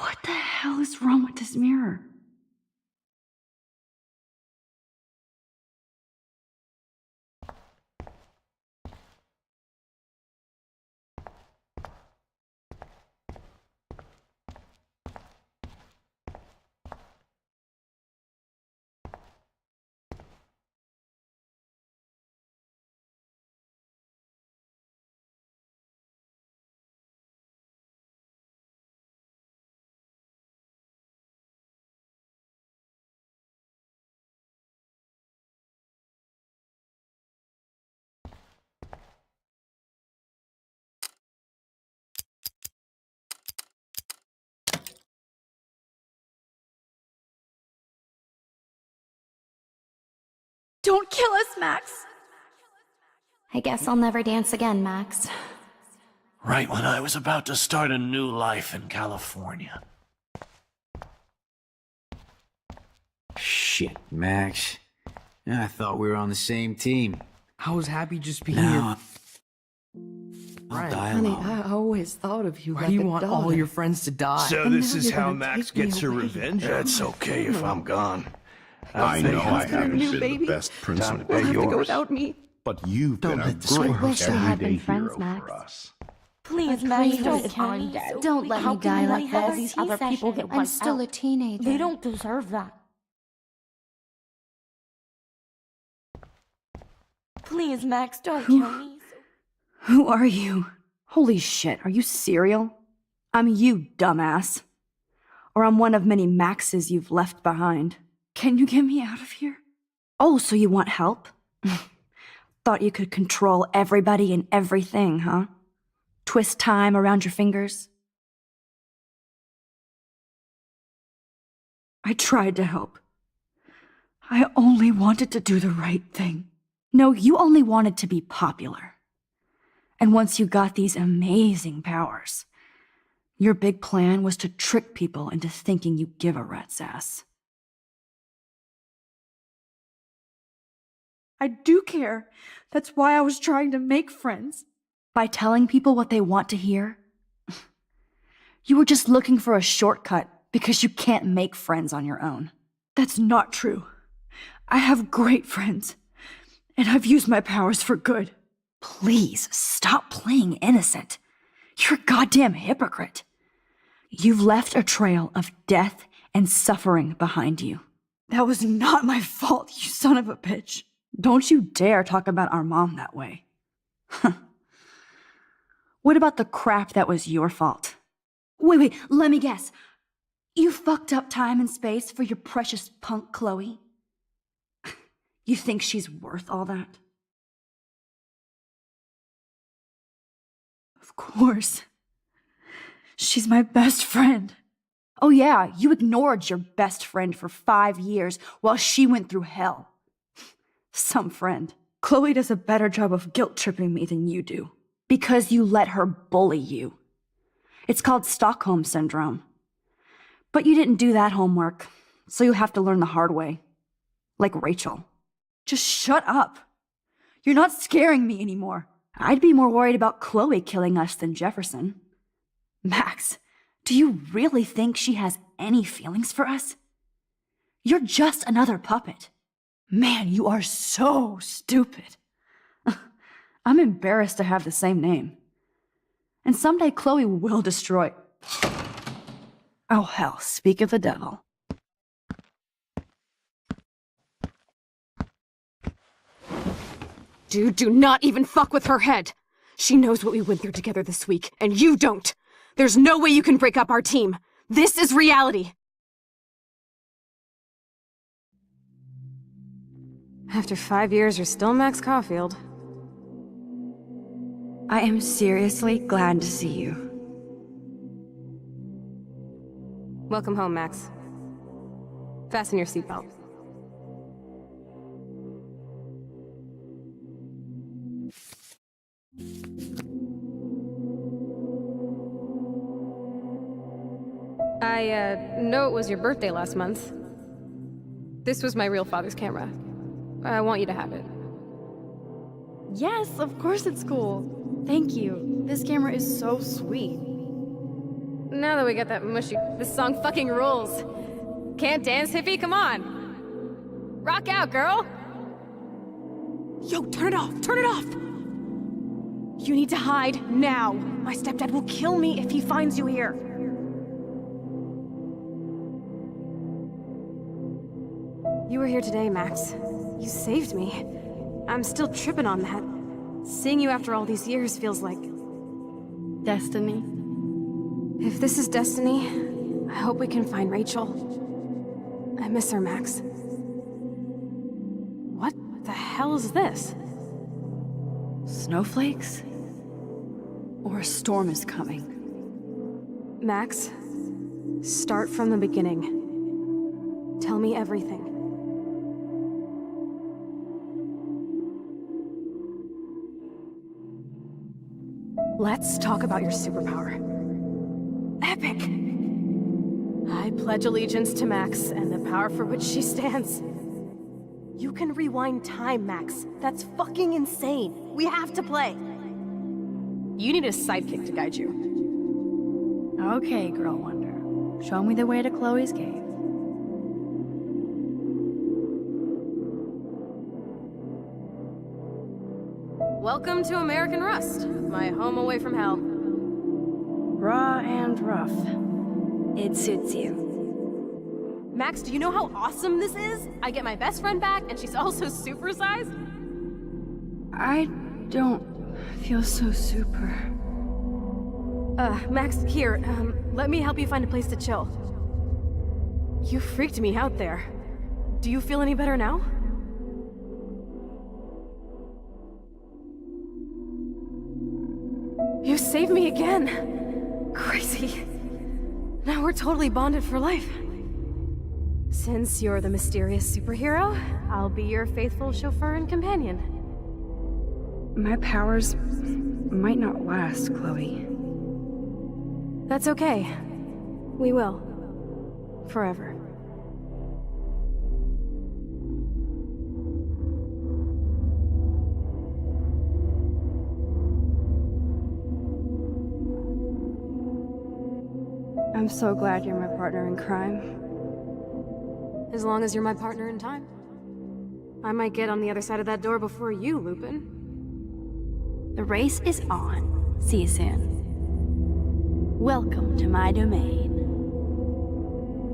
What the hell is wrong with this mirror? Don't kill us, Max! I guess I'll never dance again, Max. Right when I was about to start a new life in California. Shit, Max. I thought we were on the same team. I was happy just being Now, Right. Honey, I always thought of you Why like do you a want daughter. all your friends to die? So And this now is you're how gonna Max take me gets her away. revenge? It's okay if I'm gone. I know I haven't new been baby. the best principal You'll have to go yours, without me. but you've Don't been a let this great I wish we had everyday been friends, hero Max. for us. Please, Please, don't kill me. don't let How me can die you like let all this. these other people get I'm wiped still out? a teenager. They don't deserve that. Please, Max, don't kill me. Who are you? Holy shit, are you serial? I'm you, dumbass. Or I'm one of many Maxes you've left behind. Can you get me out of here? Oh, so you want help? Thought you could control everybody and everything, huh? Twist time around your fingers? I tried to help. I only wanted to do the right thing. No, you only wanted to be popular. And once you got these amazing powers, your big plan was to trick people into thinking you give a rat's ass. I do care. That's why I was trying to make friends. By telling people what they want to hear? You were just looking for a shortcut because you can't make friends on your own. That's not true. I have great friends, and I've used my powers for good. Please, stop playing innocent. You're a goddamn hypocrite. You've left a trail of death and suffering behind you. That was not my fault, you son of a bitch. Don't you dare talk about our mom that way. What about the crap that was your fault? Wait, let me guess. You fucked up time and space for your precious punk Chloe? You think she's worth all that? Of course. She's my best friend. Oh yeah, you ignored your best friend for 5 years while she went through hell. Some friend. Chloe does a better job of guilt-tripping me than you do. Because you let her bully you. It's called Stockholm Syndrome. But you didn't do that homework, so you have to learn the hard way. Like Rachel. Just shut up. You're not scaring me anymore. I'd be more worried about Chloe killing us than Jefferson. Max, do you really think she has any feelings for us? You're just another puppet. Man, you are so stupid. I'm embarrassed to have the same name. And someday Chloe will destroy... Oh hell, speak of the devil. Dude, do not even fuck with her head. She knows what we went through together this week, and you don't. There's no way you can break up our team. This is reality. After 5 years, you're still Max Caulfield. I am seriously glad to see you. Welcome home, Max. Fasten your seatbelt. I know it was your birthday last month. This was my real father's camera. I want you to have it. Yes, of course it's cool. Thank you. This camera is so sweet. Now that we got that mushy, this song fucking rules. Can't dance, hippie? Come on. Rock out, girl. Yo, turn it off. Turn it off. You need to hide now. My stepdad will kill me if he finds you here. You were here today, Max. You saved me. I'm still tripping on that. Seeing you after all these years feels like... destiny. If this is destiny, I hope we can find Rachel. I miss her, Max. What the hell is this? Snowflakes? Or a storm is coming? Max, start from the beginning. Tell me everything. Let's talk about your superpower. Epic! I pledge allegiance to Max and the power for which she stands. You can rewind time, Max. That's fucking insane. We have to play. You need a sidekick to guide you. Okay, Girl Wonder. Show me the way to Chloe's cave. Welcome to American Rust, my home away from hell. Raw and rough. It suits you. Max, do you know how awesome this is? I get my best friend back, and she's also supersized. I don't feel so super. Max, here, let me help you find a place to chill. You freaked me out there. Do you feel any better now? You saved me again! Crazy. Now we're totally bonded for life. Since you're the mysterious superhero, I'll be your faithful chauffeur and companion. My powers might not last, Chloe. That's okay. We will. Forever. I'm so glad you're my partner in crime. As long as you're my partner in time. I might get on the other side of that door before you, Lupin. The race is on. See you soon. Welcome to my domain.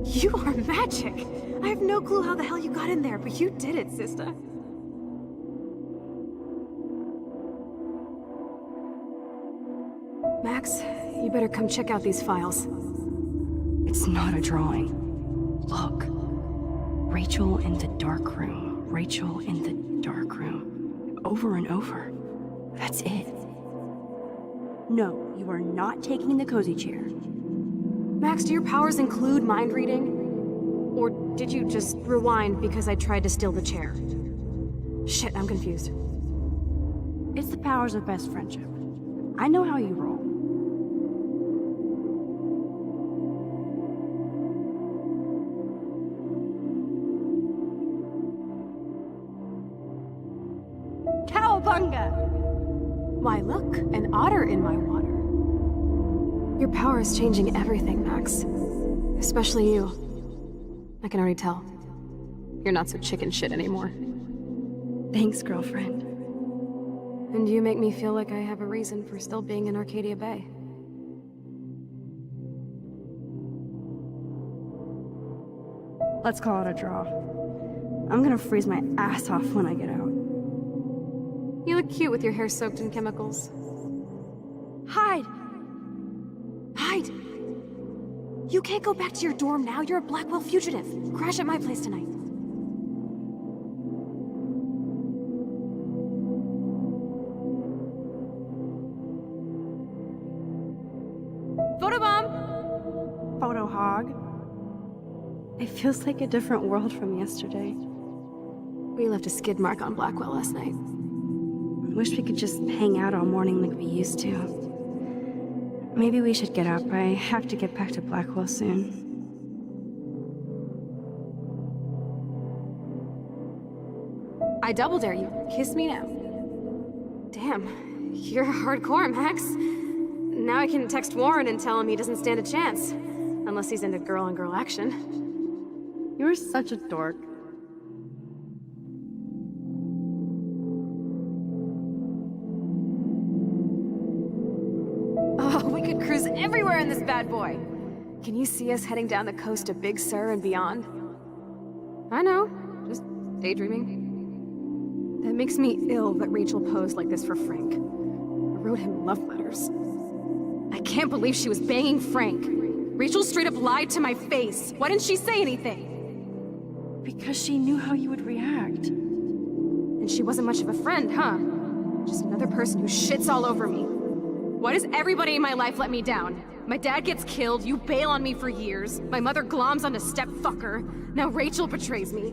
You are magic! I have no clue how the hell you got in there, but you did it, sister. Max, you better come check out these files. It's not a drawing. Look. Rachel in the dark room. Rachel in the dark room. Over and over. That's it. No, you are not taking the cozy chair. Max, do your powers include mind reading? Or did you just rewind because I tried to steal the chair? Shit, I'm confused. It's the powers of best friendship. I know how you roll. Cowabunga! Why, look, an otter in my water. Your power is changing everything, Max. Especially you. I can already tell. You're not so chicken shit anymore. Thanks, girlfriend. And you make me feel like I have a reason for still being in Arcadia Bay. Let's call it a draw. I'm gonna freeze my ass off when I get out. You look cute with your hair soaked in chemicals. Hide! Hide! You can't go back to your dorm now. You're a Blackwell fugitive. Crash at my place tonight. Photobomb! Photo hog. It feels like a different world from yesterday. We left a skid mark on Blackwell last night. Wish we could just hang out all morning like we used to. Maybe we should get up. I have to get back to Blackwell soon. I double dare you. Kiss me now. Damn, you're hardcore, Max. Now I can text Warren and tell him he doesn't stand a chance. Unless he's into girl-on-girl action. You're such a dork. Oh, we could cruise everywhere in this bad boy. Can you see us heading down the coast to Big Sur and beyond? I know, just daydreaming. That makes me ill that Rachel posed like this for Frank. I wrote him love letters. I can't believe she was banging Frank. Rachel straight up lied to my face. Why didn't she say anything? Because she knew how you would react. And she wasn't much of a friend, huh? Just another person who shits all over me. Why does everybody in my life let me down? My dad gets killed, you bail on me for years, my mother gloms onto stepfucker, now Rachel betrays me.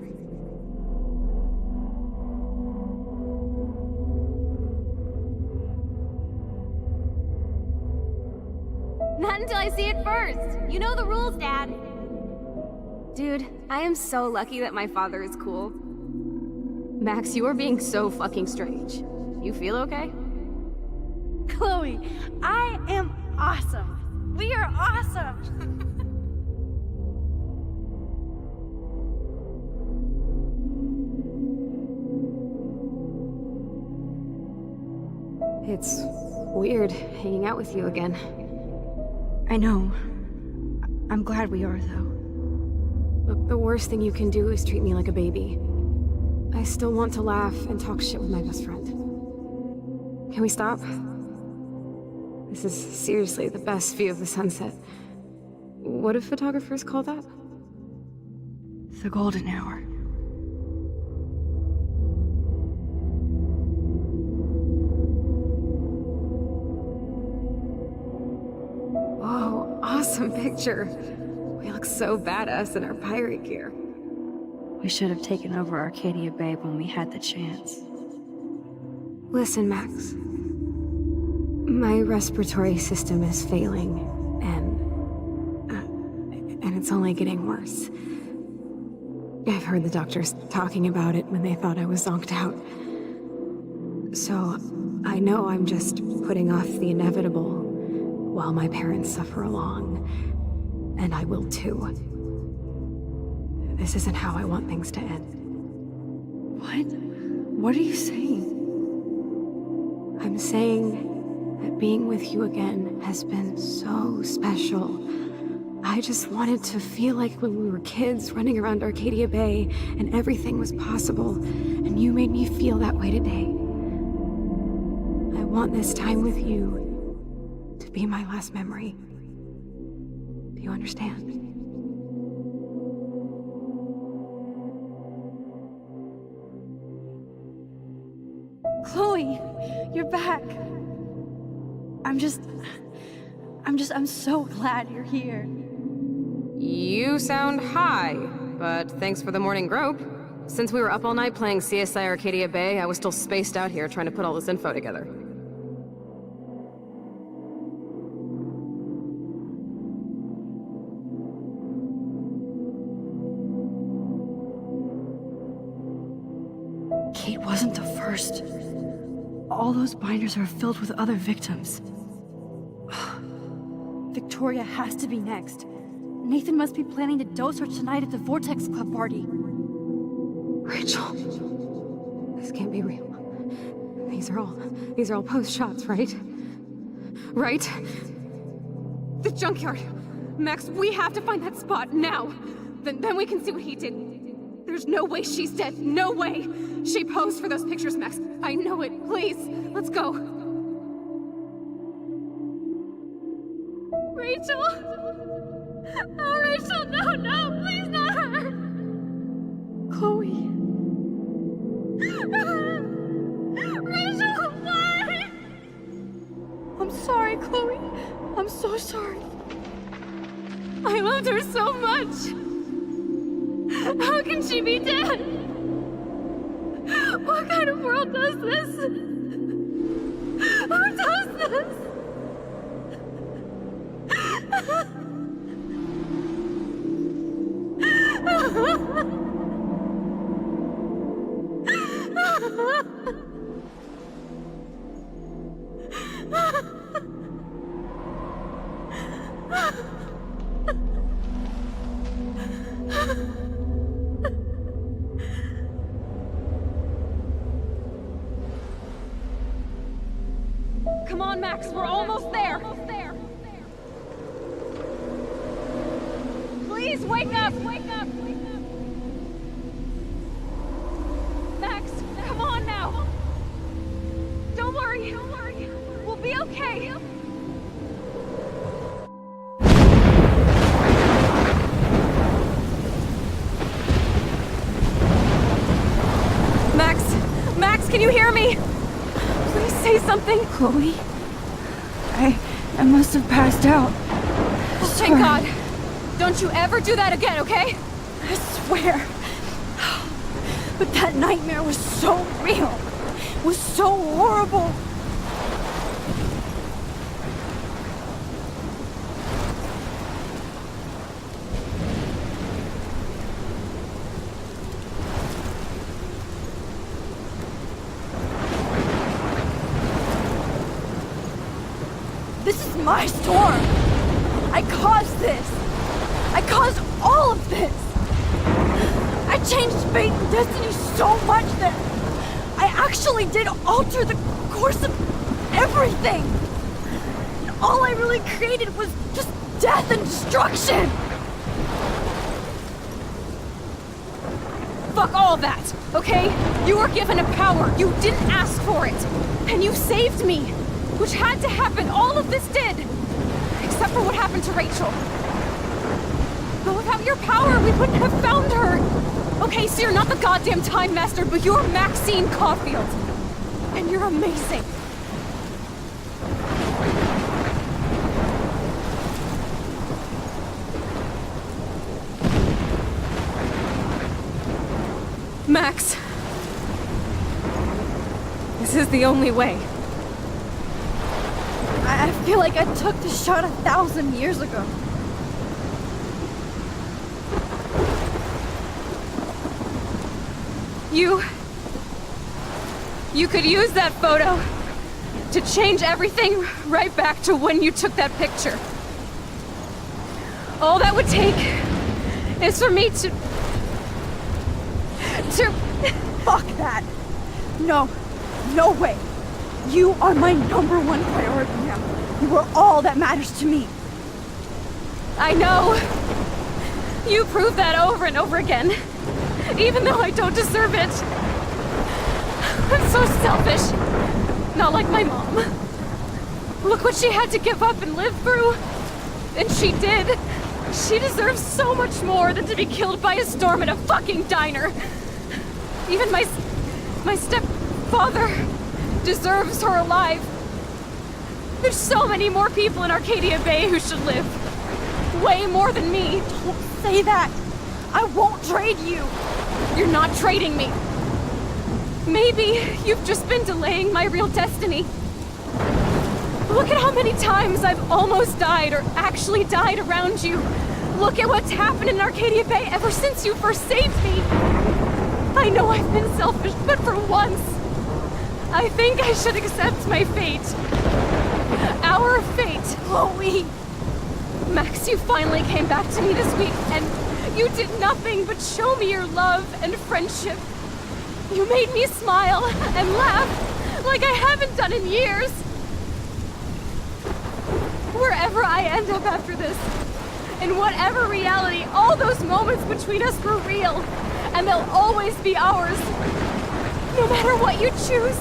I see it first. You know the rules, Dad. Dude, I am so lucky that my father is cool. Max, you are being so fucking strange. You feel okay? Chloe, I am awesome. We are awesome. It's weird hanging out with you again. I know. I'm glad we are, though. Look, the worst thing you can do is treat me like a baby. I still want to laugh and talk shit with my best friend. Can we stop? This is seriously the best view of the sunset. What do photographers call that? The golden hour. Whoa, awesome picture. We look so badass in our pirate gear. We should have taken over Arcadia Bay when we had the chance. Listen, Max. My respiratory system is failing, and it's only getting worse. I've heard the doctors talking about it when they thought I was zonked out. So, I know I'm just putting off the inevitable while my parents suffer along, and I will too. This isn't how I want things to end. What? What are you saying? I'm saying that being with you again has been so special. I just wanted to feel like when we were kids running around Arcadia Bay and everything was possible, and you made me feel that way today. I want this time with you to be my last memory. Do you understand? Chloe, you're back. I'm so glad you're here. You sound high, but thanks for the morning grope. Since we were up all night playing CSI Arcadia Bay, I was still spaced out here trying to put all this info together. Kate wasn't the first. All those binders are filled with other victims. Victoria has to be next. Nathan must be planning to dose her tonight at the Vortex Club party. Rachel, this can't be real. These are all post shots, right? Right? The junkyard. Max, we have to find that spot now. Then we can see what he did. There's no way she's dead. No way. She posed for those pictures, Max. I know it. Please, let's go. Rachel? Oh, Rachel, no, please not her. Chloe. Rachel, why? I'm sorry, Chloe. I'm so sorry. I loved her so much. How can she be dead? What kind of world does this? Who does this? Come on, Max, we're almost there. Please wake up! Max, come on now! Don't worry. We'll be okay. Max, can you hear me? Please say something. Chloe? I must have passed out. Oh, thank God. Don't you ever do that again, okay? I swear. But that nightmare was so real. It was so horrible. my storm. I caused this. I caused all of this. I changed fate and destiny so much that I actually did alter the course of everything. And all I really created was just death and destruction. Fuck all that, okay? You were given a power. You didn't ask for it. And you saved me, which had to happen. All of this did. Except for what happened to Rachel. But without your power, we wouldn't have found her. Okay, so you're not the goddamn Time Master, but you're Maxine Caulfield. And you're amazing. Max. This is the only way. I feel like I took the shot 1,000 years ago. You could use that photo to change everything right back to when you took that picture. All that would take is for me to... Fuck that. No. No way. You are my #1 priority now. You are all that matters to me. I know. You prove that over and over again. Even though I don't deserve it. I'm so selfish. Not like my mom. Look what she had to give up and live through. And she did. She deserves so much more than to be killed by a storm at a fucking diner. Even my stepfather deserves her alive. There's so many more people in Arcadia Bay who should live. Way more than me. Don't say that. I won't trade you. You're not trading me. Maybe you've just been delaying my real destiny. Look at how many times I've almost died or actually died around you. Look at what's happened in Arcadia Bay ever since you first saved me. I know I've been selfish, but for once, I think I should accept my fate. Our fate. Chloe! Max, you finally came back to me this week, and you did nothing but show me your love and friendship. You made me smile and laugh like I haven't done in years. Wherever I end up after this, in whatever reality, all those moments between us were real, and they'll always be ours. No matter what you choose,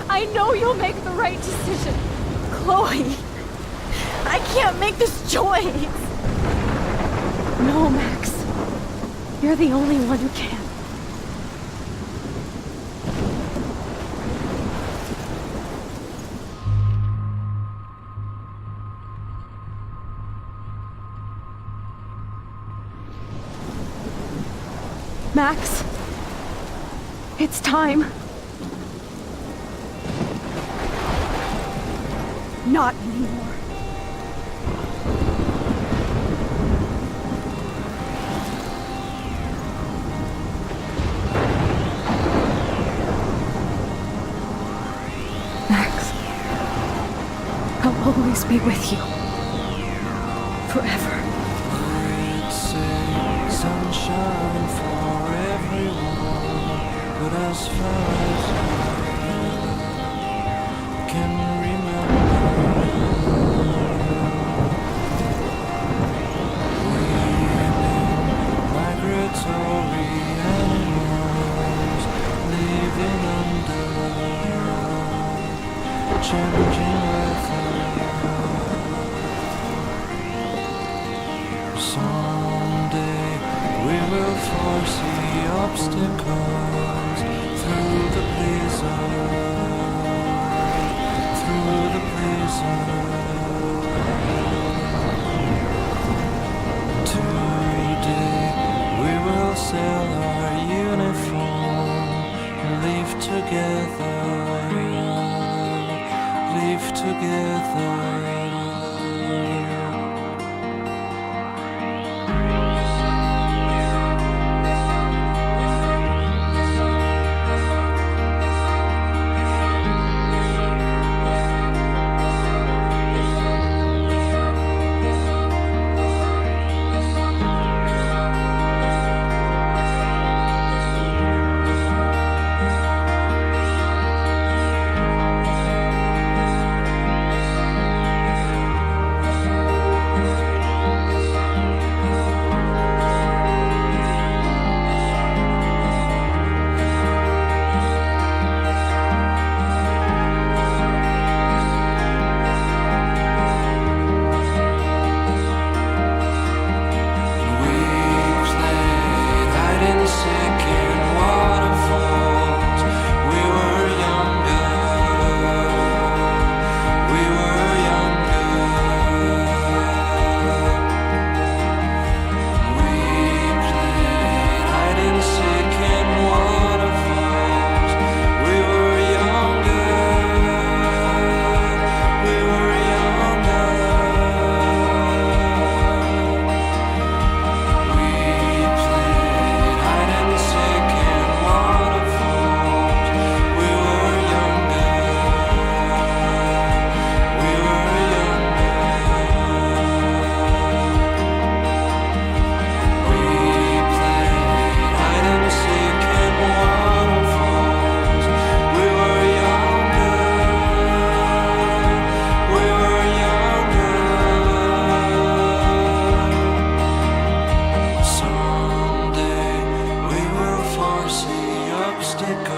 I know you'll make the right decision. Chloe, I can't make this choice. No, Max. You're the only one who can. Max, it's time. Not anymore. Max, I'll always be with you. Forever. Sunshine for everyone, but as far as I can remember, we've migratory animals living under changing weather. Someday we will foresee obstacles through the blizzard. Today we will sell our uniform and live together. stick